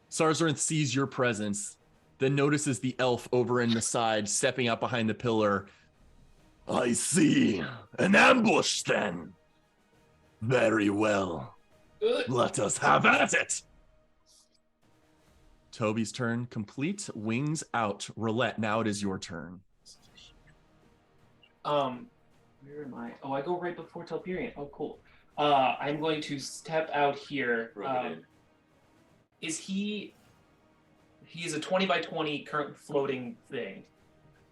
Sarzorinth sees your presence, then notices the elf over in the side, stepping out behind the pillar. I see. An ambush then. Very well. Good. Let us have at it. Toby's turn complete. Wings out. Roulette, now it is your turn. Where am I? Oh, I go right before Telperion. Oh, cool. I'm going to step out here. Rub it in. is he is a 20 by 20 current floating thing.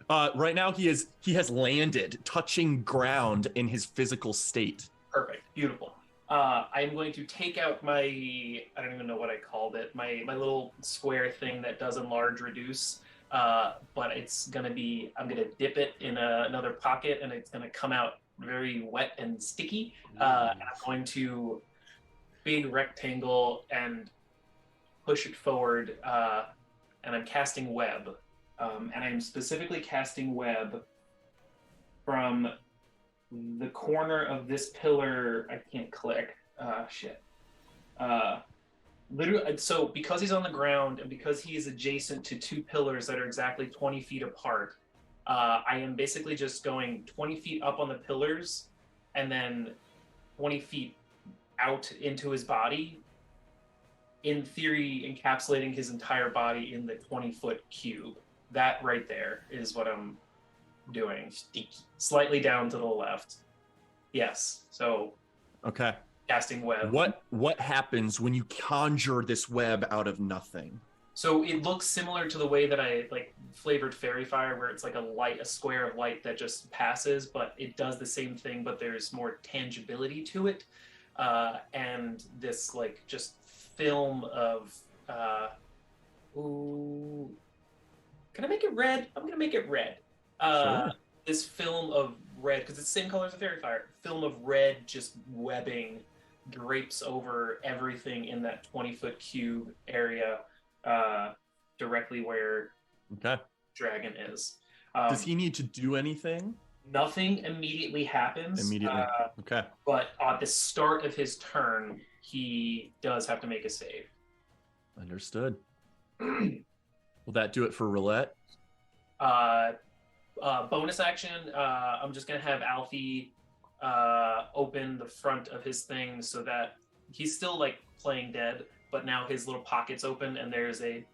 Right now he has landed, touching ground in his physical state. Perfect. Beautiful. I am going to take out my, I don't even know what I called it, my little square thing that does enlarge reduce. But it's going to be, I'm going to dip it in another pocket and it's going to come out very wet and sticky. And I'm going to big rectangle and push it forward. And I'm casting web. And I'm specifically casting web from the corner of this pillar. I can't click. Shit. Literally, so because he's on the ground and because he is adjacent to two pillars that are exactly 20 feet apart, I am basically just going 20 feet up on the pillars and then 20 feet out into his body, in theory encapsulating his entire body in the 20-foot cube. That right there is what I'm doing. Slightly down to the left. Yes. So Okay. casting web. What happens when you conjure this web out of nothing? So it looks similar to the way that I like flavored fairy fire, where it's like a square of light that just passes, but it does the same thing, but there's more tangibility to it. And this like just film of ooh, can I make it red? I'm gonna make it red. Sure. This film of red, because it's the same color as a fairy fire. Film of red, just webbing, drapes over everything in that 20-foot cube area, directly where Okay. dragon is. Does he need to do anything? Nothing immediately happens. Immediately. Okay. But at the start of his turn, he does have to make a save. Understood. Will that do it for roulette? Bonus action, I'm just going to have Alfie open the front of his thing so that he's still like playing dead, but now his little pocket's open and there's a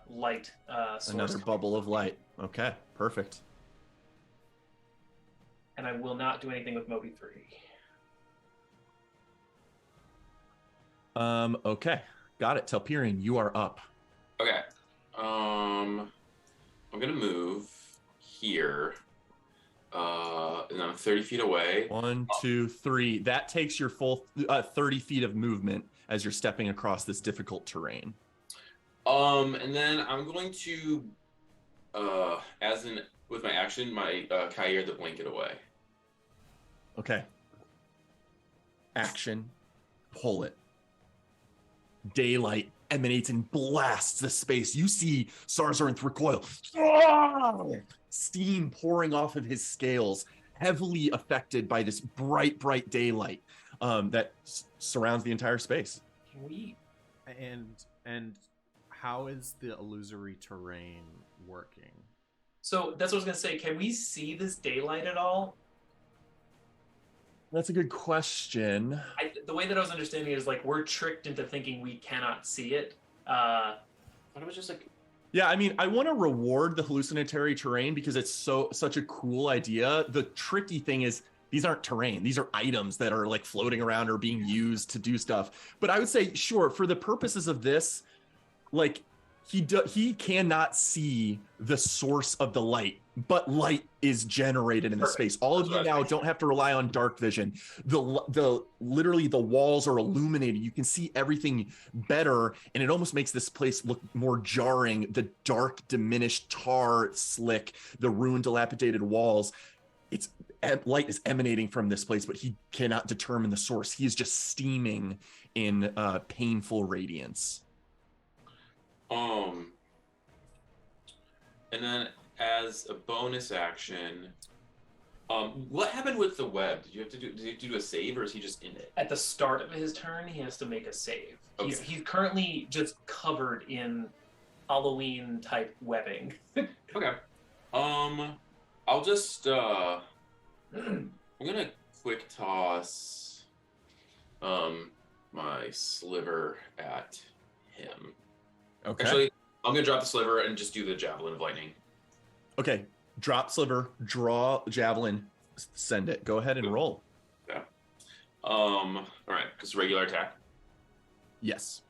light source. Another bubble of light. Okay, perfect. And I will not do anything with Moby 3. Okay. Got it. Telperion, you are up. Okay. I'm gonna move here. And I'm 30 feet away. 1, 2, 3. That takes your full 30 feet of movement as you're stepping across this difficult terrain. And then I'm going to, with my action, my Kair the blanket away. Okay. Action. Pull it. Daylight emanates and blasts the space. You see Sarzorinth recoil. Steam pouring off of his scales, heavily affected by this bright, bright daylight that surrounds the entire space. Can we? And how is the illusory terrain working? So that's what I was going to say. Can we see this daylight at all? That's a good question. The way that I was understanding it is like we're tricked into thinking we cannot see it. But it was just like, Yeah, I mean, I want to reward the hallucinatory terrain because it's such a cool idea. The tricky thing is these aren't terrain. These are items that are like floating around or being used to do stuff. But I would say, sure, for the purposes of this, like he cannot see the source of the light, but light is generated in the space. All of you now don't have to rely on dark vision. Literally the walls are illuminated. You can see everything better, and it almost makes this place look more jarring. The dark, diminished tar slick, the ruined, dilapidated walls. Light is emanating from this place, but he cannot determine the source. He is just steaming in painful radiance. And then as a bonus action, what happened with the web? Did you do a save, or is he just in it? at the start of his turn, he has to make a save. Okay. He's currently just covered in Halloween type webbing. Okay. I'll just I'm gonna quick toss my sliver at him. Okay. Actually, I'm gonna drop the sliver and just do the javelin of lightning. Okay. Drop sliver, draw javelin, send it. Go ahead and roll. Yeah. All right, just regular attack. Yes.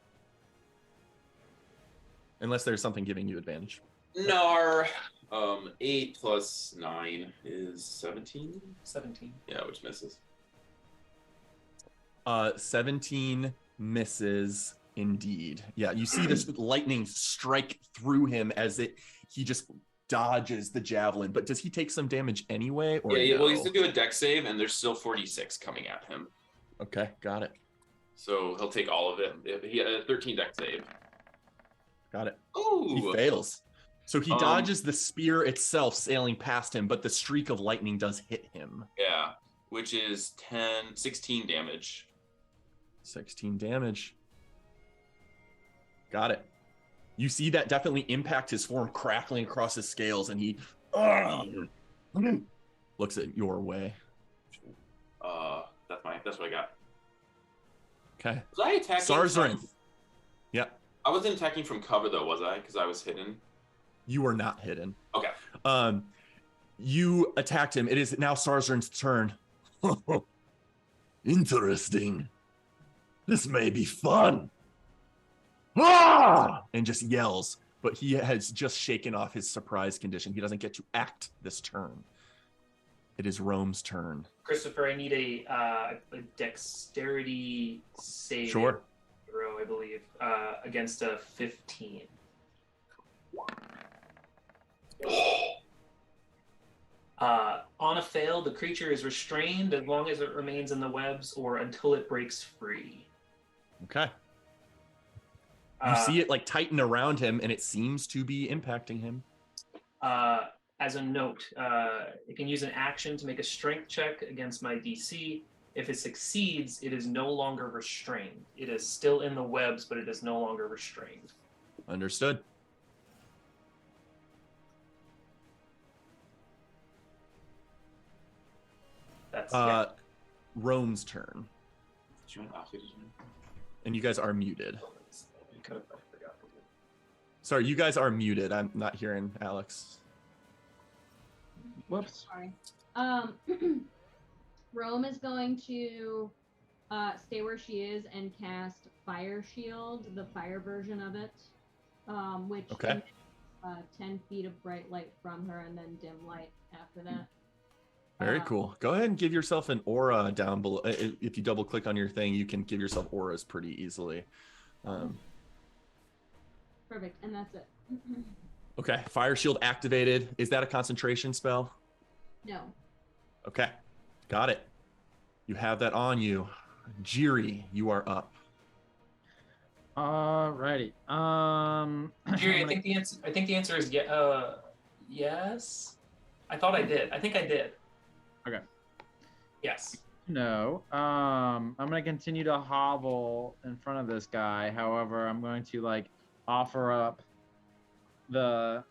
Unless there's something giving you advantage. No, 8 plus 9 is 17. 17. Yeah, which misses. 17 misses indeed. Yeah, you see this lightning strike through him as he just dodges the javelin. But does he take some damage anyway? Or Yeah, well, he no? has to do a dex save, and there's still 46 coming at him. Okay, got it. So he'll take all of it. He had a 13 dex save. Got it. Ooh. He fails. So he dodges the spear itself sailing past him, but the streak of lightning does hit him. Yeah, which is 16 damage. 16 damage. Got it. You see that definitely impact his form, crackling across his scales, and he looks at your way. That's what I got. Okay. Was I attacking? Sarzarin. Yeah. I wasn't attacking from cover though, was I? Because I was hidden. You are not hidden. Okay. You attacked him. It is now Sarzarin's turn. Interesting. This may be fun. Ah! And just yells, but he has just shaken off his surprise condition. He doesn't get to act this turn. It is Rome's turn. Christopher, I need a dexterity save. Sure. Throw, I believe, against a 15. On a fail, the creature is restrained as long as it remains in the webs or until it breaks free. Okay. You see it like tighten around him, and it seems to be impacting him. As a note, it can use an action to make a strength check against my DC. If it succeeds, it is no longer restrained. It is still in the webs, but it is no longer restrained. Understood. That's Rome's turn. And you guys are muted. Sorry, you guys are muted. I'm not hearing Alex. Whoops. Sorry. Rome is going to stay where she is and cast Fire Shield, the fire version of it, which Okay. 10 feet of bright light from her and then dim light after that. Very cool. Go ahead and give yourself an aura down below. If you double click on your thing, you can give yourself auras pretty easily. Perfect, and that's it. Okay, Fire Shield activated. Is that a concentration spell? No. Okay, got it. You have that on you. Jiri, you are up. Alrighty. Jerry, I think the answer is yes. I thought I did. I think I did. Okay. Yes. No. I'm gonna continue to hobble in front of this guy. However, I'm going to offer up the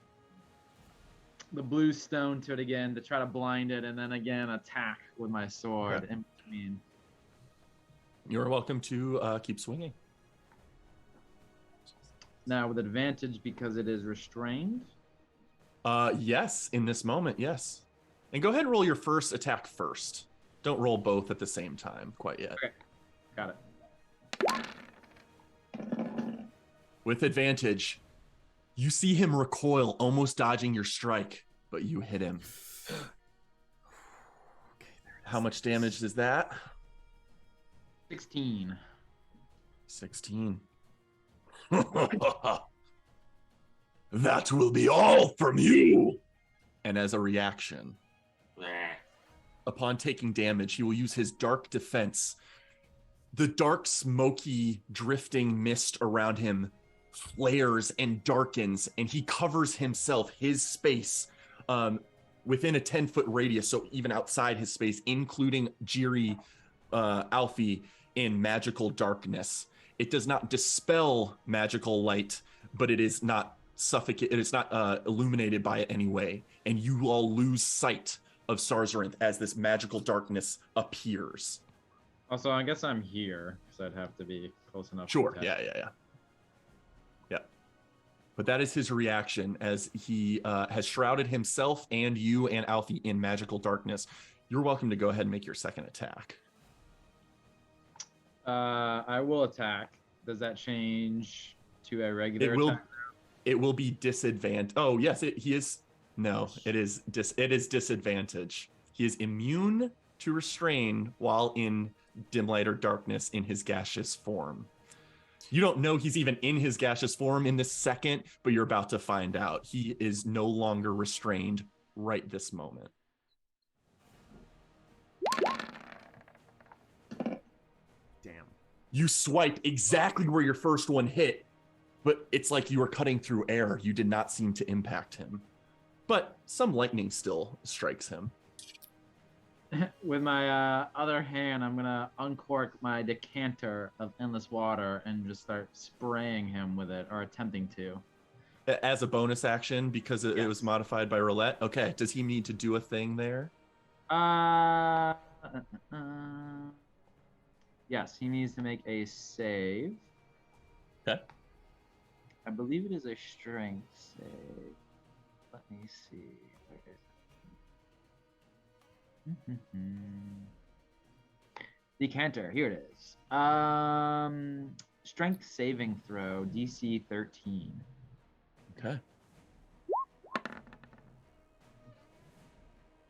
blue stone to it again to try to blind it, and then again attack with my sword in between. You're welcome to keep swinging. Now with advantage because it is restrained. Yes, in this moment, yes. And go ahead and roll your first attack first. Don't roll both at the same time quite yet. Okay. Got it. With advantage, you see him recoil, almost dodging your strike, but you hit him. How much damage is that? 16. 16. That will be all from you. And as a reaction, upon taking damage, he will use his dark defense. The dark, smoky, drifting mist around him flares and darkens, and he covers himself, his space, within a 10-foot radius, so even outside his space, including Jiri, Alfie, in magical darkness. It does not dispel magical light, but it is not suffocate. It is not illuminated by it anyway, and you all lose sight of Sarzarinth as this magical darkness appears. Also, I guess I'm here, so I'd have to be close enough. Sure. to Yeah. But that is his reaction as he has shrouded himself and you and Alfie in magical darkness. You're welcome to go ahead and make your second attack. I will attack. Does that change to a regular It will. attack? It will be disadvantage. Oh yes, he is. No, it is disadvantage. He is immune to restrain while in dim light or darkness in his gaseous form. You don't know he's even in his gaseous form in this second, but you're about to find out. He is no longer restrained right this moment. Damn. You swipe exactly where your first one hit, but it's like you were cutting through air. You did not seem to impact him. But some lightning still strikes him. With my other hand, I'm gonna uncork my decanter of endless water and just start spraying him with it, or attempting to. As a bonus action, because it was modified by roulette. Okay, does he need to do a thing there? Yes, he needs to make a save. Okay. I believe it is a strength save. Let me see. Where is it? Decanter, here it is. Strength saving throw, DC 13. Okay.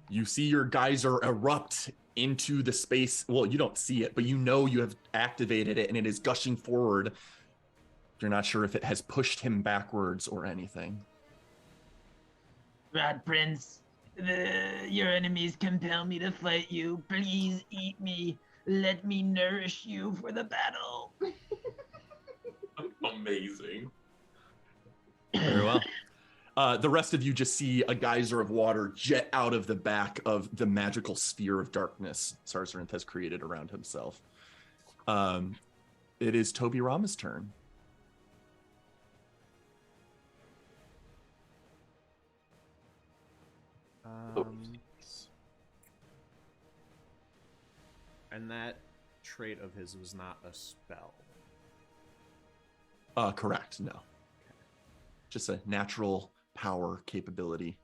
You see your geyser erupt into the space. Well, you don't see it, but you know you have activated it and it is gushing forward. You're not sure if it has pushed him backwards or anything. Rat Prince, your enemies compel me to fight you. Please eat me. Let me nourish you for the battle. Amazing. Very well. The rest of you just see a geyser of water jet out of the back of the magical sphere of darkness Sarsarinth has created around himself. It is Toby Rama's turn. And that trait of his was not a spell. Correct. No. Just a natural power capability.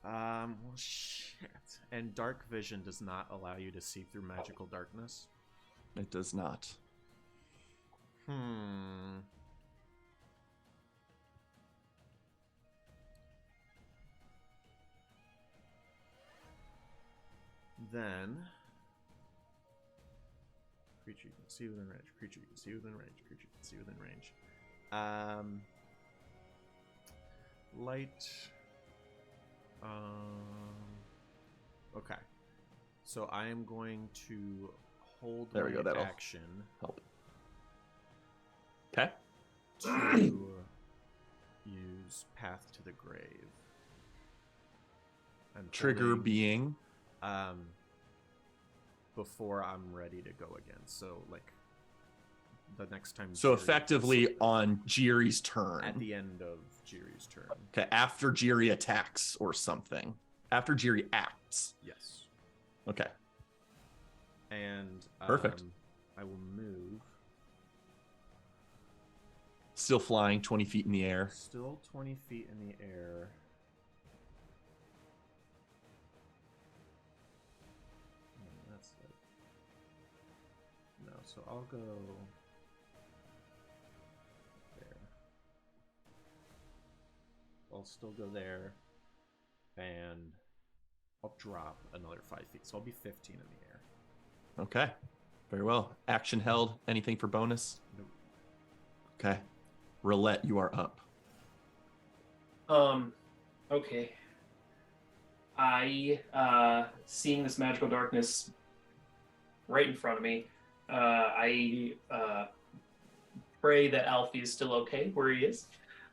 Well, shit. And dark vision does not allow you to see through magical darkness? It does not. Then, creature you can see within range, creature you can see within range, creature you can see within range. Light. Okay. So I am going to hold There we my go, that'll action help. Okay. to use Path to the Grave. I'm Trigger holding, being. before I'm ready to go again. So like the next time. So Jiri effectively is- on Jiri's turn. at the end of Jiri's turn. Okay, after Jiri attacks or something. After Jiri acts. Yes. Okay. And Perfect. I will move. Still flying 20 feet in the air. Still 20 feet in the air. That's it. No, so I'll go there. I'll still go there. And I'll drop another 5 feet. So I'll be 15 in the air. Okay. Very well. Action held. Anything for bonus? Nope. Okay. Roulette, you are up. Okay. I seeing this magical darkness right in front of me, I pray that Alfie is still okay where he is.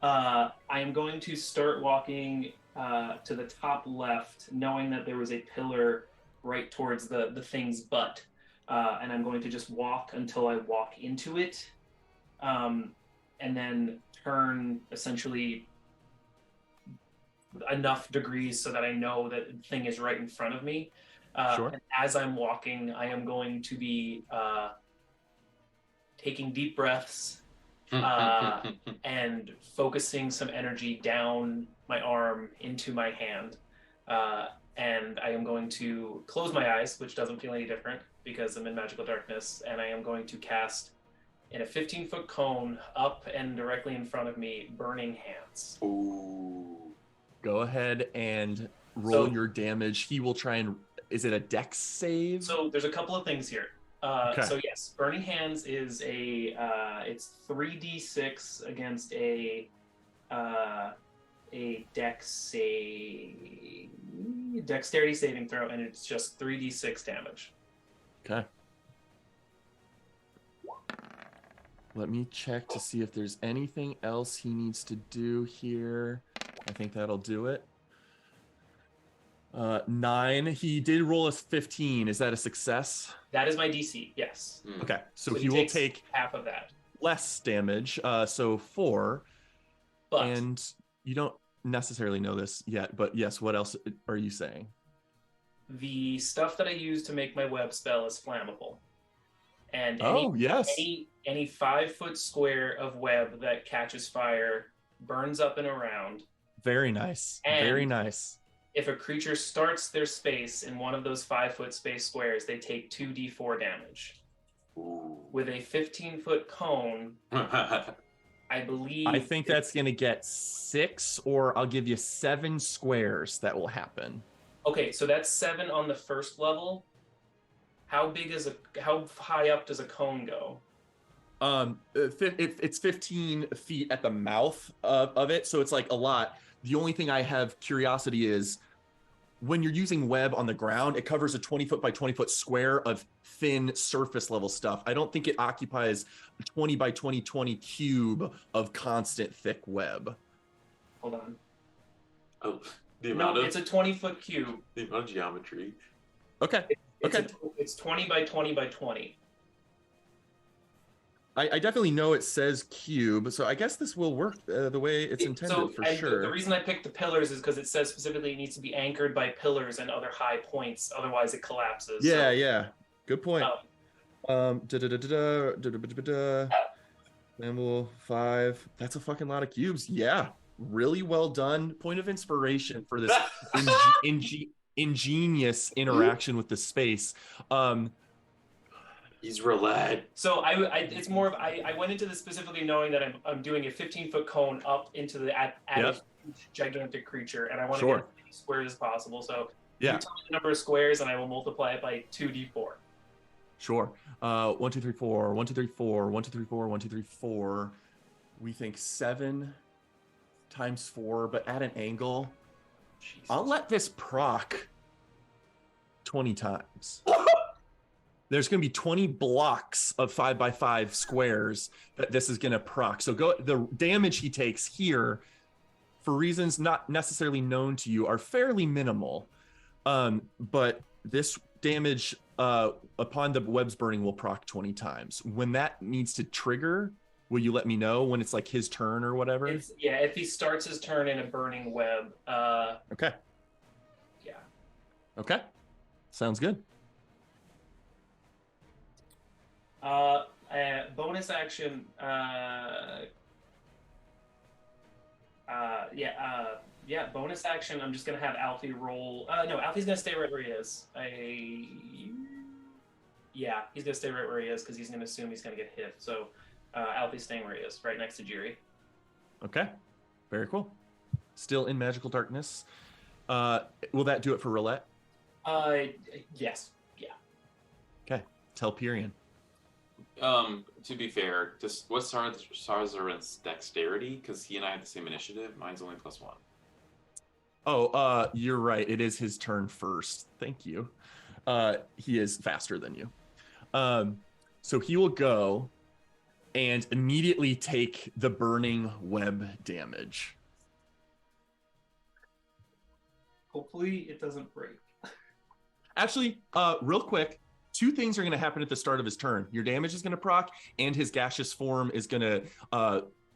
I am going to start walking to the top left, knowing that there was a pillar right towards the thing's butt. And I'm going to just walk until I walk into it, and then turn essentially enough degrees so that I know that the thing is right in front of me. Sure. And as I'm walking, I am going to be taking deep breaths and focusing some energy down my arm into my hand. And I am going to close my eyes, which doesn't feel any different because I'm in magical darkness, and I am going to cast in a 15-foot cone up and directly in front of me, burning hands. Ooh. Go ahead and roll So- your damage. He will try and. Is it a dex save? So there's a couple of things here. Okay. So yes, burning hands is it's 3d6 against a dexterity saving throw, and it's just 3d6 damage. Okay. Let me check to see if there's anything else he needs to do here. I think that'll do it. 9. He did roll a 15. Is that a success? That is my DC. Yes. Okay. So he he will takes take half of that. less damage. So 4. But And you don't necessarily know this yet, but yes, what else are you saying? the stuff that I use to make my web spell is flammable. And Oh, yes. any 5-foot square of web that catches fire burns up and around. Very nice. And- Very nice. If a creature starts their space in one of those 5-foot space squares, they take 2d4 damage. Ooh. With a 15-foot cone, I believe. I think that's going to get 6, or I'll give you 7 squares that will happen. Okay, so that's 7 on the first level. How high up does a cone go? It's 15 feet at the mouth of it, so it's like a lot. The only thing I have curiosity is when you're using web on the ground, it covers a 20 foot by 20 foot square of thin surface level stuff. I don't think it occupies a 20 by 20 cube of constant thick web. Hold on. Oh, the No, amount of it's a 20-foot cube. the amount of geometry. Okay. Okay. It's 20 by 20 by 20. I definitely know it says cube, so I guess this will work the way it's intended for and sure. The reason I picked the pillars is because it says specifically it needs to be anchored by pillars and other high points, otherwise it collapses. Yeah, yeah. Good point. Um, Level 5. That's a fucking lot of cubes. Yeah. Really well done. Point of inspiration for this ingenious interaction with the space. He's roulette. So it's more of I went into this specifically knowing that I'm doing a 15-foot cone up into the at Yep. a huge, gigantic creature, and I want to Sure. get as many squares as possible. So Yeah. you tell me the number of squares, and I will multiply it by 2d4. Sure. 1, 2, 3, 4. 1, 2, 3, 4. 1, 2, 3, 4. 1, 2, 3, 4. We think 7 times 4, but at an angle. Jesus. I'll let this proc 20 times. There's going to be 20 blocks of 5 by 5 squares that this is going to proc. So the damage he takes here, for reasons not necessarily known to you, are fairly minimal. But this damage upon the web's burning will proc 20 times. When that needs to trigger, will you let me know when it's like his turn or whatever? If he starts his turn in a burning web, Okay. yeah. Okay. Sounds good. Bonus action. Bonus action. I'm just gonna have Alfie roll. No, Alfie's gonna stay right where he is. He's gonna stay right where he is because he's gonna assume he's gonna get hit. So, Alfie's staying where he is, right next to Jiri. Okay. Very cool. Still in magical darkness. Will that do it for roulette? Yes. Yeah. Okay. Tell Pyrian. To be fair, what's Sarzarin's dexterity? Because he and I have the same initiative. Mine's only +1. Oh, you're right. It is his turn first. Thank you. He is faster than you. So he will go and immediately take the burning web damage. Hopefully, it doesn't break. Actually, real quick, 2 things are going to happen at the start of his turn. Your damage is going to proc, and his gaseous form is going to,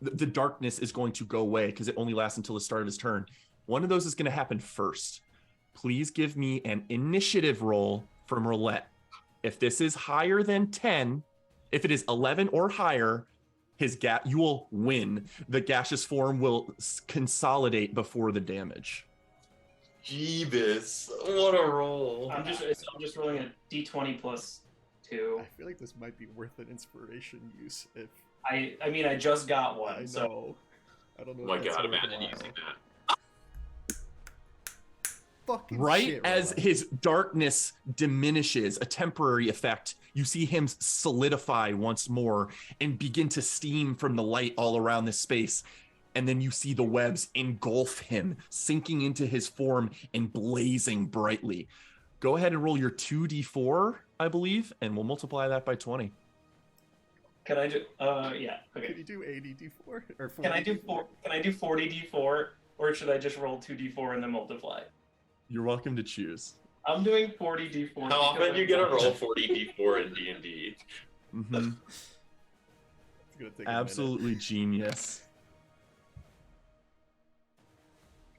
the darkness is going to go away because it only lasts until the start of his turn. One of those is going to happen first. Please give me an initiative roll from roulette. If this is higher than 10, if it is 11 or higher, you will win. The gaseous form will consolidate before the damage. Jeebus, what a roll! I'm just rolling a d20 plus 2. too. I feel like this might be worth an inspiration use if I mean, I just got one, I know. so I don't know. Oh my if that's god, imagine worthwhile. using that. Fucking Right shit, as Roland. his darkness diminishes, a temporary effect, you see him solidify once more and begin to steam from the light all around this space. And then you see the webs engulf him, sinking into his form and blazing brightly. Go ahead and roll your 2d4, I believe, and we'll multiply that by 20. can I do? Yeah. Can Okay. you do 80d4 or 40? Can I do 40d4, or should I just roll 2d4 and then multiply? You're welcome to choose. I'm doing 40d4. How often do you get a roll roll? 40d4 in D&D? Mhm. It's gonna take a minute. Absolutely genius.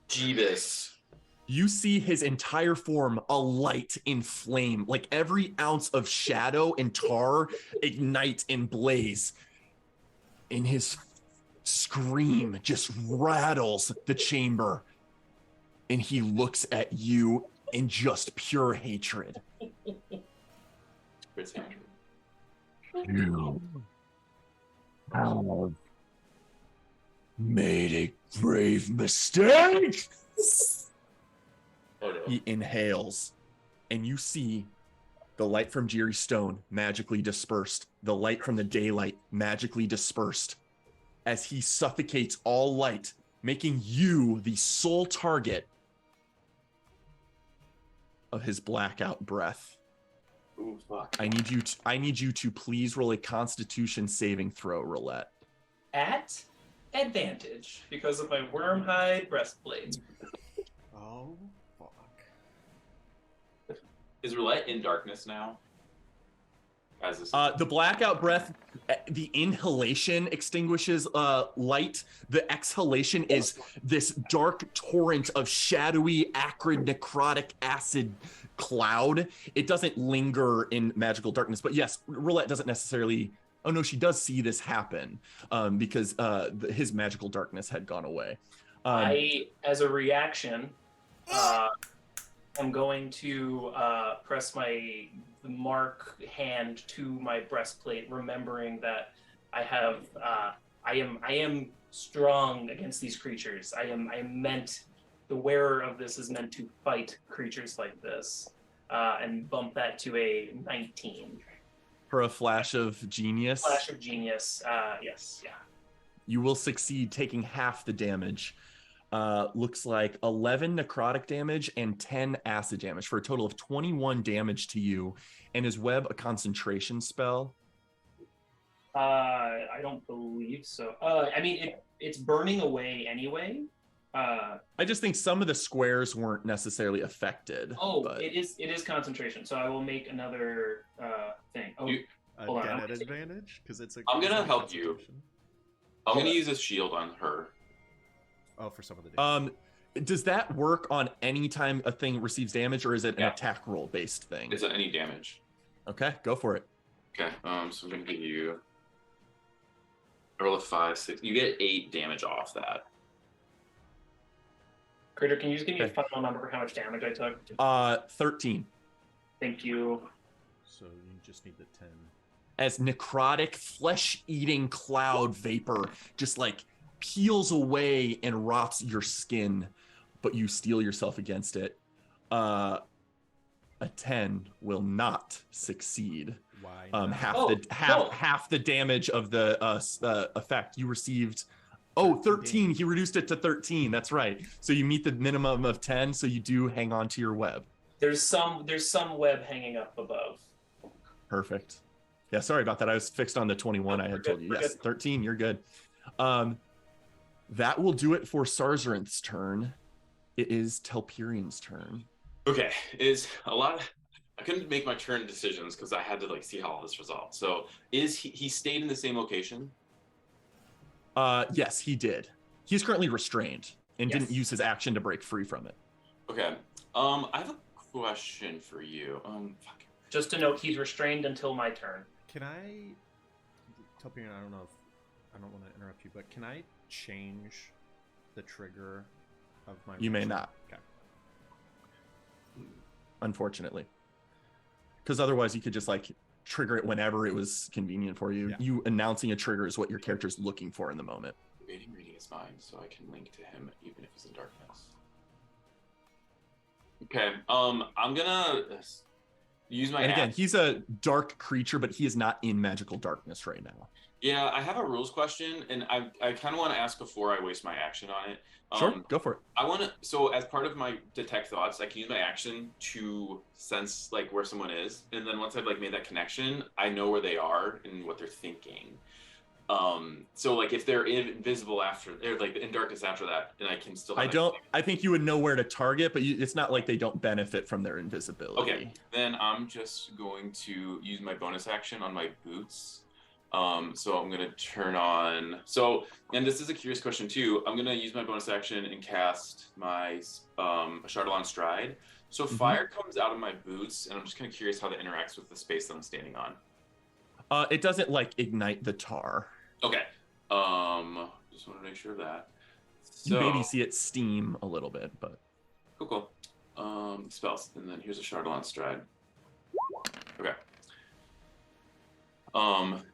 Jeebus. You see his entire form alight in flame, like every ounce of shadow and tar ignite and blaze. And his scream just rattles the chamber. And he looks at you in just pure hatred. It's hatred. You have made a grave mistake. Oh no. He inhales, and you see the light from Jerry's stone magically dispersed, the light from the daylight magically dispersed, as he suffocates all light, making you the sole target of his blackout breath. Ooh, fuck. I need you to please roll a Constitution saving throw, Roulette. At advantage because of my wormhide breastplate. Oh, fuck. Is Roulette in darkness now? As this The blackout breath, the inhalation extinguishes light. The exhalation is this dark torrent of shadowy, acrid, necrotic acid cloud. It doesn't linger in magical darkness, but yes, Roulette doesn't necessarily. Oh no, she does see this happen because his magical darkness had gone away. I, as a reaction, I'm going to press my mark hand to my breastplate, remembering that I have I am strong against these creatures. I am meant, the wearer of this is meant to fight creatures like this, and bump that to a 19. For a flash of genius, Flash of genius. Yes, yeah. you will succeed, taking half the damage. Looks like 11 necrotic damage and 10 acid damage for a total of 21 damage to you. And is web a concentration spell? I don't believe so. I mean, it's burning away anyway. I just think some of the squares weren't necessarily affected. but it is concentration. So I will make another thing. Oh, You- Hold on, Again I'm at gonna take- advantage because it's a. I'm gonna it's a help you. concentration. I'm gonna use a shield on her. Oh, for some of the damage. does that work on any time a thing receives damage, or is it an Yeah. attack roll based thing? Is it any damage? Okay, go for it. Okay. So I'm gonna give you. I roll a 5, 6. You get 8 damage off that. Critter, can you just give me a Okay. final number for how much damage I took? 13. Thank you. So you just need the 10. As necrotic, flesh-eating cloud vapor just like peels away and rots your skin, but you steel yourself against it. A 10 will not succeed. Why? Half Oh, the half no. half the damage of the effect you received. Oh, 13. He reduced it to 13. That's right. So you meet the minimum of 10, so you do hang on to your web. There's some web hanging up above. Perfect. Yeah, sorry about that. I was fixed on the 21 I We're had told good, you. we're Yes, good. 13, you're good. That will do it for Sarzarinth's turn. It is Telperian's turn. Okay. I couldn't make my turn decisions because I had to see how all this resolved. So is he stayed in the same location? Yes, he did. He's currently restrained and Yes. didn't use his action to break free from it. Okay. I have a question for you. Fuck. Just to note, he's restrained until my turn. Can I, Telpian, I don't know if I don't want to interrupt you, but can I change the trigger of my? You may reaction? not. Okay. Unfortunately. Because otherwise you could just trigger it whenever it was convenient for you. Yeah. You announcing a trigger is what your character's looking for in the moment. Evading reading his mind, so I can link to him even if he's in darkness. Okay. I'm gonna use my. And again, action. he's a dark creature, but he is not in magical darkness right now. Yeah, I have a rules question, and I kind of want to ask before I waste my action on it. Sure, go for it. I want to. So as part of my detect thoughts, I can use my action to sense like where someone is, and then once I've like made that connection, I know where they are and what they're thinking. So like if they're invisible after, they're like in darkness after that, and I can still. I think you would know where to target, but it's not like they don't benefit from their invisibility. Okay, then I'm just going to use my bonus action on my boots. So I'm gonna turn on. So, and this is a curious question too. I'm gonna use my bonus action and cast my Chardalon Stride. So fire comes out of my boots, and I'm just kind of curious how that interacts with the space that I'm standing on. It doesn't like ignite the tar. Okay. Just want to make sure of that. You maybe see it steam a little bit, but cool. Spells, and then here's a Chardalon Stride. Okay.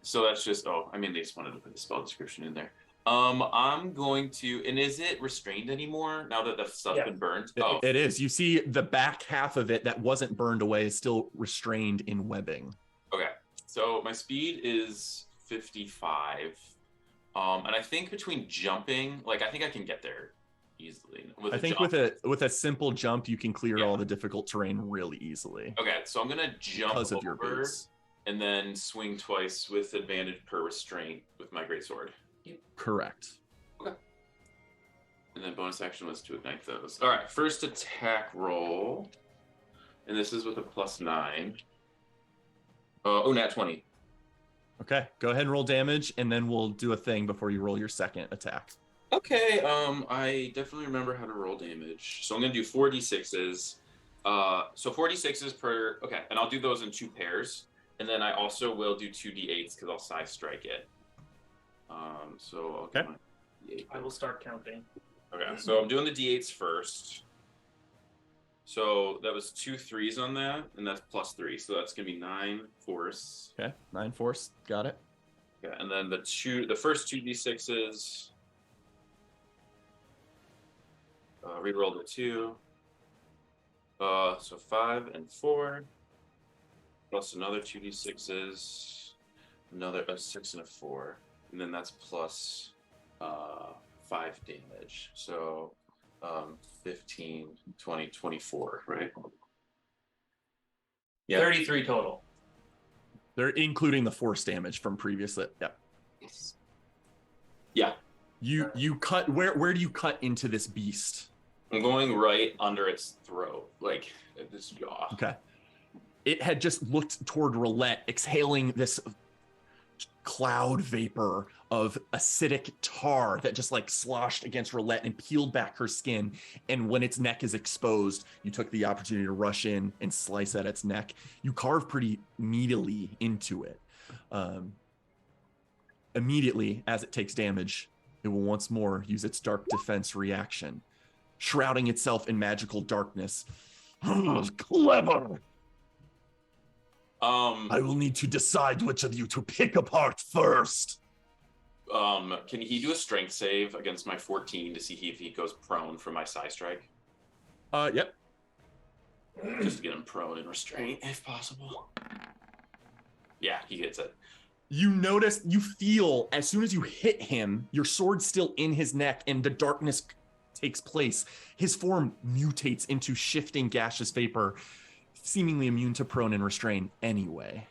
So that's just, I mean, they just wanted to put the spell description in there. I'm going to, and is it restrained anymore now that the stuff's been burned? It is. You see the back half of it that wasn't burned away is still restrained in webbing. Okay. So my speed is 55. And I think between jumping, like, I think I can get there easily. With a simple jump, you can clear all the difficult terrain really easily. Okay. So I'm going to jump because of your boots. And then swing twice with advantage per restraint with my greatsword. Correct. Okay. And then bonus action was to ignite those. All right, first attack roll. And this is with a +9. Nat 20. Okay, go ahead and roll damage, and then we'll do a thing before you roll your second attack. Okay, I definitely remember how to roll damage. So I'm going to do 4d6s. So 4d6s per... Okay, and I'll do those in 2 pairs. And then I also will do 2d8s because I'll side strike it. So I'll get my d8. I will start counting. Okay, so I'm doing the d8s first. So that was 2 3s on that, and that's +3. So that's gonna be 9 force. Okay, 9 force. Got it. Yeah, and then the first 2d6s. Reroll the 2. So 5 and 4. Plus another 2d6s, another 6 and a 4, and then that's plus 5 damage. So 15, 20, 24, right? Yeah. 33 total. They're including the force damage from previously. Yeah. Yeah. You cut where do you cut into this beast? I'm going right under its throat, like at this jaw. Okay. It had just looked toward Roulette, exhaling this cloud vapor of acidic tar that just like sloshed against Roulette and peeled back her skin. And when its neck is exposed, you took the opportunity to rush in and slice at its neck. You carve pretty meatily into it. Immediately, as it takes damage, it will once more use its dark defense reaction, shrouding itself in magical darkness. Clever! I will need to decide which of you to pick apart first. Can he do a strength save against my 14 to see if he goes prone from my side strike? Yep. Just to get him prone and restraint, if possible. Yeah, he gets it. You feel, as soon as you hit him, your sword's still in his neck and the darkness takes place. His form mutates into shifting gaseous vapor, seemingly immune to prone and restrain anyway.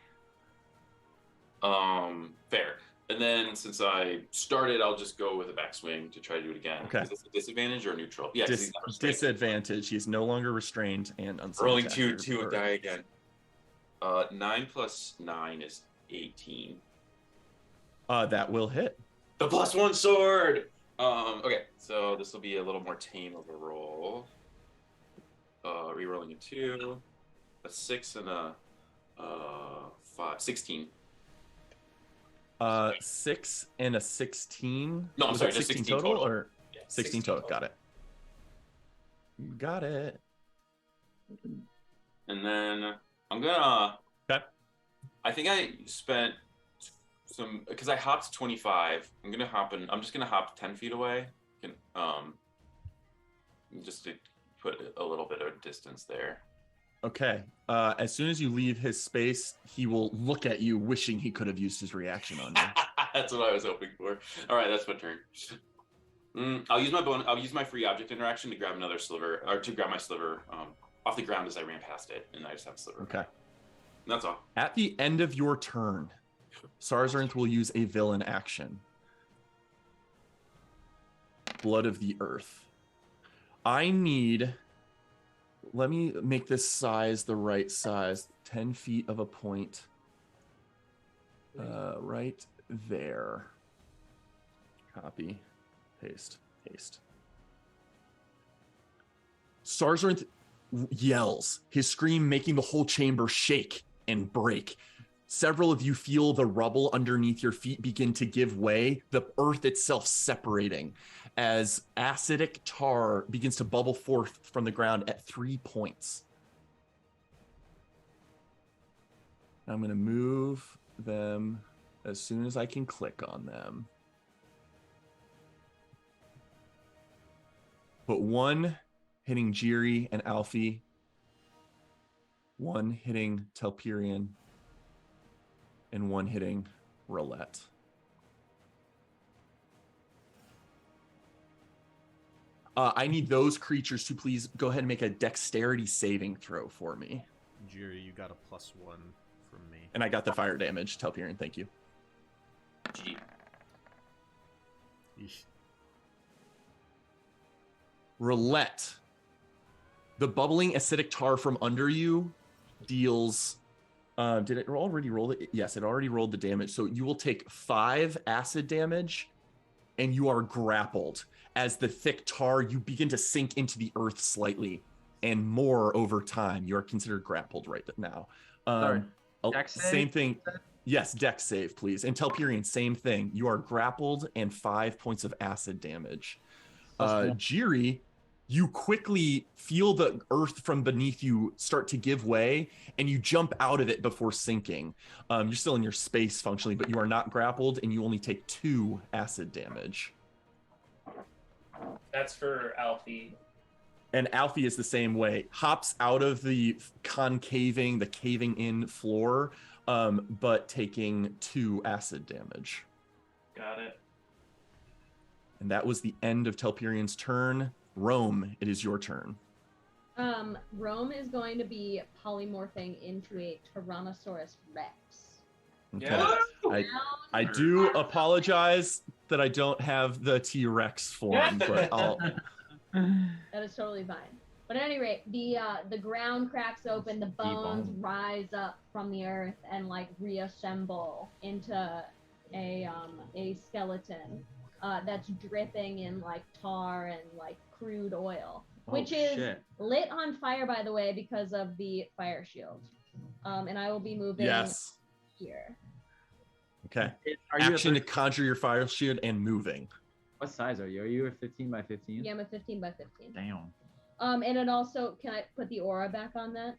Fair. And then since I started, I'll just go with a backswing to try to do it again. Okay. Is this a disadvantage or neutral? Yeah, disadvantage. He's no longer restrained and unsafe. Rolling 2 and die again. 9 plus 9 is 18. That will hit. The +1 sword! Okay, so this will be a little more tame of a roll. Rerolling a 2. A 6 and a 5. 16. 6 and a 16. No, I'm sorry, just 16 16 total. Or yeah, 16 total. Got it. You got it. And then I'm gonna. Okay. I think I spent some because I hopped 25. I'm just gonna hop 10 feet away. Just to put a little bit of distance there. Okay. As soon as you leave his space, he will look at you, wishing he could have used his reaction on you. That's what I was hoping for. All right, that's my turn. I'll use my free object interaction to grab another sliver, or to grab my sliver off the ground as I ran past it, and I just have a sliver. Okay. And that's all. At the end of your turn, Sarzarinth will use a villain action. Blood of the Earth. Let me make this size the right size. 10 feet of a point. Right there. Copy. Paste. Sarzarinth yells, his scream making the whole chamber shake and break. Several of you feel the rubble underneath your feet begin to give way, the earth itself separating as acidic tar begins to bubble forth from the ground at 3 points. I'm going to move them as soon as I can click on them. But one hitting Jiri and Alfie, one hitting Telperion, and one hitting Roulette. I need those creatures to please go ahead and make a dexterity saving throw for me. Jiri, you got a +1 from me. And I got the fire damage, Telperion, thank you. Gee. Yeesh. Roulette. The bubbling acidic tar from under you deals... did it already roll it? Yes, it already rolled the damage. So you will take 5 acid damage, and you are grappled. As the thick tar, you begin to sink into the earth slightly, and more over time. You are considered grappled right now. Sorry. Dex Same save? thing. Yes, dex save, please. And Telperion, same thing. You are grappled and 5 points of acid damage. Jiri, you quickly feel the earth from beneath you start to give way, and you jump out of it before sinking. You're still in your space functionally, but you are not grappled, and you only take 2 acid damage. That's for Alfie. And Alfie is the same way. Hops out of the caving in floor, but taking 2 acid damage. Got it. And that was the end of Telperion's turn. Rome, it is your turn. Rome is going to be polymorphing into a Tyrannosaurus Rex. Okay. Yeah. I do apologize that I don't have the T-Rex form, but I'll... That is totally fine. But at any rate, the ground cracks open, the bones rise up from the earth and like reassemble into a skeleton that's dripping in like tar and like crude oil, which is lit on fire, by the way, because of the fire shield. And I will be moving here. Okay. Are you Action to conjure your fire shield and moving. What size are you? Are you a 15 by 15? Yeah, I'm a 15 by 15. Damn. And it also, can I put the aura back on that?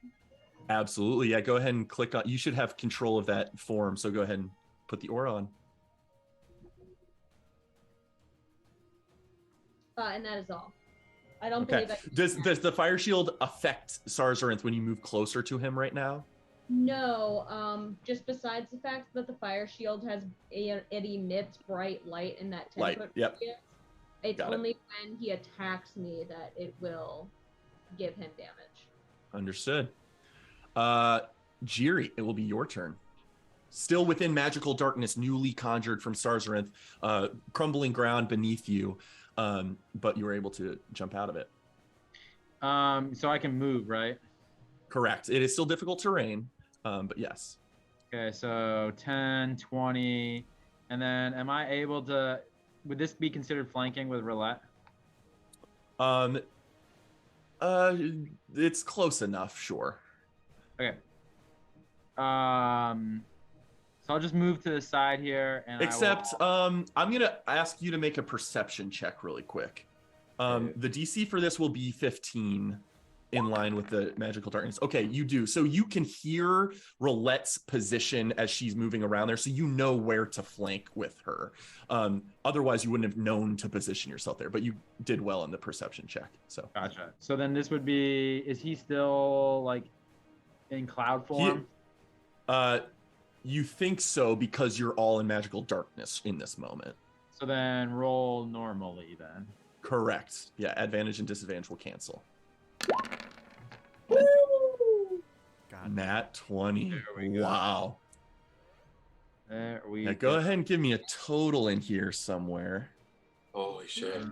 Absolutely. Yeah, go ahead and click on. You should have control of that form, so go ahead and put the aura on. And that is all. I don't Okay. believe I can Does the fire shield affect Sarzarinth when you move closer to him right now? No, just besides the fact that the fire shield it emits bright light in that 10 Light, foot yep. radius. It's Got it. only when he attacks me that it will give him damage. Understood. Jiri, it will be your turn. Still within magical darkness, newly conjured from Sarzarinth, crumbling ground beneath you, but you were able to jump out of it. So I can move, right? Correct. It is still difficult terrain, but yes. Okay, so 10, 20, and then am I able to... Would this be considered flanking with roulette? It's close enough, sure. Okay. So I'll just move to the side here, and Except, I'm gonna ask you to make a perception check really quick. Okay. The DC for this will be 15. in line with the magical darkness. Okay, you do. So you can hear Roulette's position as she's moving around there, so you know where to flank with her. Otherwise, you wouldn't have known to position yourself there, but you did well in the perception check. So Gotcha. So then this would be, is he still like in cloud form? You think so because you're all in magical darkness in this moment. So then roll normally then. Correct. Yeah, advantage and disadvantage will cancel. God. Nat 20. There we go. Wow. There we Yeah, go ahead and give me a total in here somewhere. Holy shit.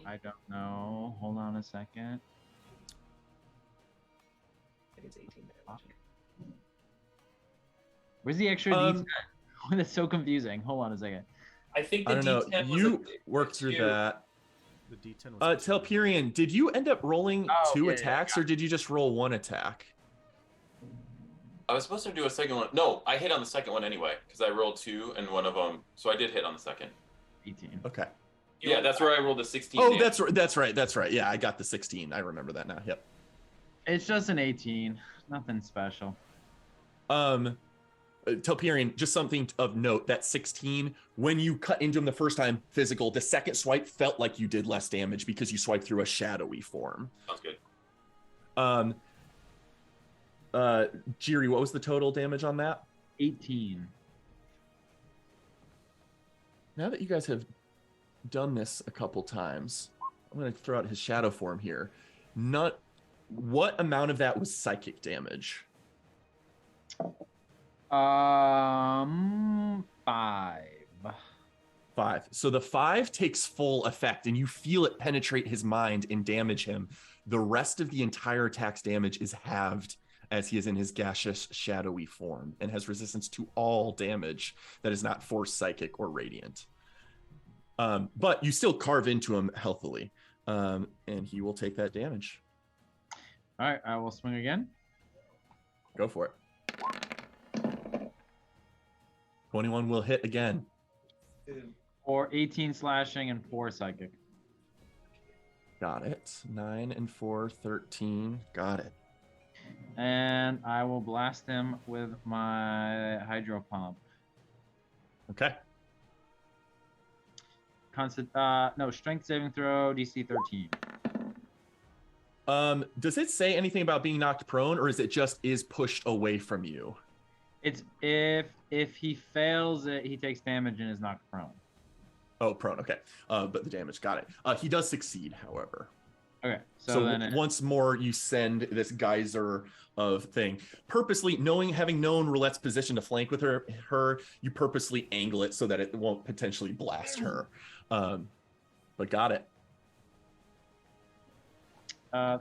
I don't know. Hold on a second. I think it's 18 damage. Where's the extra D10? That's so confusing. Hold on a second. I think I the don't know. D10 was You a worked through two. that. The D10 was Telperion, did you end up rolling Oh, two yeah, attacks or did you just roll one attack? I was supposed to do a second one. No, I hit on the second one anyway because I rolled 2 and one of them. So I did hit on the second. 18. Okay. Yeah, that's where I rolled a 16. Oh, damage. that's right. Yeah, I got the 16. I remember that now. Yep. It's just an 18. Nothing special. Telperion, just something of note, that 16, when you cut into him the first time physical, the second swipe felt like you did less damage because you swiped through a shadowy form. Sounds good. Jiri, what was the total damage on that? 18. Now that you guys have done this a couple times, I'm going to throw out his shadow form here. What amount of that was psychic damage? 5. 5. So the 5 takes full effect and you feel it penetrate his mind and damage him. The rest of the entire attack's damage is halved as he is in his gaseous, shadowy form and has resistance to all damage that is not force, psychic, or radiant. But you still carve into him healthily, and he will take that damage. All right, I will swing again. Go for it. 21 will hit again. For 18 slashing and 4 psychic. Got it. 9 and 4, 13. Got it. And I will blast him with my hydro pump. Okay. Strength saving throw, DC 13. Does it say anything about being knocked prone, or is it just is pushed away from you? It's if he fails it, he takes damage and is knocked prone. Oh, prone. Okay. But the damage. Got it. He does succeed, however. Okay, So then once more, you send this geyser of thing. Purposely, having known Roulette's position to flank with her, you purposely angle it so that it won't potentially blast her. But got it. and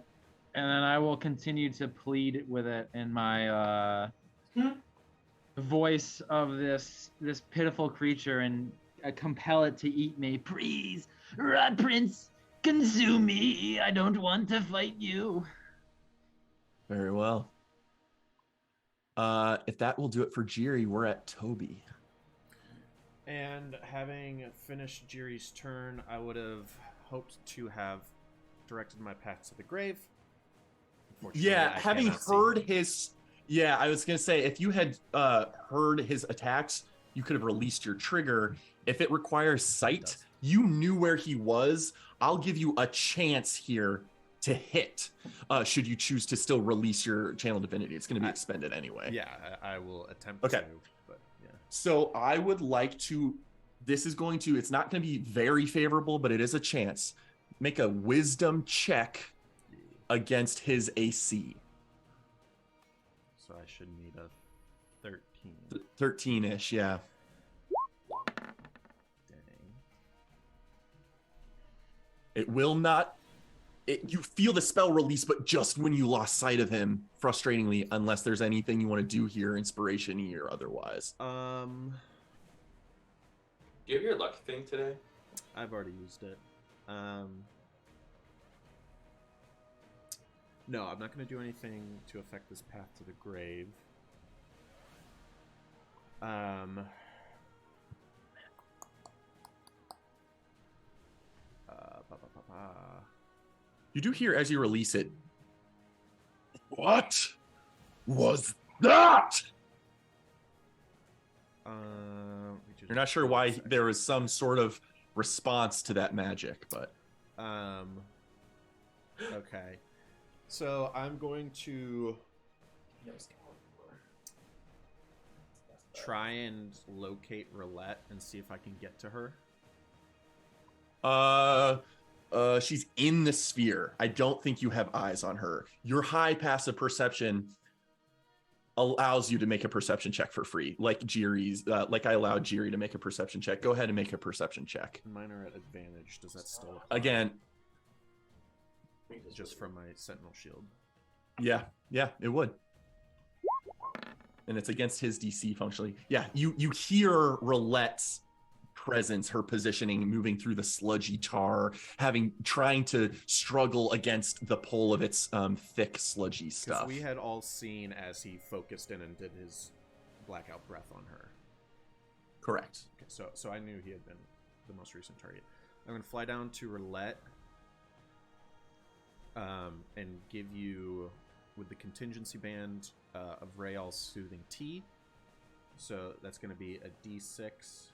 then I will continue to plead with it in my voice of this pitiful creature and compel it to eat me. Please, Rat Prince, consume me. I don't want to fight you. Very well. If that will do it for Jiri, we're at Toby. And having finished Jiri's turn, I would have hoped to have directed my path to the grave. Unfortunately, Yeah, I having cannot see heard him. his... Yeah, I was going to say, if you had heard his attacks, you could have released your trigger. If it requires sight, you knew where he was. I'll give you a chance here to hit, should you choose to still release your channel divinity. It's going to be expended anyway. Yeah, I will attempt Okay. to, but yeah. So I would like to, it's not going to be very favorable, but it is a chance. Make a wisdom check against his AC. So I should need a 13. 13-ish, yeah. Dang. It will not, you feel the spell release, but just when you lost sight of him, frustratingly, unless there's anything you want to do here, inspiration-y or otherwise. Do you have your luck thing today? I've already used it. No, I'm not going to do anything to affect this path to the grave. You do hear, as you release it, What was that? You're not sure why there was some sort of response to that magic, but Okay. So I'm going to try and locate Roulette and see if I can get to her. she's in the sphere. I don't think you have eyes on her. Your high passive perception allows you to make a perception check for free, like Jiri's. Like I allowed Jiri to make a perception check. Go ahead and make a perception check. Mine are at advantage. Does that still apply? Again, just from my Sentinel Shield? yeah, it would. And it's against his DC functionally. Yeah, you hear Roulette's presence, her positioning, moving through the sludgy tar, trying to struggle against the pull of its thick, sludgy stuff. We had all seen as he focused in and did his blackout breath on her. Correct. Okay, so I knew he had been the most recent target. I'm going to fly down to Roulette and give you, with the contingency band of Rael's Soothing Tea. So that's going to be a D6.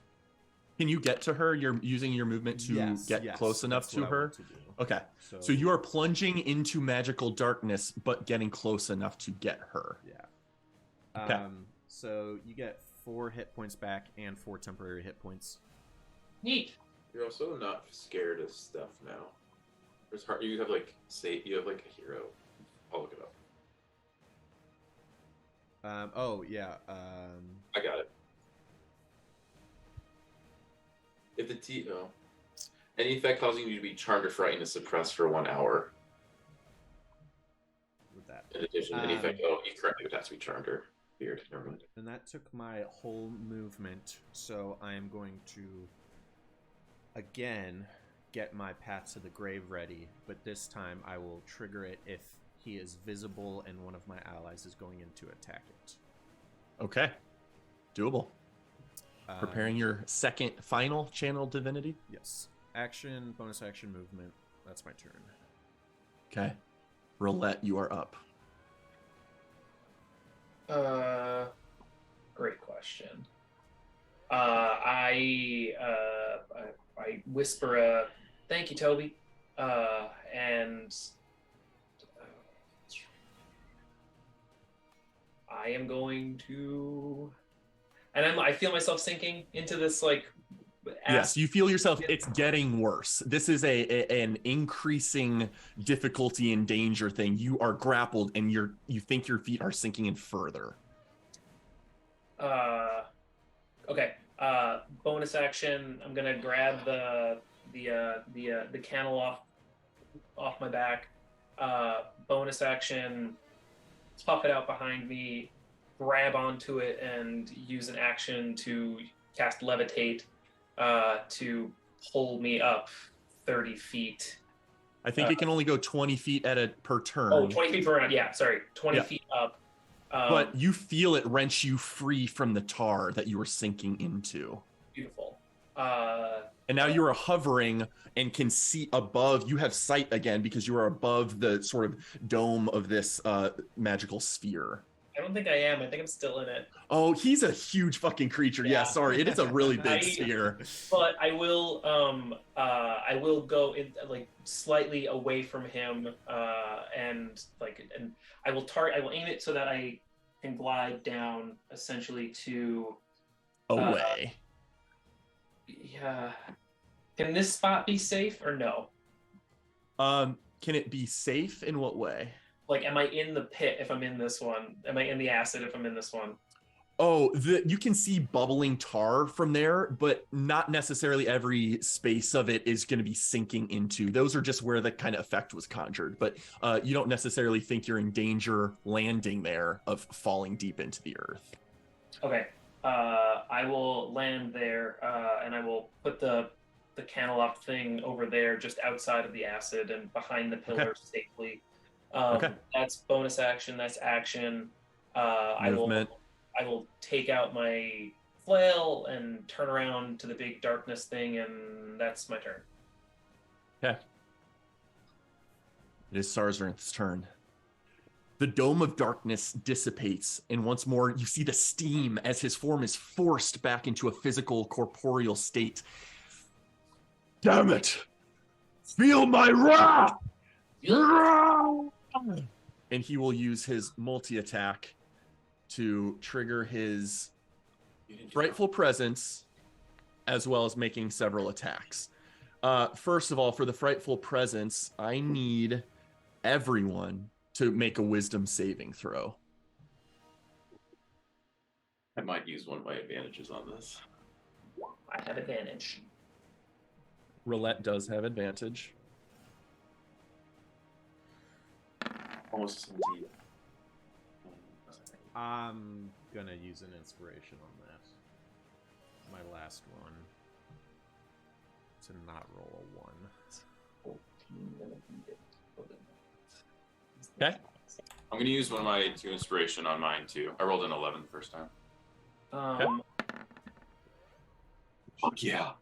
Can you get to her? You're using your movement to get close enough to her? Okay. So you are plunging into magical darkness, but getting close enough to get her. Yeah. Okay. So you get 4 hit points back and 4 temporary hit points. Neat. You're also not scared of stuff now. It's hard. You have like a hero. I'll look it up. Oh yeah. I got it. If any effect causing you to be charmed or frightened is suppressed for 1 hour. With that. In addition, any effect. You correctly would have to be charmed or feared. Never mind. And that took my whole movement, so I am going to again get my Path to the Grave ready, but this time I will trigger it if he is visible and one of my allies is going in to attack it. Okay. Doable. Preparing your second final channel divinity? Yes. Action, bonus action, movement. That's my turn. Okay. Roulette, you are up. Great question. I whisper a thank you, Toby, and I am going to, and I feel myself sinking into this Yes, you feel yourself. It's getting worse. This is an increasing difficulty and danger thing. You are grappled, and you think your feet are sinking in further. Okay. Bonus action. I'm gonna grab the cannel off my back. Bonus action. Puff it out behind me. Grab onto it and use an action to cast levitate. To pull me up 30 feet. I think it can only go 20 feet per turn. Oh, 20 feet per round. Yeah, sorry. 20 feet up. But you feel it wrench you free from the tar that you were sinking into. Beautiful. And now you are hovering and can see above. You have sight again because you are above the sort of dome of this magical sphere. I don't think I am. I think I'm still in it. Oh, he's a huge fucking creature. Yeah, sorry. It is a really big sphere. But I will go in slightly away from him, and I will aim it so that I can glide down essentially to away. Yeah. Can this spot be safe or no? Can it be safe in what way? Am I in the pit if I'm in this one? Am I in the acid if I'm in this one? Oh, you can see bubbling tar from there, but not necessarily every space of it is going to be sinking into. Those are just where the kind of effect was conjured, but you don't necessarily think you're in danger landing there of falling deep into the earth. Okay. I will land there, and I will put the canalock thing over there just outside of the acid and behind the pillar safely. That's bonus action. That's action. Movement. I will take out my flail and turn around to the big darkness thing, and that's my turn. Okay. It is Sarzernth's turn. The dome of darkness dissipates, and once more you see the steam as his form is forced back into a physical, corporeal state. Damn it! Feel my wrath! And he will use his multi-attack to trigger his frightful presence, as well as making several attacks. First of all, for the frightful presence, I need everyone to make a wisdom saving throw. I might use one of my advantages on this. I have advantage. Roulette does have advantage. Almost 17. I'm gonna use an inspiration on that. My last one. To not roll a 1. 14. Okay. I'm gonna use one of my 2 inspiration on mine too. I rolled an 11 the first time. Fuck yeah.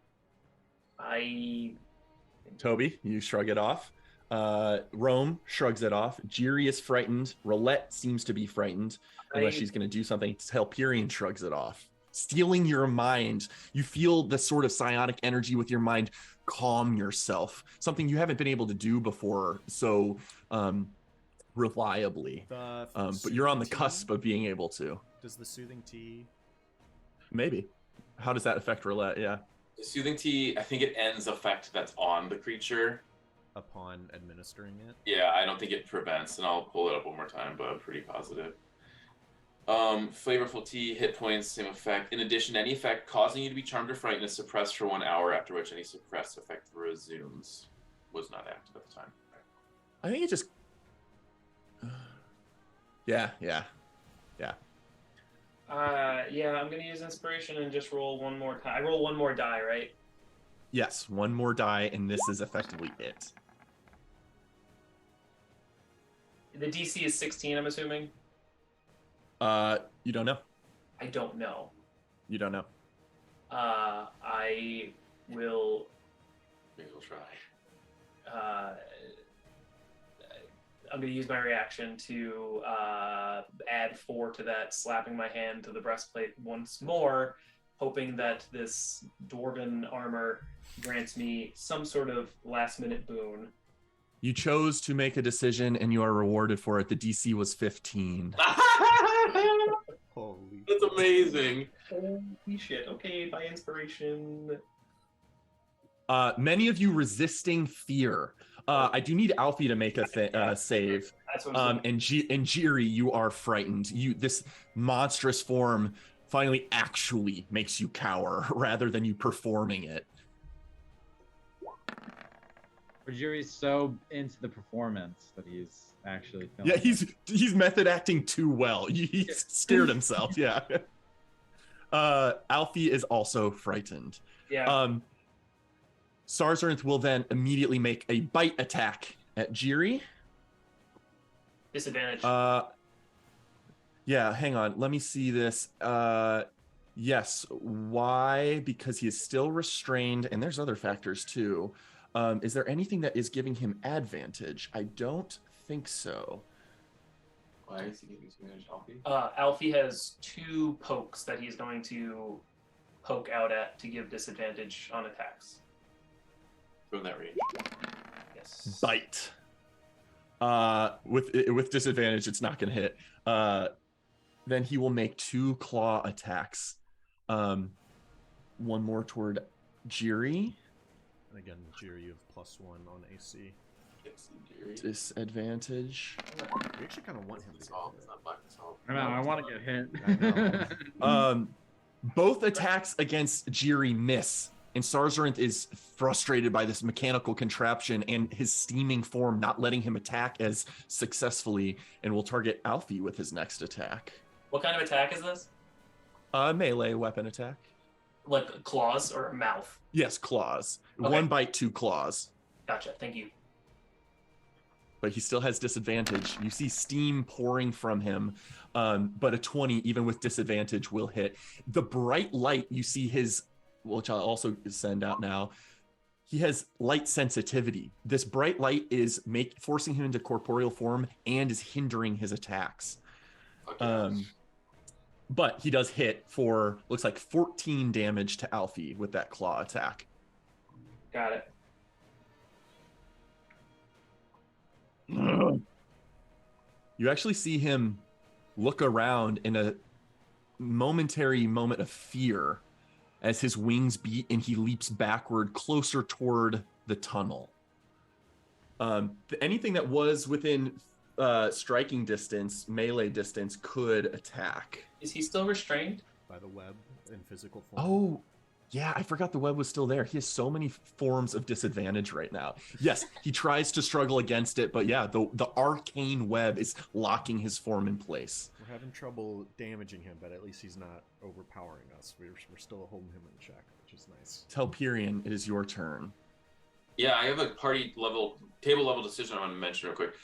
Toby, you shrug it off. Rome shrugs it off. Jiri is frightened. Roulette seems to be frightened, unless she's going to do something. Helperion shrugs it off. Stealing your mind. You feel the sort of psionic energy with your mind. Calm yourself. Something you haven't been able to do before so reliably. But you're on the cusp of being able to. Does the soothing tea... Maybe. How does that affect Roulette? Yeah. The soothing tea, I think it ends effect that's on the creature. Upon administering it? Yeah, I don't think it prevents, and I'll pull it up one more time, but I'm pretty positive. Flavorful tea, hit points, same effect. In addition, any effect causing you to be charmed or frightened is suppressed for 1 hour, after which any suppressed effect resumes. Was not active at the time. I think it just... Yeah. I'm gonna use inspiration and just roll one more time. I roll one more die, right? Yes, one more die, and this is effectively it. The DC is 16, I'm assuming. You don't know. I don't know. You don't know. I will. Maybe we'll try. I'm going to use my reaction to add 4 to that, slapping my hand to the breastplate once more, hoping that this dwarven armor grants me some sort of last-minute boon. You chose to make a decision, and you are rewarded for it. The DC was 15. Holy... That's amazing. Holy shit. Okay, by inspiration. Many of you resisting fear. I do need Alfie to make a save. That's what I'm And Jiri, you are frightened. This monstrous form finally actually makes you cower rather than you performing it. Jiri's so into the performance that he's actually filming. Yeah, he's method acting too well. He's scared himself. Yeah. Alfie is also frightened. Yeah. Sarzernth will then immediately make a bite attack at Jiri. Disadvantage. Yeah, hang on. Let me see this. Yes. Why? Because he is still restrained, and there's other factors too. Is there anything that is giving him advantage? I don't think so. Why is he giving advantage, Alfie? Alfie has 2 pokes that he's going to poke out at to give disadvantage on attacks. From that range. Yes. Bite. With disadvantage, it's not going to hit. Then he will make 2 claw attacks. One more toward Jiri. And again, Jiri, you have +1 on AC. Disadvantage. We actually kind of want him to get hit. I know, I want to get hit. I know. Both attacks against Jiri miss, and Sarzernth is frustrated by this mechanical contraption and his steaming form not letting him attack as successfully, and will target Alfie with his next attack. What kind of attack is this? Melee weapon attack. Like claws or mouth? Yes, claws. Okay. 1 bite, 2 claws. Gotcha. Thank you. But he still has disadvantage. You see steam pouring from him, but a 20, even with disadvantage, will hit. The bright light, you see his, which I'll also send out now, he has light sensitivity. This bright light is forcing him into corporeal form and is hindering his attacks. Okay. But he does hit for, looks like 14 damage to Alfie with that claw attack. Got it. You actually see him look around in a momentary moment of fear as his wings beat and he leaps backward closer toward the tunnel. Anything that was within striking distance, melee distance, could attack. Is he still restrained? By the web in physical form. Oh, yeah, I forgot the web was still there. He has so many forms of disadvantage right now. Yes, he tries to struggle against it, but yeah, the arcane web is locking his form in place. We're having trouble damaging him, but at least he's not overpowering us. We're still holding him in check, which is nice. Telperion, it is your turn. Yeah, I have a table level decision I want to mention real quick.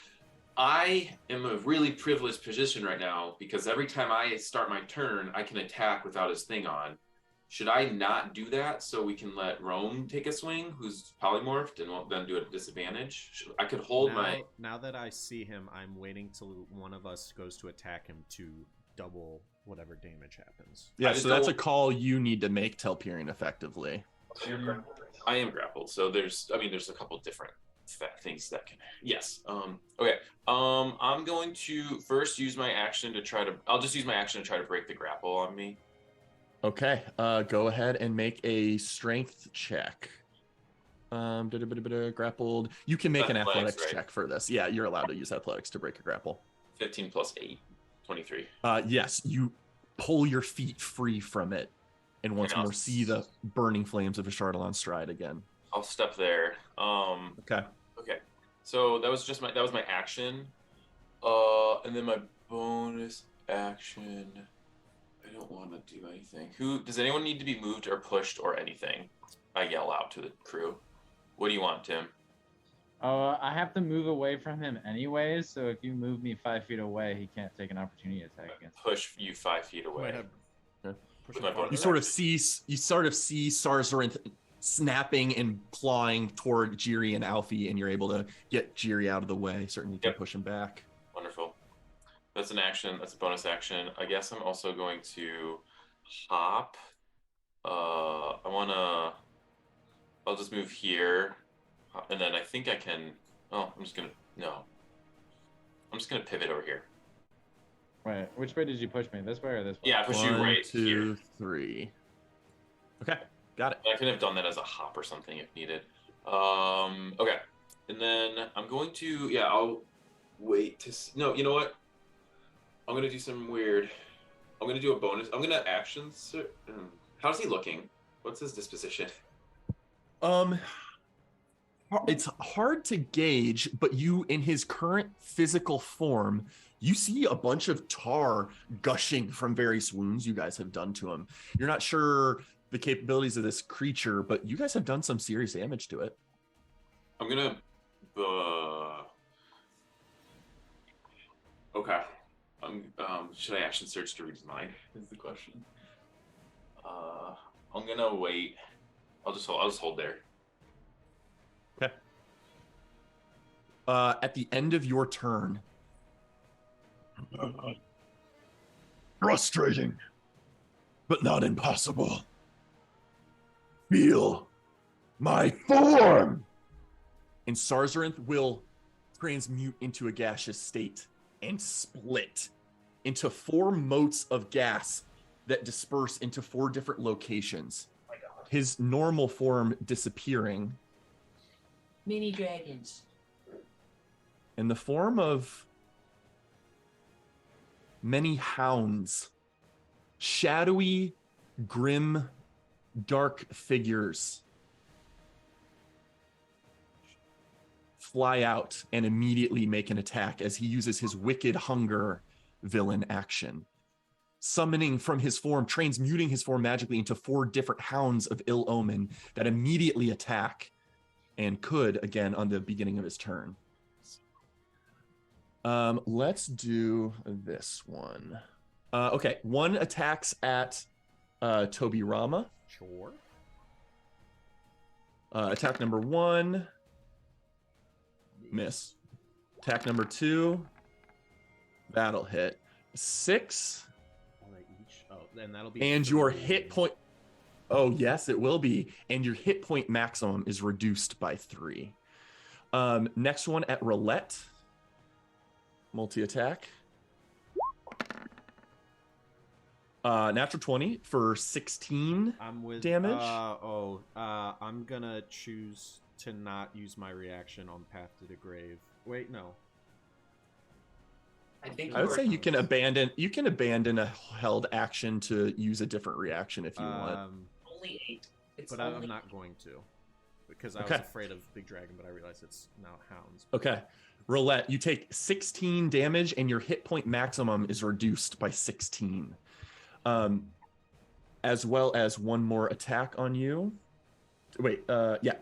I am a really privileged position right now because every time I start my turn, I can attack without his thing on. Should I not do that so we can let Rome take a swing, who's polymorphed, and won't then do it at disadvantage? I could hold Now that I see him, I'm waiting till one of us goes to attack him to double whatever damage happens. Yeah, so that's a call you need to make, Telperion, effectively. I am grappled, so there's a couple different things that can. Yes. Okay. I'm going to first use my action to try to. I'll just use my action to try to break the grapple on me. Okay. Go ahead and make a strength check. Grappled. You can make an athletics check for this. Yeah, you're allowed to use athletics to break a grapple. 15 plus 8, 23. Yes, you pull your feet free from it, and once more see the burning flames of Ashardalon stride again. I'll step there. Okay. Okay. So that was my action. And then my bonus action. I don't want to do anything. Does anyone need to be moved or pushed or anything? I yell out to the crew. What do you want, Tim? I have to move away from him anyways, so if you move me 5 feet away, he can't take an opportunity attack against me. Push you 5 feet away. You sort of see Sarzarinth snapping and clawing toward Jiri and Alfie, and you're able to get Jiri out of the way. Certainly can push him back. Wonderful. That's an action. That's a bonus action. I guess I'm also going to hop. I'll just move here, and then I think I can. Oh, I'm just gonna pivot over here. Wait, which way did you push me? This way or this way? Yeah, I push you right 2, here. 3. Okay, got it. I could have done that as a hop or something if needed. Okay, and then I'm going to. Yeah, I'll wait to. No, you know what? I'm gonna do something weird. I'm gonna do a bonus. I'm gonna actions. How's he looking? What's his disposition? It's hard to gauge, but you, in his current physical form, you see a bunch of tar gushing from various wounds you guys have done to him. You're not sure the capabilities of this creature, but you guys have done some serious damage to it. I'm gonna. Okay. Should I action search to read his mind? Is the question. I'm gonna wait. I'll just hold there. Okay. At the end of your turn. Frustrating, but not impossible. Feel my form! And Sarzarinth will transmute into a gaseous state and split into 4 motes of gas that disperse into 4 different locations. His normal form disappearing. Mini dragons. In the form of many hounds, shadowy, grim, dark figures fly out and immediately make an attack as he uses his Wicked Hunger villain action. Summoning from his form, transmuting his form magically into 4 different hounds of ill omen that immediately attack and could, again, on the beginning of his turn. Let's do this one. Okay, one attacks at Toby Rama. Sure. Attack number 1, miss. Attack number 2, that'll hit. 6, Are they each? Oh, then that'll be. and your 3. hit point. Oh, yes, it will be. And your hit point maximum is reduced by 3. Next one at roulette. Multi-attack. Natural 20 for 16 I'm with damage. I'm gonna choose to not use my reaction on Path to the Grave. Wait, no. I think I would you say are- you can abandon a held action to use a different reaction if you want. only 8. It's But only I'm not going to, because I Okay. was afraid of Big Dragon, but I realized it's now Hounds. Okay. Roulette, you take 16 damage and your hit point maximum is reduced by 16. As well as one more attack on you. Wait, yeah,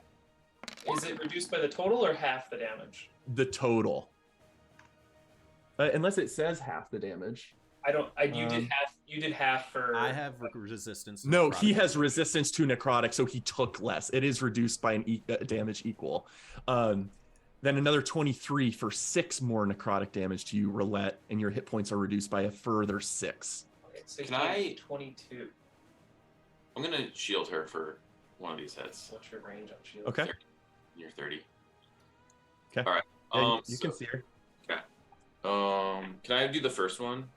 Is it reduced by the total or half the damage? the total. Unless it says half the damage. You did half. You did half for. I have resistance. to No, necrotic he has damage. resistance to necrotic, so he took less. It is reduced by an damage equal. Then another 23 for 6 more necrotic damage to you, Roulette, and your hit points are reduced by a further 6. Okay, so Can I- 22? I'm gonna shield her for one of these hits. What's your range on shield? Okay. You're 30. Okay. All right. Yeah, you can so- see her. Can I do the first one?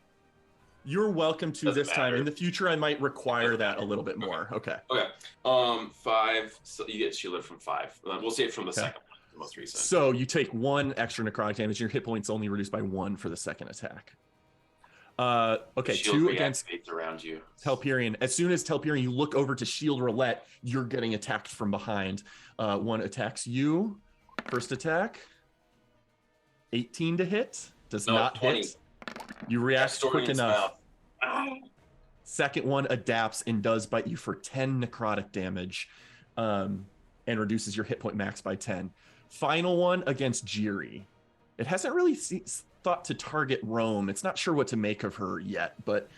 You're welcome to Doesn't this time. matter. In the future, I might require that a little bit more. Okay. Okay. 5. So you get shielded from 5. We'll say it from the Okay. second one, the most recent. So you take 1 extra necrotic damage. Your hit points only reduced by 1 for the second attack. Okay, Shield 2 against reactivates around you. Telperion. As soon as Telperion, you look over to shield Roulette, you're getting attacked from behind. 1 attacks you. First attack. 18 to hit. Does No, not 20. hit. You react quick Historian's enough. mouth. Ow. Second one adapts and does bite you for 10 necrotic damage, and reduces your hit point max by 10. Final one against Jiri. It hasn't really thought to target Rome. It's not sure what to make of her yet, but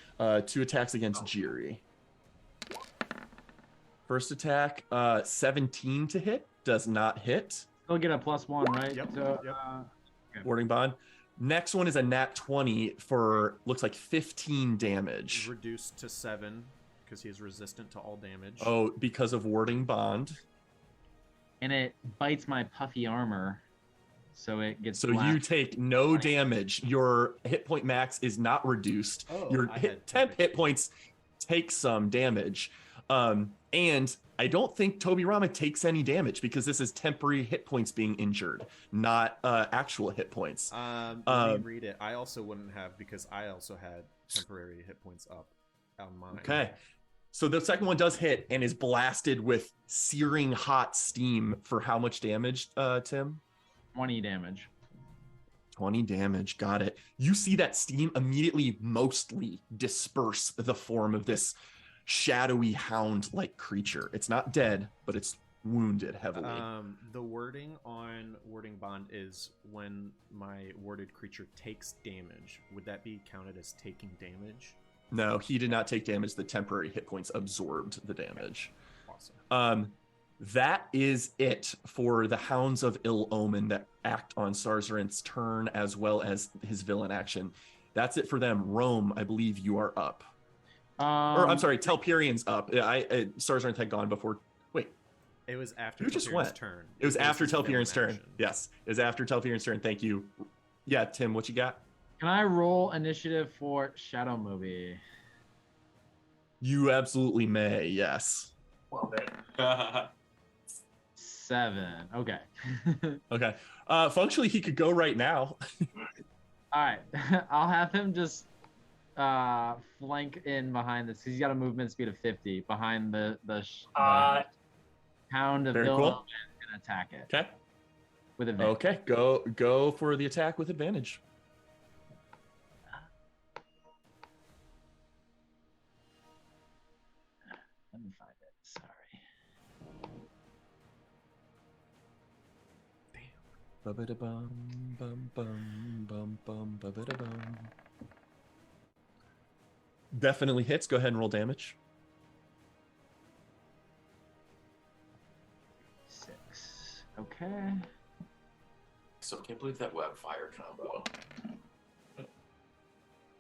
2 attacks against Jiri. First attack, 17 to hit, does not hit. Still get a +1, right? Yep, So, yep. Warding bond. Next one is a nat 20 for looks like 15 He's damage. reduced to 7 because he is resistant to all damage. Oh, because of warding bond. and it bites my puffy armor, so it gets. So you blasted. take no damage. Your hit point max is not reduced. Oh, Your I hit, had temp hit HP. points take some damage. And I don't think Toby Rama takes any damage because this is temporary hit points being injured, not actual hit points. Let me read it. I also wouldn't have because I also had temporary hit points up on mine. Okay. So the second one does hit and is blasted with searing hot steam for how much damage, Tim? 20 damage. 20 damage. Got it. You see that steam immediately mostly disperse the form of this shadowy hound-like creature. It's not dead, but it's wounded heavily. The wording on warding bond is when my warded creature takes damage. Would that be counted as taking damage? No, he did not take damage. The temporary hit points absorbed the damage. Awesome. That is it for the Hounds of Ill Omen that act on Sarzarant's turn as well as his villain action. That's it for them. Rome, I believe you are up. Or I'm sorry, Telperion's up. Sarzarant had gone before. Wait, It was after Who just Telperion's went? turn. it was after his villain Telperion's turn. action. Yes, it was after Telperion's turn. Thank you. Yeah, Tim, what you got? Can I roll initiative for Shadow Movie? You absolutely may. Yes. Well, then. 7. Okay. Okay. Functionally, he could go right now. All right. I'll have him just flank in behind this. He's got a movement speed of 50 behind the Hound of Very Ill cool. Omen and attack it Okay. with advantage. Okay. Go for the attack with advantage. Let me find it. Sorry. Ba-ba-da-bum, bum, bum, bum, bum, ba-ba-da-bum. Definitely hits. Go ahead and roll damage. 6. Okay. So can't believe that web fire combo.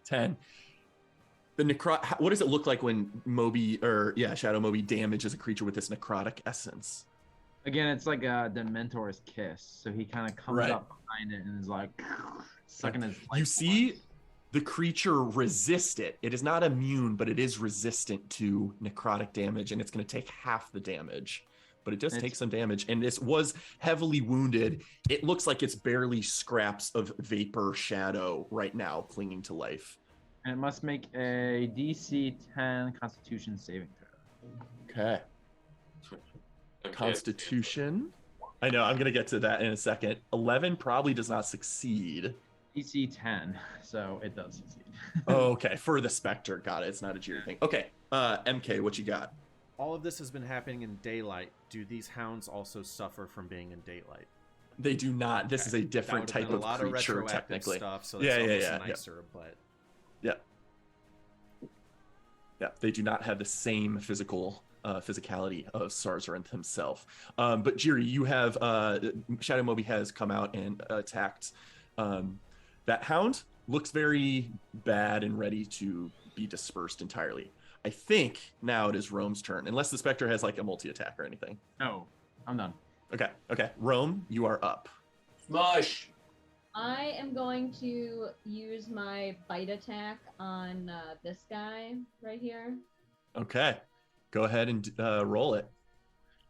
10. The what does it look like when Shadow Moby damages a creature with this necrotic essence? Again, it's like a Dementor's kiss. So he kind of comes Right. up behind it and is like sucking his life You see force. the creature resist it. It is not immune, but it is resistant to necrotic damage, and it's going to take half the damage. But it does take some damage, and this was heavily wounded. It looks like it's barely scraps of vapor shadow right now clinging to life. And it must make a DC 10 Constitution saving throw. Okay. Constitution. I know, I'm going to get to that in a second. 11 probably does not succeed. DC 10, so it does succeed. Oh, okay. For the Spectre. Got it. It's not a Jiri thing. Okay. MK, what you got? All of this has been happening in daylight. Do these hounds also suffer from being in daylight? They do not. This is a different type of creature, technically. Stuff, so that's almost nicer, but... Yeah, they do not have the same physicality of Sarzarinth himself. But Jiri, you have Shadow Moby has come out and attacked. That hound looks very bad and ready to be dispersed entirely. I think now it is Rome's turn, unless the Spectre has like a multi-attack or anything. No, I'm done. Okay. Rome, you are up. Mush. I am going to use my bite attack on this guy right here. Okay, go ahead and roll it.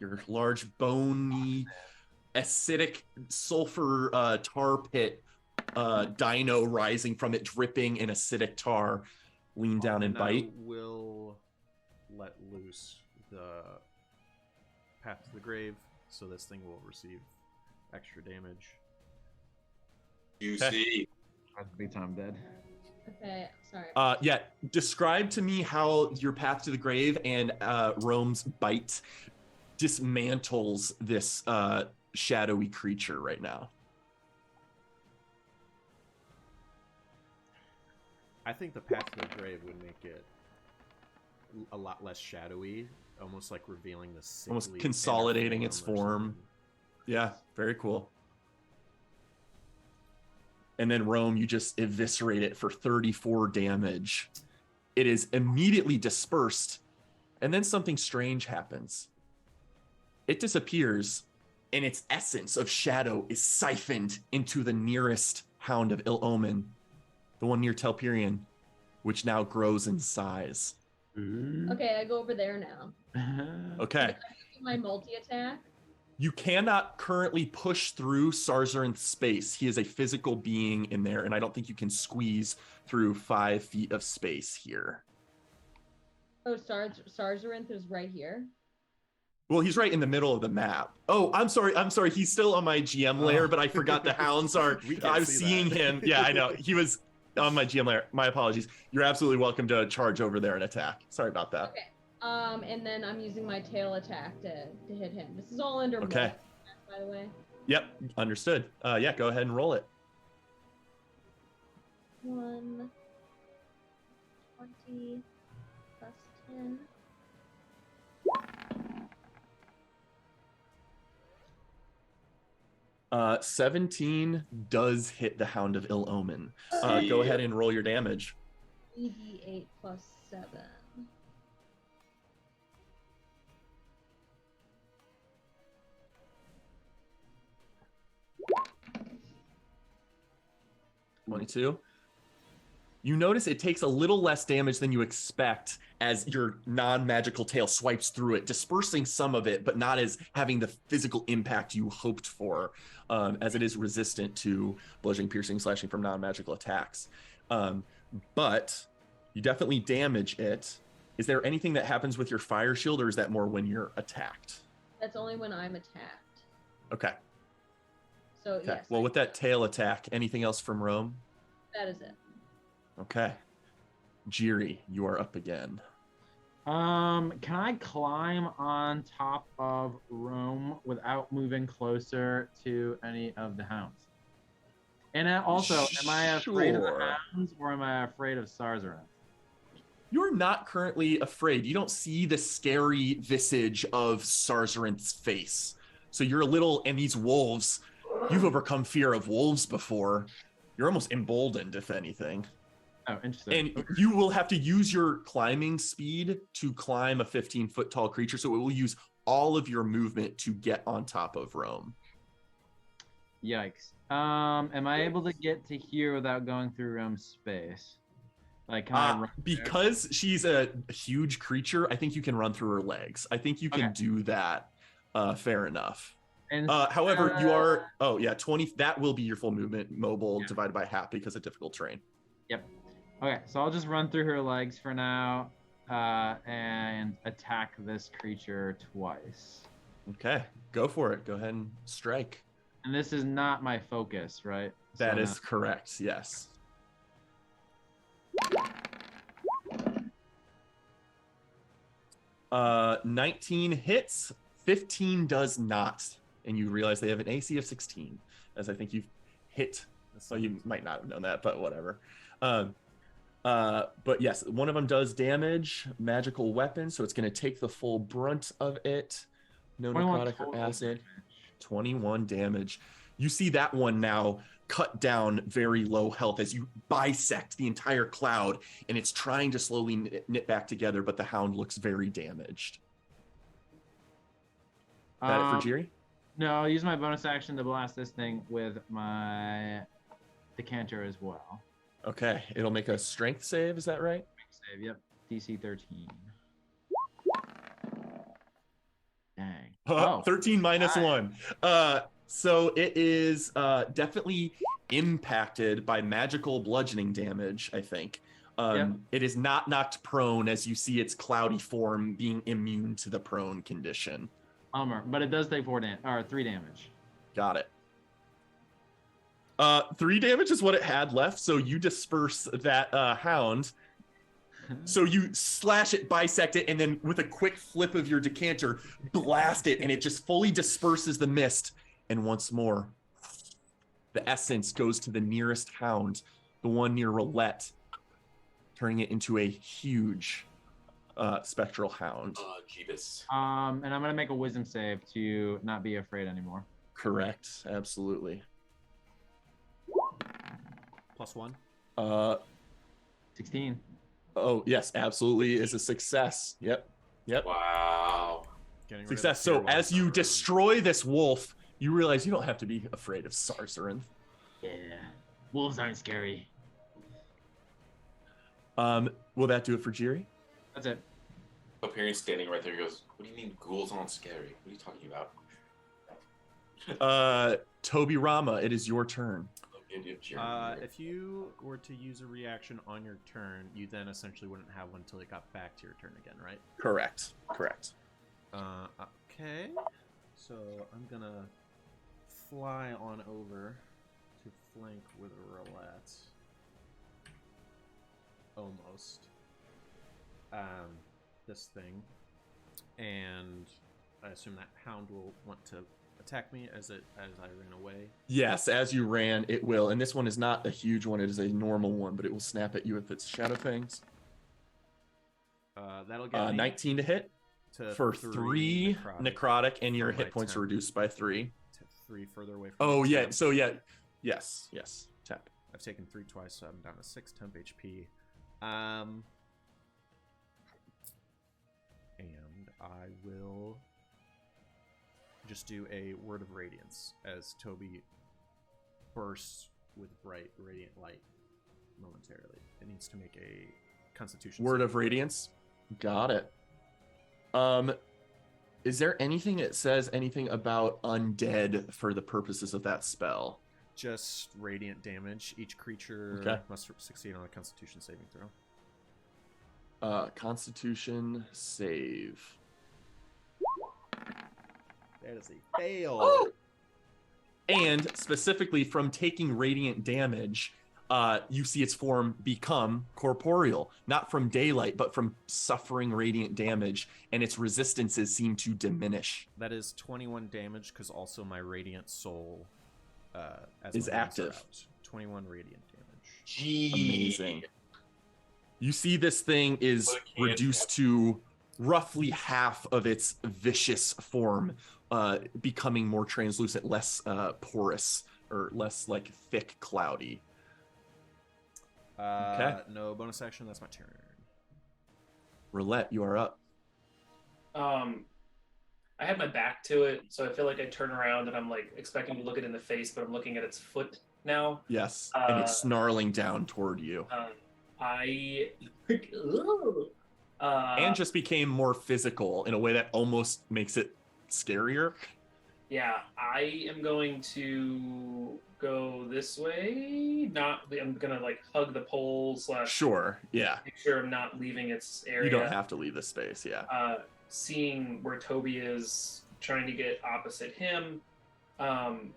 Your large, bony, acidic sulfur tar pit dino rising from it, dripping in acidic tar. Lean down and bite. I will let loose the Path to the Grave, so this thing will receive extra damage. You see. That's big time dead. Okay, sorry. Yeah, describe to me how your Path to the Grave and Rome's bite dismantles this shadowy creature right now. I think the Path to the Grave would make it a lot less shadowy, almost like revealing the sickly Almost consolidating inner its form. Yeah, very cool. And then Rome, you just eviscerate it for 34 damage. It is immediately dispersed, and then something strange happens. It disappears, and its essence of shadow is siphoned into the nearest hound of ill omen, the one near Telperion, which now grows in size. Okay, I go over there now. Okay. My multi-attack. You cannot currently push through Sarzarinth's space. He is a physical being in there, and I don't think you can squeeze through 5 feet of space here. Oh, Sarzarinth is right here. Well, he's right in the middle of the map. Oh, I'm sorry. He's still on my GM layer, but I forgot the hounds are. I was seeing him. Yeah, I know. He was on my GM layer. My apologies. You're absolutely welcome to charge over there and attack. Sorry about that. Okay. And then I'm using my tail attack to hit him. This is all under Okay. multi-attack, by the way. Yep, understood. Yeah, go ahead and roll it. 1, 20 plus 10. Uh, 17 does hit the Hound of Ill Omen. Go ahead and roll your damage. 3d8 plus 7. $22. You notice it takes a little less damage than you expect as your non-magical tail swipes through it, dispersing some of it, but not as having the physical impact you hoped for, as it is resistant to bludgeoning, piercing, slashing from non-magical attacks. But you definitely damage it. Is there anything that happens with your fire shield, or is that more when you're attacked? That's only when I'm attacked. Okay. So, Okay. yes. Well, with that tail attack, anything else from Rome? That is it. Okay. Jiri, you are up again. Can I climb on top of Rome without moving closer to any of the hounds? And also, am I afraid of the Sure. hounds or am I afraid of Sarzarinth? You're not currently afraid. You don't see the scary visage of Sarzarinth's face. So you're a little, and these wolves, you've overcome fear of wolves before. You're almost emboldened, if anything. Oh, interesting. And you will have to use your climbing speed to climb a 15-foot tall creature. So it will use all of your movement to get on top of Rome. Yikes. Am I able to get to here without going through Rome's space? Like, can I run there? Because she's a huge creature, I think you can run through her legs. I think you can do that. Fair enough. And however, you are 20. That will be your full movement, mobile divided by half because of difficult terrain. Yep. Okay, so I'll just run through her legs for now, and attack this creature twice. Okay, go for it. Go ahead and strike. And this is not my focus, right? That is correct. Yes. Uh, 19 hits, 15 does not, and you realize they have an AC of 16, as I think you've hit. So you might not have known that, but whatever. But yes, one of them does damage, magical weapon, so it's going to take the full brunt of it. No necrotic or acid. 21 damage. You see that one now cut down very low health as you bisect the entire cloud, and it's trying to slowly knit back together, but the hound looks very damaged. That it for Jiri? No, I'll use my bonus action to blast this thing with my decanter as well. Okay, it'll make a strength save, is that right? Save, yep. DC 13. Dang. 13 minus 1. So it is definitely impacted by magical bludgeoning damage, I think. It is not knocked prone, as you see its cloudy form being immune to the prone condition. But it does take 3 damage. Got it. 3 damage is what it had left, so you disperse that hound. So you slash it, bisect it, and then with a quick flip of your decanter, blast it, and it just fully disperses the mist. And once more, the essence goes to the nearest hound, the one near Roulette, turning it into a huge spectral hound. Jeebus. And I'm going to make a wisdom save to not be afraid anymore. Correct. Absolutely. +1. 16. Oh, yes, absolutely is a success. Yep. Wow. Success. So as you destroy this wolf, you realize you don't have to be afraid of Sarsarin. Yeah. Wolves aren't scary. Will that do it for Jiri? That's it. Appearance standing right there, he goes, "What do you mean ghouls aren't scary? What are you talking about?" Toby Rama, it is your turn. If you were to use a reaction on your turn, you then essentially wouldn't have one until it got back to your turn again, right? Correct. Okay. So I'm gonna fly on over to flank with Roulette. Almost. This thing. And I assume that hound will want to attack me as I ran away. Yes, as you ran, it will. And this one is not a huge one, it is a normal one, but it will snap at you with its shadow fangs. That'll get 19 to hit for 3 necrotic, and your hit points 10. are reduced by 3. To 3 further away from Oh, the yeah. temp. So, yeah. Yes. Tap. I've taken 3 twice, so I'm down to 6 temp HP. And I will just do a Word of Radiance as Toby bursts with bright, radiant light momentarily. It needs to make a Constitution Word save. of Radiance. Got it. Is there anything that says anything about undead for the purposes of that spell? Just radiant damage. Each creature must succeed on a Constitution saving throw. Constitution save. That is a fail. Oh! And specifically from taking radiant damage, you see its form become corporeal, not from daylight, but from suffering radiant damage, and its resistances seem to diminish. That is 21 damage, because also my radiant soul is active. 21 radiant damage. Gee. Amazing. You see this thing is reduced to roughly half of its vicious form becoming more translucent, less porous, or less like thick, cloudy. Okay. No bonus action. That's my turn. Roulette, you are up. I have my back to it, so I feel like I turn around and I'm like expecting to look it in the face, but I'm looking at its foot now. Yes, and it's snarling down toward you. I And just became more physical in a way that almost makes it scarier. Yeah, I am going to go this way. I'm gonna like hug the pole / Sure, yeah. make sure I'm not leaving its area. You don't have to leave the space, yeah. Seeing where Toby is, trying to get opposite him, and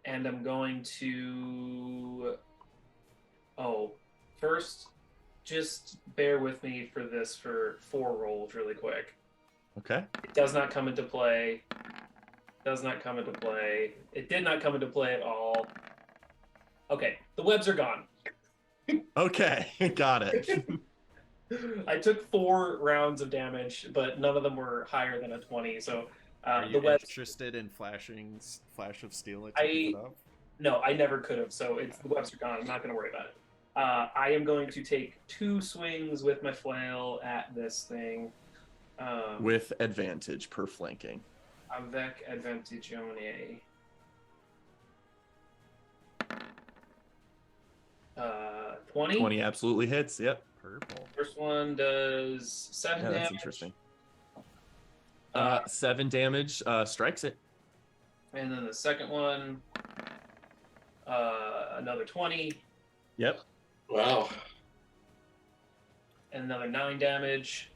I'm going to. Oh, first, just bear with me for this for 4 rolls really quick. Okay. It does not come into play. Does not come into play. It did not come into play at all. Okay, the webs are gone. Okay, got it. I took 4 rounds of damage, but none of them were higher than a 20. So Are the you webs. interested in Flash of Steel? To I- pick it up? No, I never could have. So the webs are gone. I'm not going to worry about it. I am going to take 2 swings with my flail at this thing. With advantage per flanking. Avec advantagione. 20. 20 absolutely hits, yep. Purple. First one does 7 Yeah, damage. that's interesting. Uh, 7 damage strikes it. And then the second one, another 20, Yep. Wow. and another 9 damage.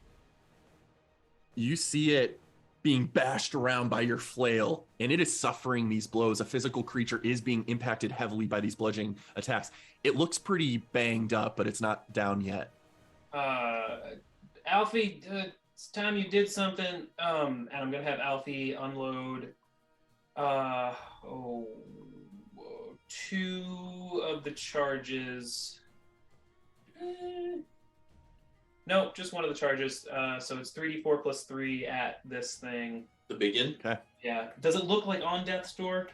You see it being bashed around by your flail, and it is suffering these blows. A physical creature is being impacted heavily by these bludgeoning attacks. It looks pretty banged up, but it's not down yet. Alfie, it's time you did something. And I'm gonna have Alfie unload. 2 of the charges. No, just one of the charges. So it's 3d4 plus 3 at this thing. The begin. Okay. Yeah. Does it look like on death's door?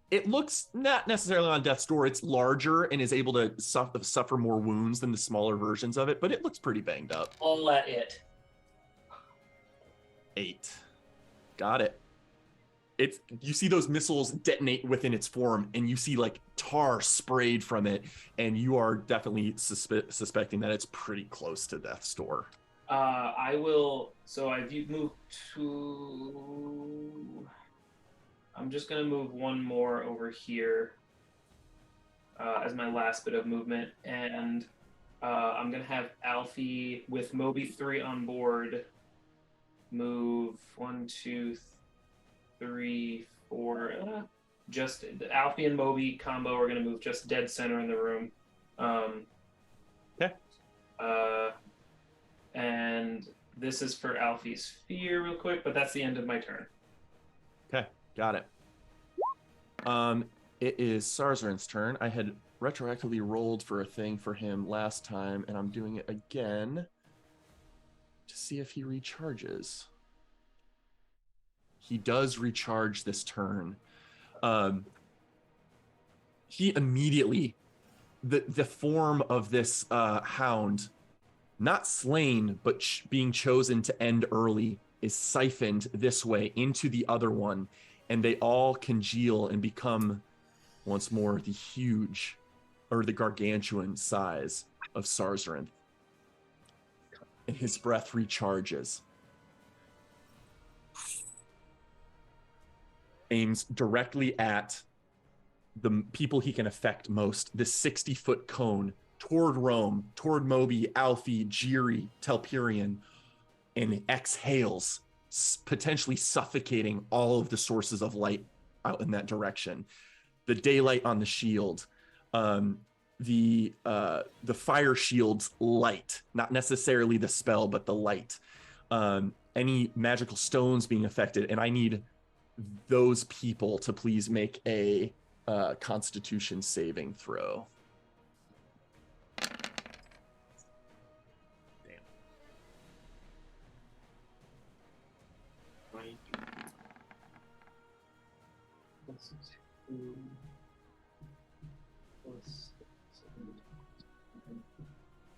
It looks not necessarily on death's door. It's larger and is able to suffer more wounds than the smaller versions of it, but it looks pretty banged up. All at it. 8. Got it. You see those missiles detonate within its form, and you see like tar sprayed from it, and you are definitely suspecting that it's pretty close to death's door. I will. So I've moved to. I'm just gonna move one more over here as my last bit of movement, and I'm gonna have Alfie with Moby 3 on board. Move 1, 2, 3, 4. Just Alfie and Moby combo are gonna move just dead center in the room. Okay. And this is for Alfie's fear, real quick, but that's the end of my turn. Okay, got it. It is Sarzarin's turn. I had retroactively rolled for a thing for him last time, and I'm doing it again to see if he recharges. He does recharge this turn. He immediately, the form of this hound, not slain, but being chosen to end early, is siphoned this way into the other one, and they all congeal and become once more the huge, or the gargantuan size of Sarzarin. And his breath recharges. Aims directly at the people he can affect most, this 60-foot cone, toward Rome, toward Moby, Alfie, Jiri, Telperion, and exhales, potentially suffocating all of the sources of light out in that direction. The daylight on the shield, the fire shield's light, not necessarily the spell, but the light. Any magical stones being affected, and I need those people to please make a Constitution saving throw.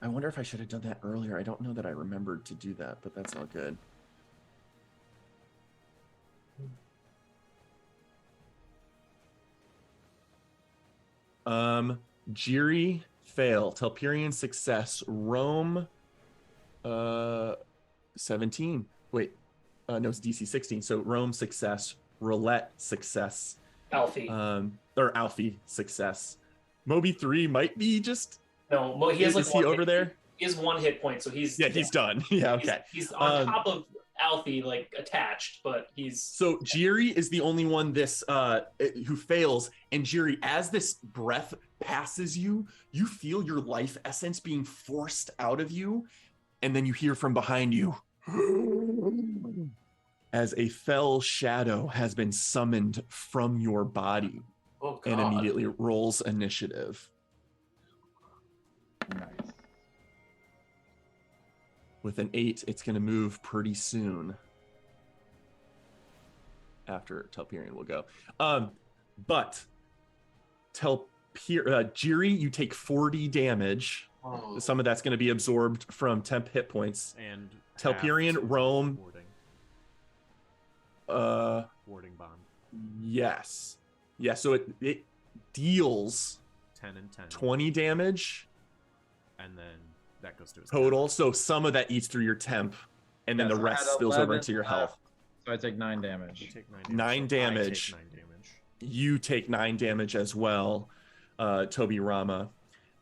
I wonder if I should have done that earlier. I don't know that I remembered to do that, but that's all good. Jiri, fail. Telperion, success. Rome, 17. Wait, no, it's DC 16. So Rome, success. Roulette, success. Alfie. Or Alfie, success. Moby 3 might be just. No, he has like is he over there? He has 1 hit point, so he's he's done. Yeah, okay. He's on top of Alfie, like attached, but he's so Jiri is the only one who fails, and Jiri, as this breath passes you, you feel your life essence being forced out of you, and then you hear from behind you as a fell shadow has been summoned from your body. Oh, God. And immediately rolls initiative. Nice. With an 8, it's going to move pretty soon. After Telperion will go. But Jiri, you take 40 damage. Oh. Some of that's going to be absorbed from temp hit points. And Telperion, Rome. Warding bond. Yes. Yeah, so it deals 10 and 10. 20 damage. And then that goes to his total. temp. So some of that eats through your temp, and then Yeah, the so rest at spills over 11 into your health. So I take 9 damage. You take 9 damage. I take 9 damage. You take 9 damage as well, Toby Rama.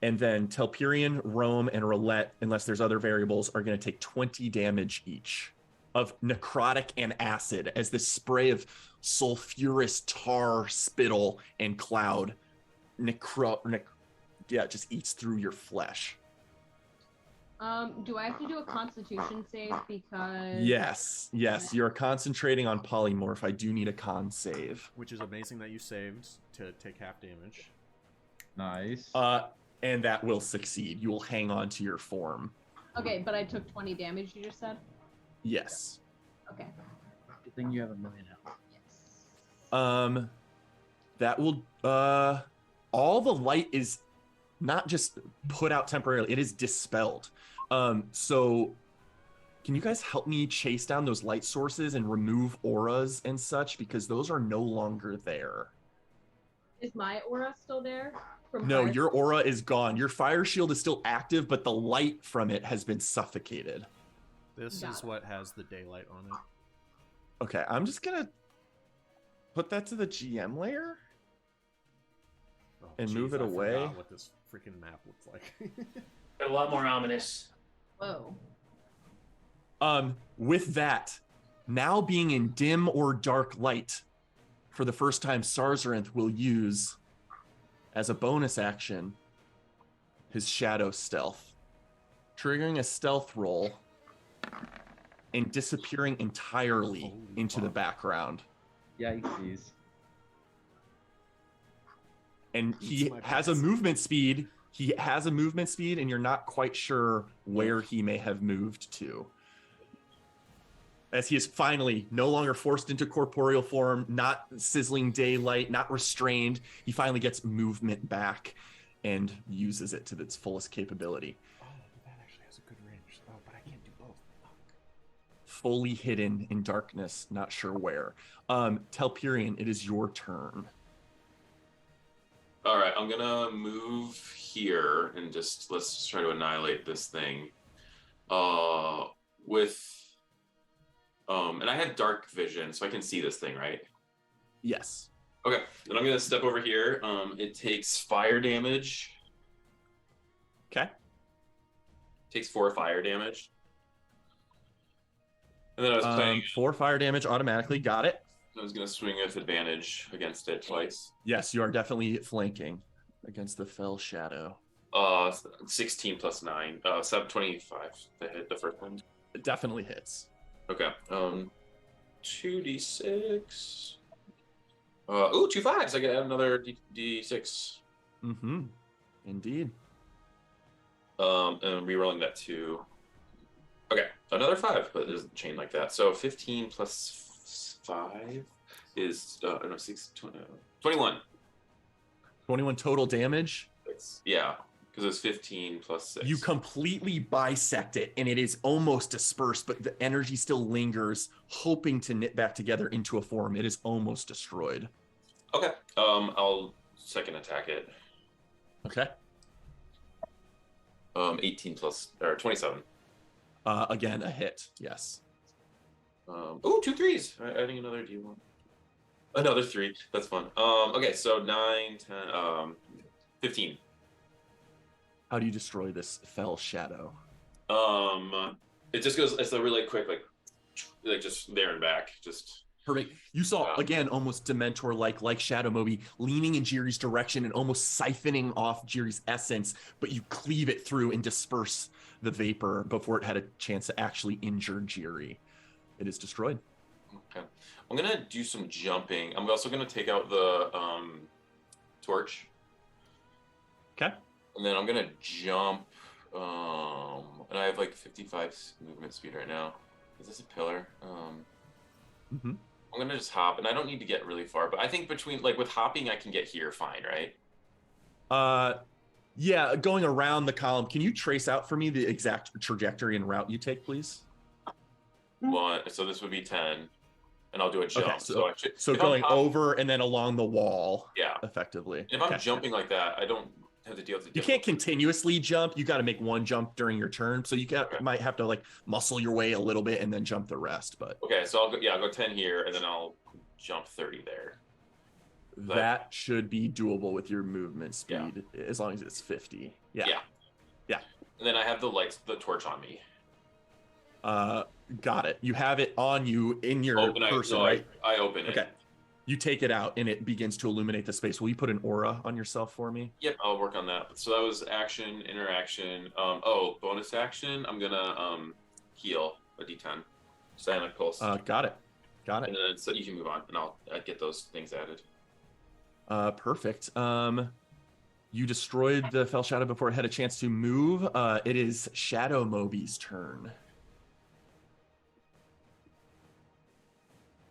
And then Telperion, Rome, and Roulette, unless there's other variables, are going to take 20 damage each of necrotic and acid as this spray of sulfurous tar, spittle, and cloud just eats through your flesh. Do I have to do a constitution save because... Yes, you're concentrating on polymorph. I do need a con save. Which is amazing that you saved to take half damage. Nice. And that will succeed. You will hang on to your form. Okay, but I took 20 damage, you just said? Yes. Okay. Good thing you have a million health. Yes. That will all the light is not just put out temporarily, it is dispelled. So can you guys help me chase down those light sources and remove auras and such, because those are no longer there? Is my aura still there? No, Fire? your aura is gone. Your fire shield is still active, but the light from it has been suffocated. This Got is it. what has the daylight on it. Okay, I'm just gonna put that to the GM layer. Oh, And jeez, move it I away. forgot what this freaking map looks like. a lot more ominous. Whoa. With that, now being in dim or dark light, for the first time, Sarzarinth will use, as a bonus action, his shadow stealth, triggering a stealth roll and disappearing entirely Holy into the fuck. background. Yikesies. And he Eats my has a pants. movement speed. He has a movement speed, and you're not quite sure where he may have moved to. As he is finally no longer forced into corporeal form, not sizzling daylight, not restrained, he finally gets movement back and uses it to its fullest capability. Oh, that actually has a good range. Oh, but I can't do both. Fuck. Fully hidden in darkness, not sure where. Telperion, it is your turn. All right, I'm gonna move here and let's just try to annihilate this thing. And I have dark vision, so I can see this thing, right? Yes. Okay, then I'm gonna step over here. It takes fire damage. Okay. Takes 4 fire damage. And then I was playing. 4 fire damage automatically. Got it. I was gonna swing with advantage against it twice. Yes, you are definitely flanking against the fell shadow. 16 plus 9. 725 to hit the first one. It definitely hits. Okay. 2d6. 2 5s. I get another d6. Mm-hmm. Indeed. And rerolling that 2. Okay, another 5, but it doesn't chain like that. So 15 plus 5 is no 21. 21 total damage. Yeah, because it's 15 plus 6. You completely bisect it, and it is almost dispersed, but the energy still lingers, hoping to knit back together into a form. It is almost destroyed. Okay. I'll second attack it. Okay. 18 plus or 27. Again, a hit. Yes. Oh, 2 3s. Adding another D1. Another 3. That's fun. Okay, so 9, 10, 15. How do you destroy this fell shadow? It just goes. It's a really quick, like just there and back. Just Perfect. You saw again, almost Dementor-like Shadow Moby leaning in Jiri's direction and almost siphoning off Jiri's essence, but you cleave it through and disperse the vapor before it had a chance to actually injure Jiri. It is destroyed. okay. I'm gonna do some jumping. I'm also gonna take out the torch. Okay. And then I'm gonna jump. And I have like 55 movement speed right now. Is this a pillar? Mm-hmm. I'm gonna just hop, and I don't need to get really far, but I think between with hopping, I can get here fine, right? Yeah, going around the column. Can you trace out for me the exact trajectory and route you take, please? So this would be 10, and I'll do a jump. Okay, so I should, so going over and then along the wall. Yeah. Effectively. If I'm jumping like that, I don't have to deal with the You can't continuously jump. You got to make one jump during your turn, so you might have to muscle your way a little bit and then jump the rest. But okay, so I'll go 10 here, and then I'll jump 30 there. That should be doable with your movement speed, as long as it's 50. Yeah. And then I have the torch on me. Got it. You have it on you in your person, right? I open it. Okay. You take it out and it begins to illuminate the space. Will you put an aura on yourself for me? Yep, I'll work on that. So that was action, interaction. Bonus action. I'm gonna heal a D10. Silent pulse. Got it. And then so you can move on, and I'll get those things added. Perfect. You destroyed the fell shadow before it had a chance to move. It is Shadow Moby's turn.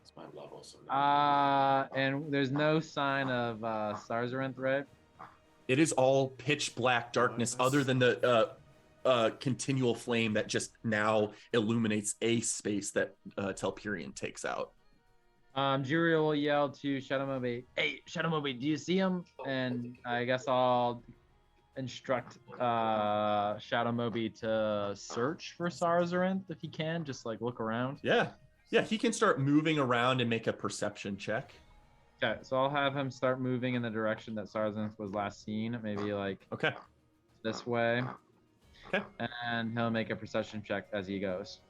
It's my level. So and there's no sign of Sarzarinth, right? It is all pitch black darkness, other than the continual flame that just now illuminates a space that Telperion takes out. Jiri will yell to Shadow Moby, "Hey, Shadow Moby, do you see him?" And I guess I'll instruct Shadow Moby to search for Sarzarinth if he can, just look around. Yeah, he can start moving around and make a perception check. Okay, so I'll have him start moving in the direction that Sarzarinth was last seen, maybe okay, this way. Okay. And he'll make a perception check as he goes.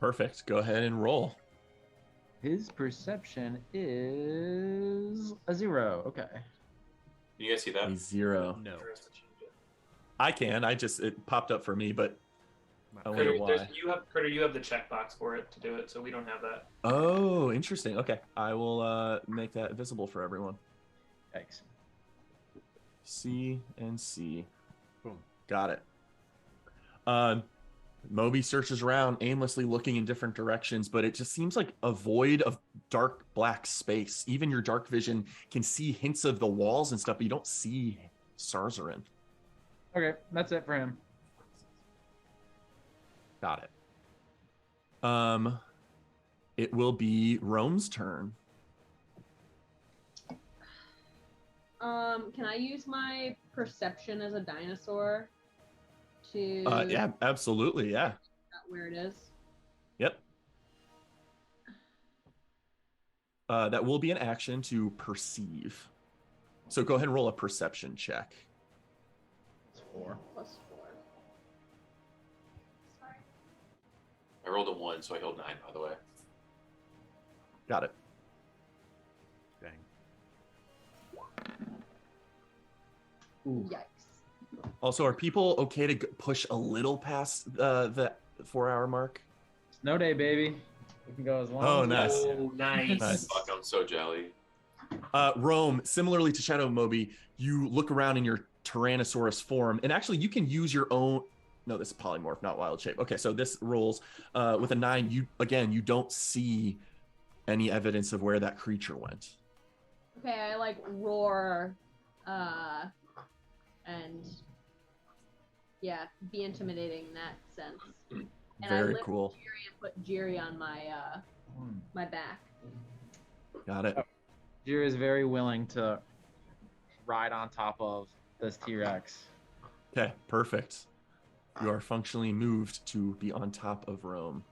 Perfect. Go ahead and roll. His perception is a 0. Okay. you guys see that? A 0. No. I can. It popped up for me, but I wonder Critter, why. you have the checkbox for it to do it, so we don't have that. Oh, interesting. Okay, I will make that visible for everyone. Thanks. C and C. Boom. Got it. Moby searches around, aimlessly looking in different directions, but it just seems like a void of dark black space. Even your dark vision can see hints of the walls and stuff, but you don't see Sarzarinth. Okay, that's it for him. Got it. It will be Rome's turn. Can I use my perception as a dinosaur to Yeah, absolutely. Yeah. figure out where it is? Yep. That will be an action to perceive. So go ahead and roll a perception check. It's 4. +4. Sorry. I rolled a 1, so I held 9. By the way. Got it. Dang. Ooh. Yikes. Also, are people okay to push a little past the 4-hour mark? Snow day, baby. We can go as long Oh, as nice. Oh, nice. Nice. Fuck, I'm so jelly. Rome, similarly to Shadow Moby, you look around in your Tyrannosaurus form, and actually you can use your own. No, this is polymorph, not wild shape. Okay, so this rolls with a 9. You don't see any evidence of where that creature went. Okay, I like roar, and yeah, be intimidating in that sense. And Very I lift cool. Jiri and put Jiri on my back. Got it. Jira is very willing to ride on top of this T-Rex. Okay, perfect. You are functionally moved to be on top of Rome.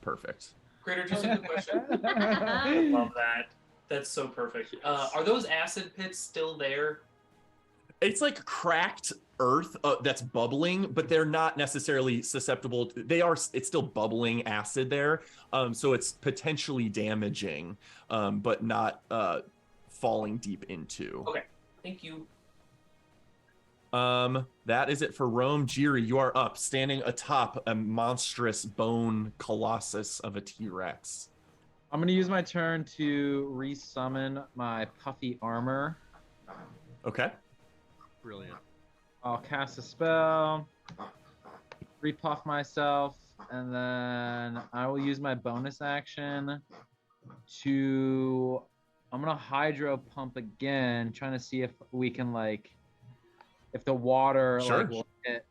Perfect. Critter, just a quick question. I love that. That's so perfect. Are those acid pits still there? It's like cracked earth that's bubbling, but they're not necessarily susceptible. It's still bubbling acid there, so it's potentially damaging, but not falling deep into. Okay, thank you. That is it for Rome. Jiri, you are up, standing atop a monstrous bone colossus of a T-Rex. I'm gonna use my turn to resummon my puffy armor. Okay. Brilliant. I'll cast a spell, repuff myself, and then I will use my bonus action to. I'm gonna hydro pump again, trying to see if we can if the water Sure. will hit.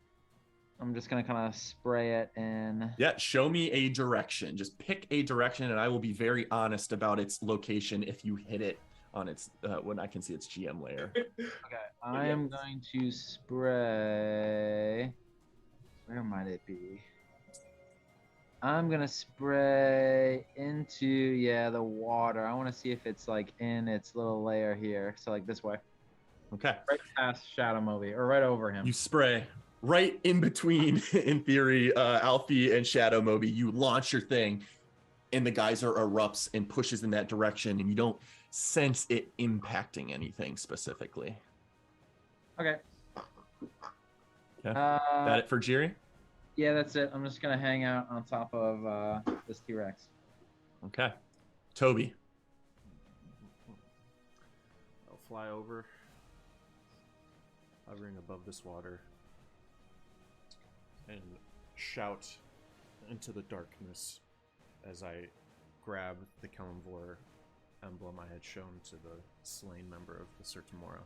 I'm just gonna kind of spray it in. Yeah, show me a direction. Just pick a direction, and I will be very honest about its location if you hit it on its when I can see its GM layer. Okay, I am going to spray. Where might it be? I'm gonna spray into the water. I want to see if it's in its little layer here. So this way, Okay. right past Shadow Moby, or right over him. You spray right in between, in theory, Alfie and Shadow Moby. You launch your thing, and the geyser erupts and pushes in that direction, and you don't sense it impacting anything specifically. Okay. Okay. That it for Jiri? Yeah, that's it. I'm just gonna hang out on top of this T-Rex. Okay. Toby. I'll fly over, hovering above this water, and shout into the darkness as I grab the Kalimvor emblem I had shown to the slain member of the Sertimora.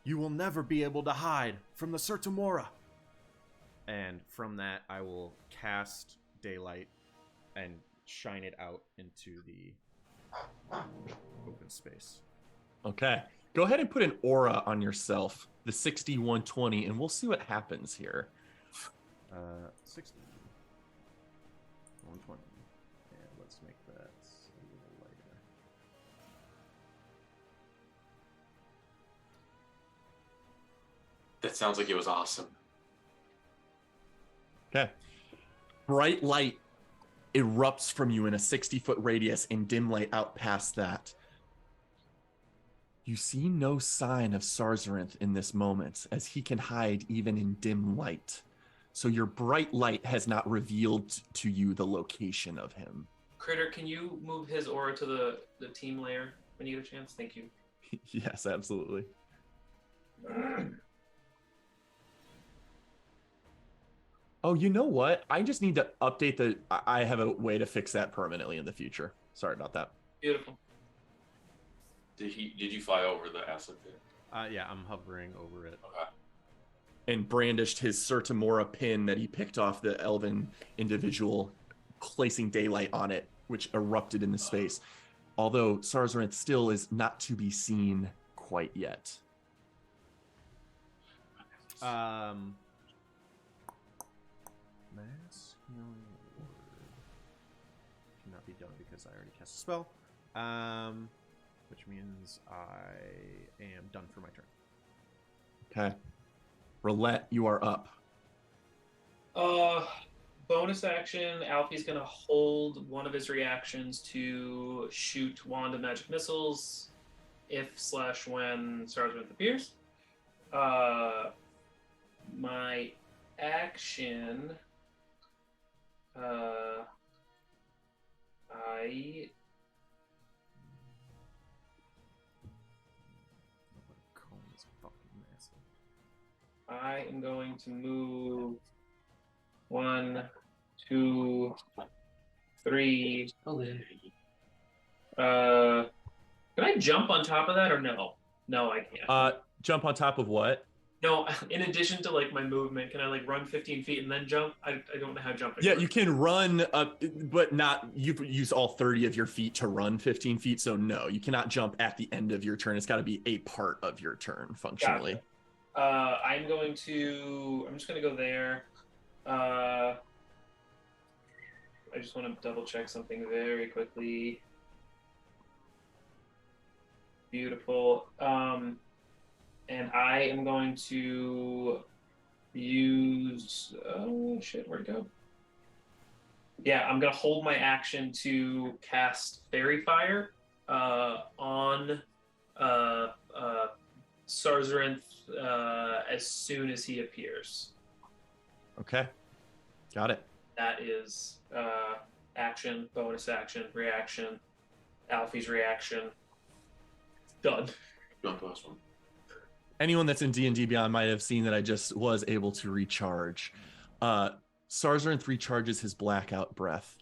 You will never be able to hide from the Sertimora! And from that, I will cast Daylight and shine it out into the open space. Okay. Go ahead and put an aura on yourself, the 6120, and we'll see what happens here. 60. 120. And let's make that a little lighter. That sounds like it was awesome. Okay. Bright light erupts from you in a 60-foot radius and dim light out past that. You see no sign of Sarzarinth in this moment, as he can hide even in dim light. So your bright light has not revealed to you the location of him. Critter, can you move his aura to the team layer when you get a chance? Thank you. Yes, absolutely. Oh, you know what? I just need to update I have a way to fix that permanently in the future. Sorry about that. Beautiful. Did you fly over the acid pit? Yeah, I'm hovering over it. Okay. And brandished his Sertimora pin that he picked off the elven individual, placing daylight on it, which erupted in the space. Although Sarzarinth still is not to be seen quite yet. Mass healing word cannot be done because I already cast a spell. Which means I am done for my turn. Okay. Roulette, you are up. Bonus action, Alfie's gonna hold one of his reactions to shoot wand of magic missiles if/when Sargeant appears. My action, I am going to move 1, 2, 3. Oh, there. Can I jump on top of that or no? No, I can't. Jump on top of what? No, in addition to like my movement, can I like run 15 feet and then jump? I don't know how jumping Yeah, works. you can run, but not. You've used all 30 of your feet to run 15 feet, so no, you cannot jump at the end of your turn. It's got to be a part of your turn, functionally. Gotcha. I'm just gonna go there. I just want to double check something very quickly. Beautiful. And I am going to use. Oh shit! Where'd it go? Yeah, I'm gonna hold my action to cast Fairy Fire on Sarzarinth as soon as he appears. Okay, got it. That is action, bonus action, reaction, Alfie's reaction. Done. Jump last one. Anyone that's in D&D Beyond might have seen that I just was able to recharge. Sarzarinth recharges his blackout breath.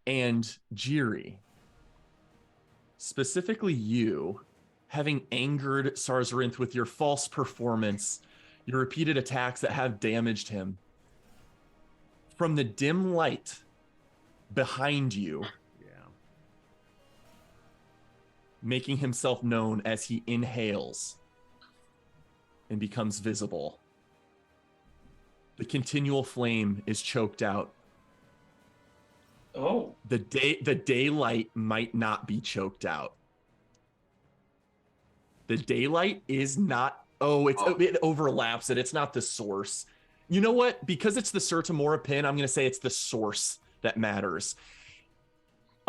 And Jiri, specifically you, having angered Sarzarinth with your false performance, your repeated attacks that have damaged him, from the dim light behind you, making himself known as he inhales and becomes visible. The continual flame is choked out. Oh. The daylight might not be choked out. The daylight is not. It overlaps it. It's not the source. You know what? Because it's the Sertamora pin, I'm going to say it's the source that matters.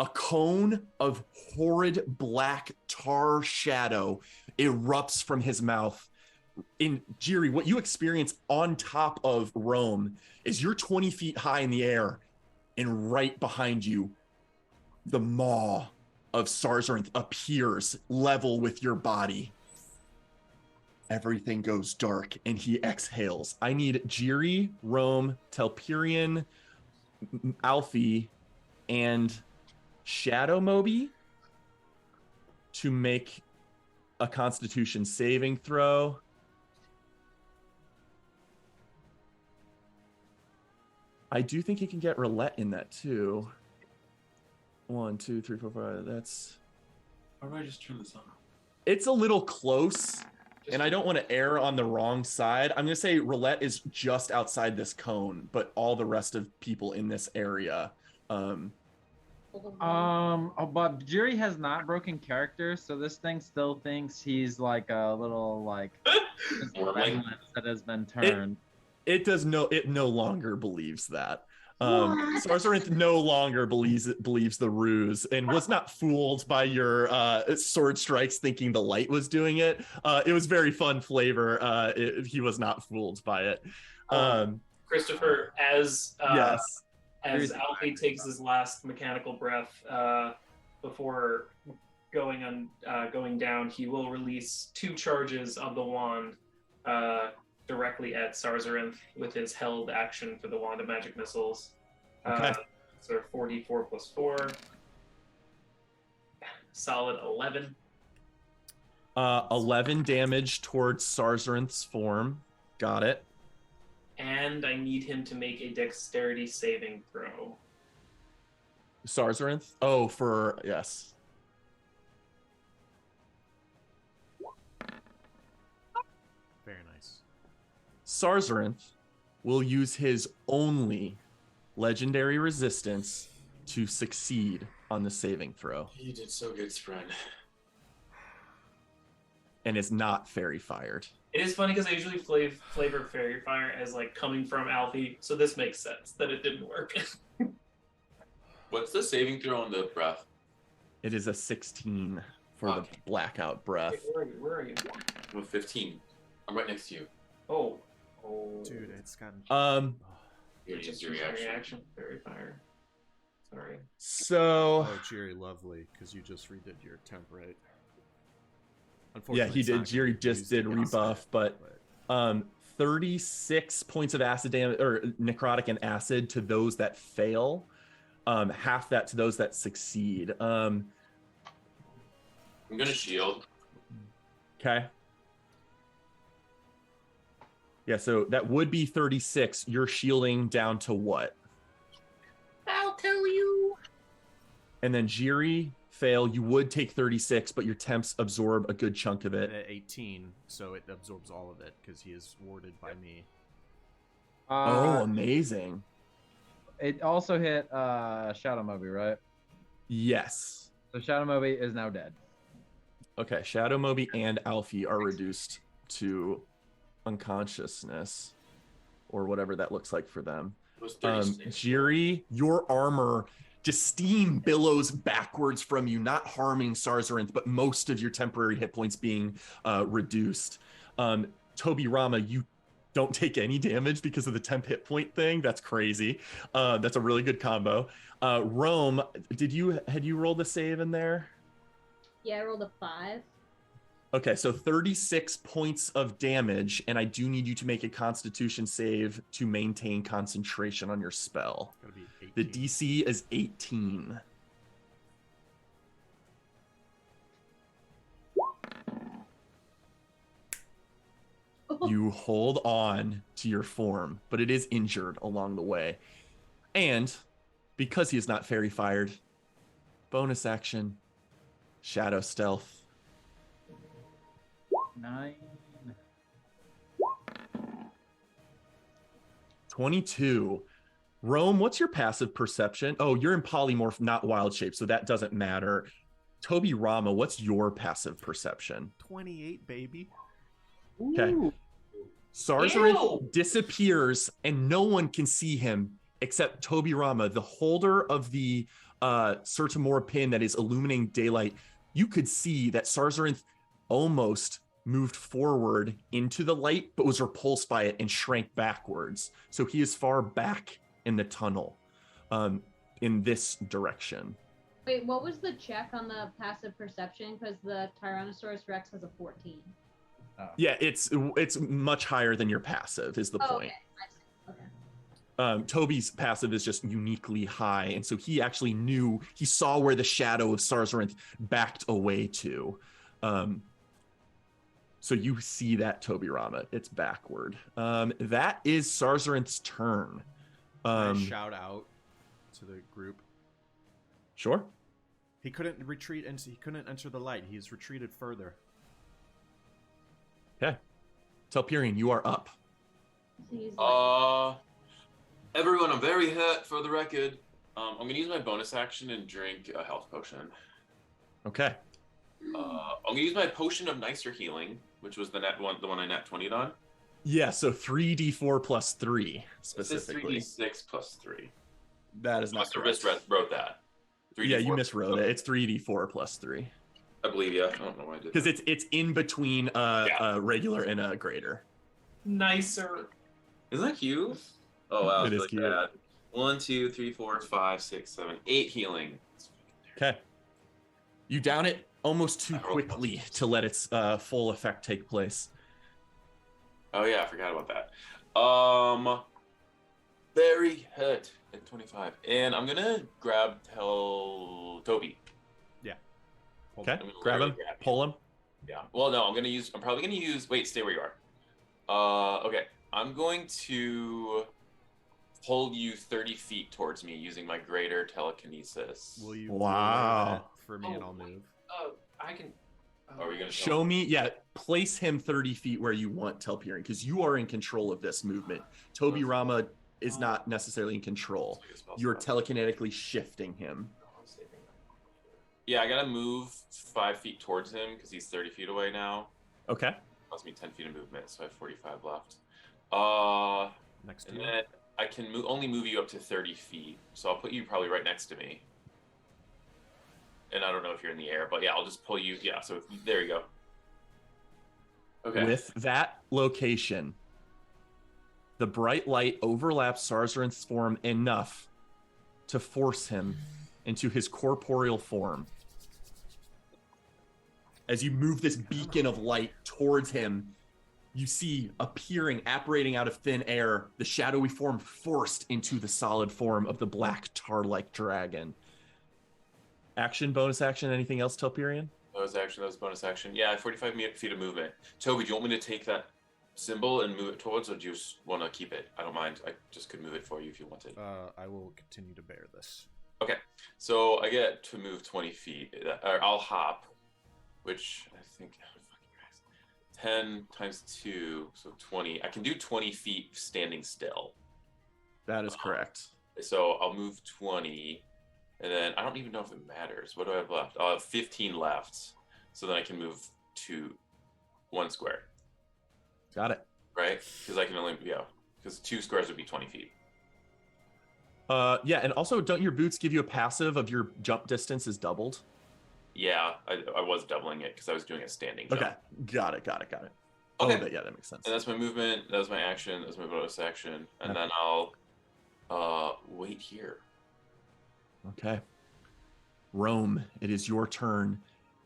A cone of horrid black tar shadow erupts from his mouth. In Jiri, what you experience on top of Rome is you're 20 feet high in the air, and right behind you, the maw of Sarzarinth appears level with your body. Everything goes dark, and he exhales. I need Jiri, Rome, Telperion, Alfie, and Shadow Moby to make a Constitution saving throw. I do think he can get roulette in that too. 1, 2, 3, 4, 5. That's. How do I just turn this on? It's a little close, and I don't want to err on the wrong side. I'm going to say roulette is just outside this cone, but all the rest of people in this area. But Jiri has not broken character, so this thing still thinks he's like a little like resemblance that has been turned. It no longer believes that. Sarzarinth no longer believes the ruse and was not fooled by your sword strikes thinking the light was doing it. It was very fun flavor. He was not fooled by it. Christopher, as yes. As Alfie takes his last mechanical breath before going down, he will release 2 charges of the wand directly at Sarzarinth with his held action for the Wand of Magic Missiles. Okay. So 4d4 plus 4. Solid 11. 11 damage towards Sarzarinth's form. Got it. And I need him to make a dexterity saving throw. Sarzarinth? Yes. Very nice. Sarzarinth will use his only legendary resistance to succeed on the saving throw. You did so good, Spren. And is not fairy fired. It is funny because I usually flavor Fairy Fire as like coming from Alfie, so this makes sense that it didn't work. What's the saving throw on the breath? It is a 16 for the blackout breath. Wait, where are you? I'm a 15. I'm right next to you. Oh. Dude, it's gotten. Here, Just your use reaction. reaction. Fairy Fire. Sorry. So. Oh, Jiri, lovely, because you just redid your temp, right? Yeah, he did. Jiri Jiri just did rebuff, but 36 points of acid damage or necrotic and acid to those that fail. Half that to those that succeed. I'm gonna shield. Okay. Yeah, so that would be 36. You're shielding down to what? I'll tell you. And then Jiri, fail. You would take 36, but your temps absorb a good chunk of it. At 18, so it absorbs all of it because he is warded by me. Oh, amazing. It also hit Shadow Moby, right? Yes. So Shadow Moby is now dead. Okay, Shadow Moby and Alfie are reduced to unconsciousness or whatever that looks like for them. It was 36. Jiri, your armor, just steam billows backwards from you, not harming Sarzarinth, but most of your temporary hit points being reduced. Toby Rama, you don't take any damage because of the temp hit point thing. That's crazy. That's a really good combo. Rome, had you rolled a save in there? Yeah, I rolled a 5. Okay, so 36 points of damage, and I do need you to make a Constitution save to maintain concentration on your spell. It's gotta be 18. The DC is 18. You hold on to your form, but it is injured along the way. And because he is not fairy fired, bonus action, shadow stealth. 9. 22. Rome, what's your passive perception? Oh, you're in polymorph, not wild shape, so that doesn't matter. Toby Rama, what's your passive perception? 28, baby. Okay. Ooh. Sarzarinth disappears and no one can see him except Toby Rama, the holder of the Sertamora pin that is illuminating daylight. You could see that Sarzarinth almost moved forward into the light, but was repulsed by it and shrank backwards. So he is far back in the tunnel, in this direction. Wait, what was the check on the passive perception? Because the Tyrannosaurus Rex has a 14. Oh. Yeah, it's much higher than your passive is the point. Okay, I see. Okay. Toby's passive is just uniquely high, and so he actually he saw where the shadow of Sarzarinth backed away to. So you see that, Toby Rama. It's backward. That is Sarzarinth's turn. Can I shout out to the group. Sure. He couldn't retreat and he couldn't enter the light. He's retreated further. Okay. Telperion, you are up. So he's like, Everyone, I'm very hurt for the record. I'm gonna use my bonus action and drink a health potion. Okay. I'm gonna use my potion of nicer healing, which was the one I nat 20'd on. Yeah, so 3d4 plus 3 specifically. It says 3d6 plus 3. That is I not must have correct. miswrote that. 3d4 Yeah, you miswrote it. It's 3d4 plus 3. I believe, yeah. I don't know why I did Because that. it's in between a regular and a greater. Nicer. Isn't that cute? Oh, wow. It It's is really cute. bad. 1, 2, 3, 4, 5, 6, 7, 8 healing. Okay. You down it almost too I rolled quickly to let its full effect take place. Oh, yeah, I forgot about that. Very hurt at 25. And I'm gonna grab Toby. Yeah. Okay, I'm gonna grab him, literally grab pull him. Yeah. Well, no, I'm probably gonna use. Wait, stay where you are. Okay. I'm going to pull you 30 feet towards me using my greater telekinesis. Will you Wow. roll that for me and I'll move? I can. Are we gonna Show me, yeah, place him 30 feet where you want Telperion, because you are in control of this movement. Toby Rama is not necessarily in control. You're telekinetically shifting him. Yeah, I gotta move 5 feet towards him because he's 30 feet away now. Okay. Cost me 10 feet of movement, so I have 45 left. Next to And you. then I can only move you up to 30 feet, so I'll put you probably right next to me. And I don't know if you're in the air, but yeah, I'll just pull you. Yeah, so there you go. Okay. With that location, the bright light overlaps Sarzarinth's form enough to force him into his corporeal form. As you move this beacon of light towards him, you see appearing, apparating out of thin air, the shadowy form forced into the solid form of the black tar-like dragon. Action, bonus action, anything else, Telperion? That was action. That was bonus action. Yeah, 45 feet of movement. Toby, do you want me to take that symbol and move it towards, or do you just want to keep it? I don't mind. I just could move it for you if you wanted. I will continue to bear this. Okay, so I get to move 20 feet. Or I'll hop, which I think 10 times 2, so 20. I can do 20 feet standing still. That is correct. So I'll move 20, and then I don't even know if it matters. What do I have left? I'll have 15 left, so then I can move to 1 square. Got it. Right? Because I can only, because 2 squares would be 20 feet. Yeah, and also, don't your boots give you a passive of your jump distance is doubled? Yeah, I was doubling it because I was doing a standing jump. Okay, got it. Okay. Oh, but yeah, that makes sense. And that's my movement, that was my action, that's my bonus action, and then I'll wait here. Okay. Rome, it is your turn.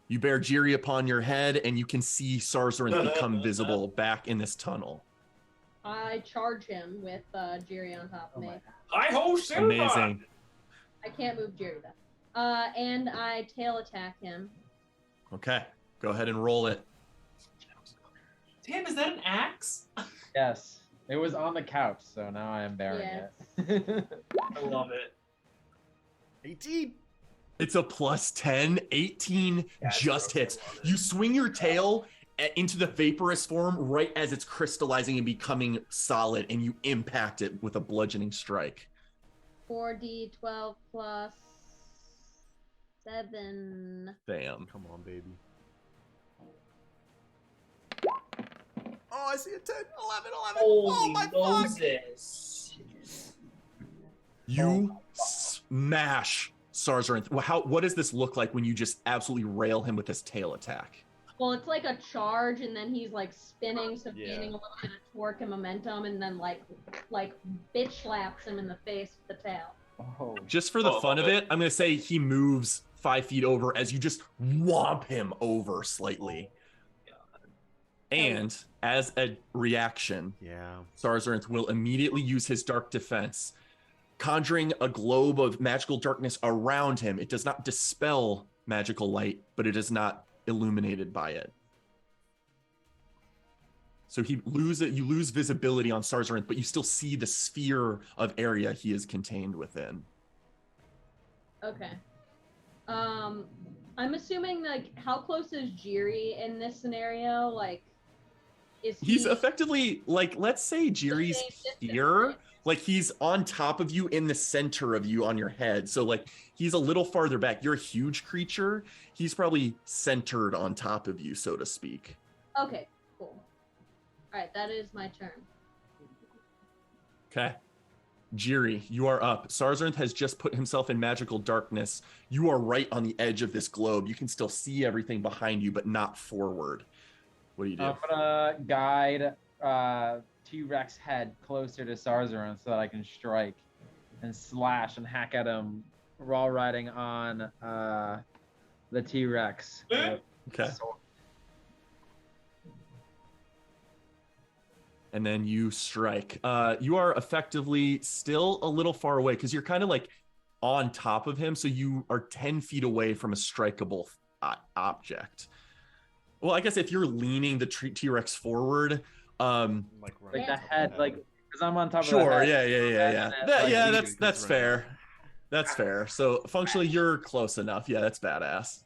You bear Jiri upon your head, and you can see Sarzorinth become visible back in this tunnel. I charge him with Jiri on top of me. Hi-ho, Silva! Amazing. I can't move Jiri though. And I tail attack him. Okay, go ahead and roll it. Damn, is that an axe? Yes. It was on the couch, so now I am bearing it. I love it. 18. It's a +10. 18 just hits. You swing your tail into the vaporous form right as it's crystallizing and becoming solid, and you impact it with a bludgeoning strike. 4d12 plus 7. Bam. Come on, baby. Oh, I see a 10, 11, 11. Oh, Holy my fuck. Moses. You smash Sarzorinth. What does this look like when you just absolutely rail him with this tail attack? Well, it's like a charge, and then he's like spinning, so gaining a little bit of torque and momentum, and then like bitch slaps him in the face with the tail. Oh. Just for the fun of it, I'm going to say he moves 5 feet over as you just whomp him over slightly. And as a reaction, Sarzorinth will immediately use his dark defense, conjuring a globe of magical darkness around him. It does not dispel magical light, but it is not illuminated by it. So you lose visibility on Sarzorinth, but you still see the sphere of area he is contained within. Okay. I'm assuming, like, how close is Jiri in this scenario? Like, is he's effectively, like, let's say Jiri's here. Like, he's on top of you, in the center of you, on your head. So, like, he's a little farther back. You're a huge creature. He's probably centered on top of you, so to speak. Okay, cool. All right, that is my turn. Okay. Jiri, you are up. Sarzorinth has just put himself in magical darkness. You are right on the edge of this globe. You can still see everything behind you, but not forward. What do you do? I'm gonna guide T-Rex head closer to Sarzorinth so that I can strike and slash and hack at him while riding on the T-Rex. Okay. And then you strike. You are effectively still a little far away because you're kind of like on top of him. So you are 10 feet away from a strikeable object. Well, I guess if you're leaning the T-Rex forward, like the head, like, because I'm on top of the sure, head. yeah. That's fair. That's fair. So functionally, you're close enough. Yeah, that's badass.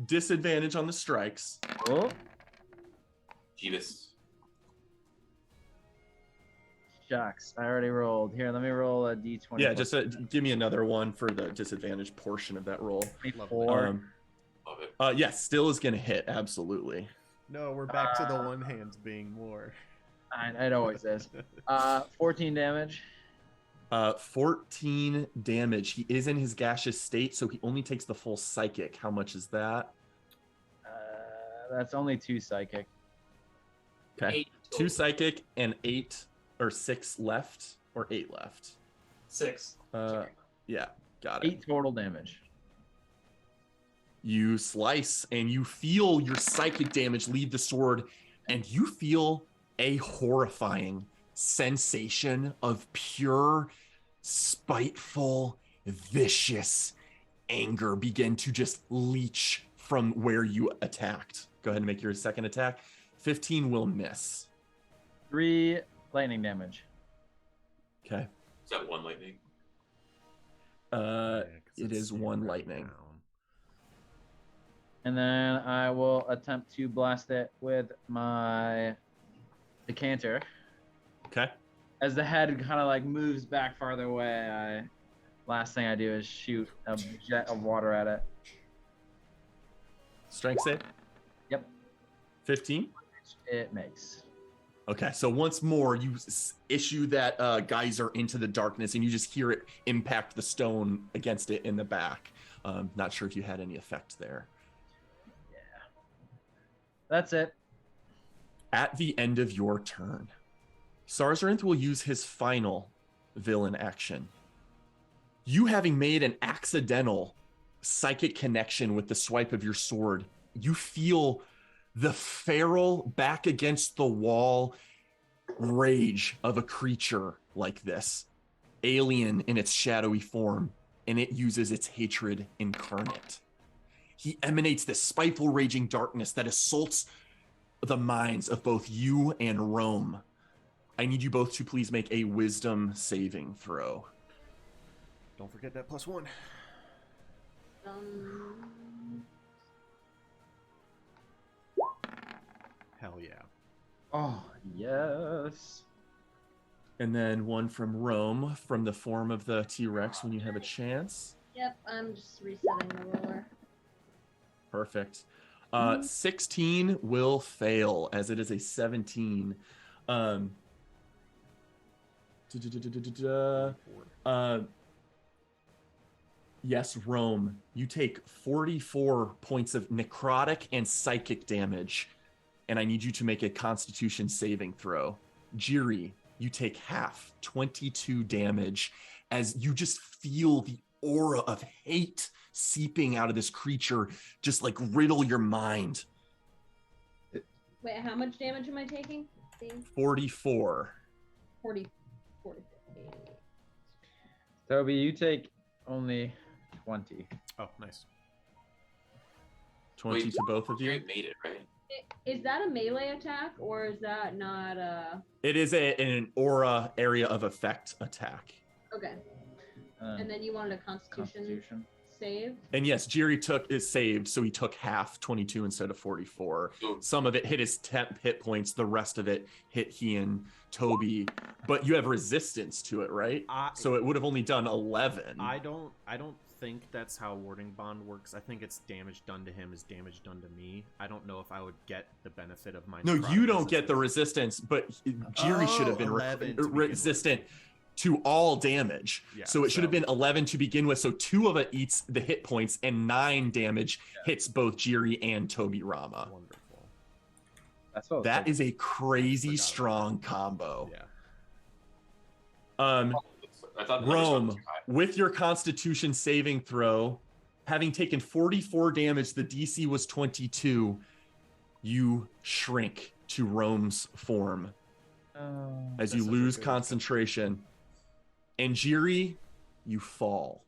Disadvantage on the strikes. Oh. Jeebus. Shucks, I already rolled. Here, let me roll a d20. Yeah, just give me another one for the disadvantage portion of that roll. 4. Love it. Yes, still is going to hit. Absolutely. No, we're back to the one hands being more. It always is. 14 damage. 14 damage. He is in his gaseous state, so he only takes the full psychic. How much is that? That's only 2 psychic. Okay. 8 2 total. psychic and 8 or 6 left, or 8 left. 6. Yeah, got it. 8 total damage. You slice and you feel your psychic damage leave the sword, and you feel a horrifying sensation of pure, spiteful, vicious anger begin to just leech from where you attacked. Go ahead and make your second attack. 15 will miss. 3 lightning damage. Okay. Is that one lightning? It is one lightning. And then I will attempt to blast it with my decanter. Okay. As the head kind of like moves back farther away, last thing I do is shoot a jet of water at it. Strength save? Yep. 15? It makes. Okay, so once more, you issue that geyser into the darkness, and you just hear it impact the stone against it in the back. Not sure if you had any effect there. Yeah. That's it. At the end of your turn, Sarzarinth will use his final villain action. You having made an accidental psychic connection with the swipe of your sword, you feel the feral back against the wall rage of a creature like this, alien in its shadowy form, and it uses its hatred incarnate. He emanates this spiteful, raging darkness that assaults the minds of both you and Rome. I need you both to please make a wisdom saving throw. Don't forget that +1. Hell yeah. Oh, yes. And then one from Rome from the form of the T-Rex when you have a chance. Yep, I'm just resetting the roller. Perfect. 16 will fail as it is a 17. Yes, Rome. You take 44 points of necrotic and psychic damage, and I need you to make a Constitution saving throw. Jiri, you take half, 22 damage, as you just feel the aura of hate seeping out of this creature, just like riddle your mind. Wait, how much damage am I taking? 44. 40. Toby, you take only 20. Oh, nice. 20 Wait, to both of you. You made it, right? Is that a melee attack, or is that not a... It is an aura area of effect attack. Okay. And then you wanted a Constitution save? And yes, Jiri is saved, so he took half, 22 instead of 44. Some of it hit his temp hit points, the rest of it hit he and Toby. But you have resistance to it, right? So it would have only done 11. I don't think that's how Warding Bond works. I think it's damage done to him is damage done to me. I don't know if I would get the benefit of my... No, you don't get the resistance, but Jiri should have been 11 resistant to all damage. Yeah, so it should have been 11 to begin with. So 2 of it eats the hit points, and 9 damage hits both Jiri and Toby Rama. Wonderful. That is a crazy strong combo. Yeah. I thought Rome, with your Constitution saving throw, having taken 44 damage, the DC was 22. You shrink to Rome's form as you lose concentration. And Jiri, you fall.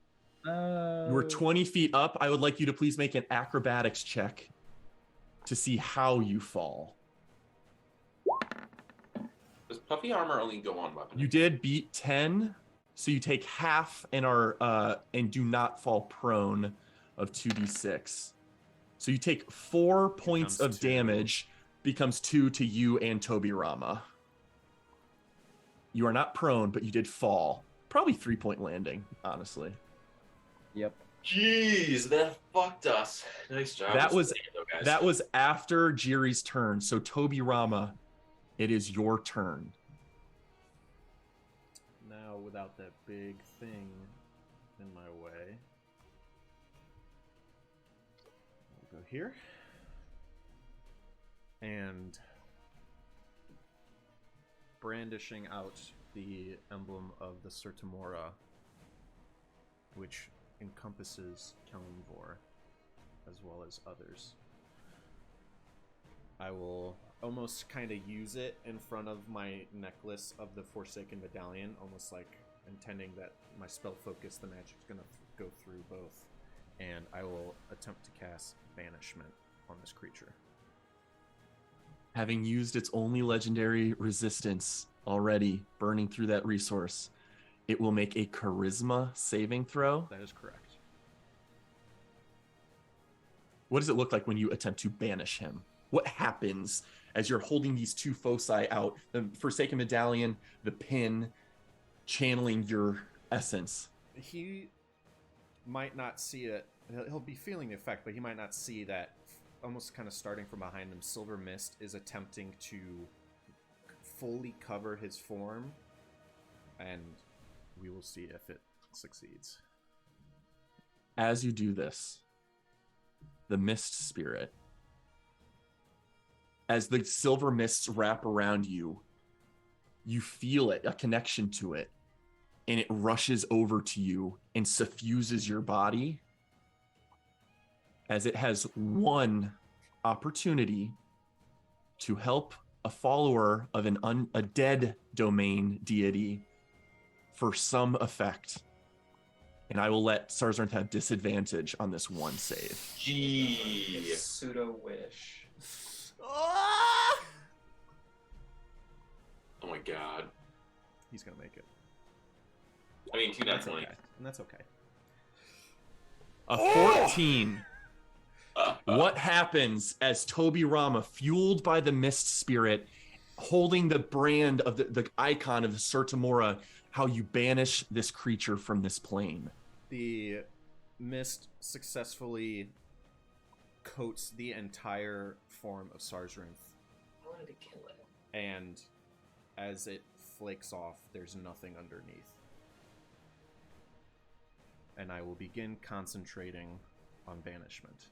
You were 20 feet up. I would like you to please make an acrobatics check to see how you fall. Does puffy armor only go on weapons? You did beat 10, so you take half and are and do not fall prone of 2d6. So you take 4 points of damage, becomes 2 to you and Toby Rama. You are not prone, but you did fall. Probably 3-point landing, honestly. Yep. Jeez, that fucked us. Nice job. That was guys. that was after Jiri's turn. So Toby Rama, it is your turn. Now, without that big thing in my way, I'll go here. And brandishing out the emblem of the Sertimora, which encompasses Kalimvor. as well as others. I will almost kind of use it in front of my necklace of the Forsaken Medallion, almost like intending that my spell focus, the magic's going to go through both. And I will attempt to cast Banishment on this creature. Having used its only legendary resistance already, burning through that resource, it will make a Charisma saving throw. That is correct. What does it look like when you attempt to banish him? What happens as you're holding these two foci out, the Forsaken Medallion, the pin, channeling your essence? He might not see it. He'll be feeling the effect, but he might not see that. Almost kind of starting from behind him, Silver Mist is attempting to fully cover his form, and we will see if it succeeds. As you do this, the Mist Spirit, as the silver mists wrap around you, you feel it, a connection to it, and it rushes over to you and suffuses your body, as it has one opportunity to help a follower of a dead domain deity for some effect. And I will let Sarzarnth have disadvantage on this one save. Gee. Pseudo wish. Oh my god. He's gonna make it. I mean, 2 That's definitely. okay. And that's okay. A 14. What happens as Toby Rama, fueled by the Mist Spirit, holding the brand of the icon of the Sertamora, how you banish this creature from this plane? The mist successfully coats the entire form of Sarzrinth, I wanted to kill it. and as it flakes off, there's nothing underneath. And I will begin concentrating on banishment.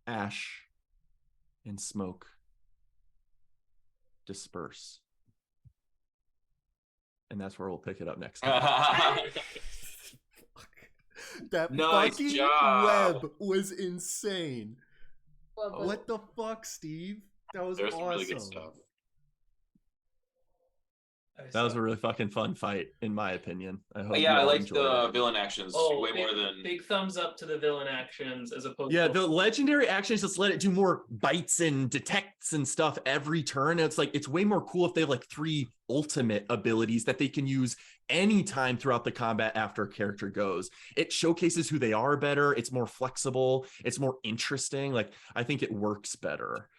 Ash and smoke disperse. And that's where we'll pick it up next time. That Nice fucking job. web was insane. Well, What the fuck, Steve? That was There's some awesome. really good stuff. That was a really fucking fun fight, in my opinion. I hope But you yeah, I all liked enjoyed the it. villain actions way more than. big thumbs up to the villain actions as opposed Yeah, to the legendary actions just let it do more bites and detects and stuff every turn. It's like it's way more cool if they have like 3 ultimate abilities that they can use anytime throughout the combat after a character goes. It showcases who they are better. It's more flexible. It's more interesting. Like I think it works better.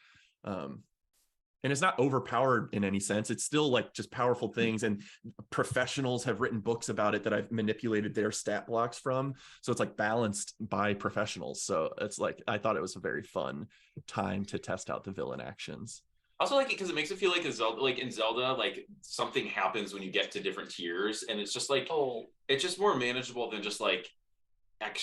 And it's not overpowered in any sense. It's still like just powerful things. And professionals have written books about it that I've manipulated their stat blocks from. So it's like balanced by professionals. So it's like, I thought it was a very fun time to test out the villain actions. I also like it because it makes it feel like in Zelda, like something happens when you get to different tiers, and it's just like it's just more manageable than just like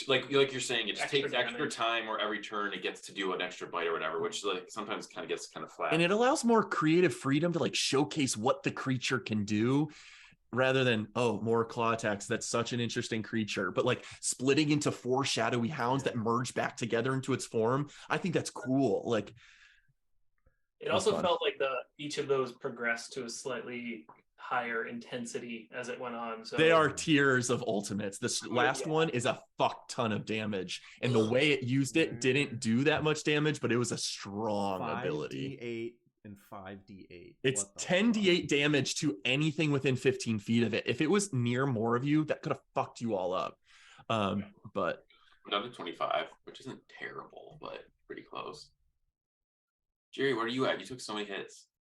like you're saying, it just Extra takes extra damage. time where every turn it gets to do an extra bite or whatever, which like sometimes kind of gets kind of flat. And it allows more creative freedom to like showcase what the creature can do rather than, oh, more claw attacks. That's such an interesting creature. But like splitting into 4 shadowy hounds that merge back together into its form, I think that's cool. Like It also felt like each of those progressed to a slightly higher intensity as it went on. So they are tiers of ultimates. This last one is a fuck ton of damage, and the way it used it didn't do that much damage, but it was a strong ability. 5d8 and 5d8. It's 10d8 damage to anything within 15 feet of it. If it was near more of you, that could have fucked you all up. But I'm down to 25, which isn't terrible, but pretty close. Jerry, where are you at? You took so many hits.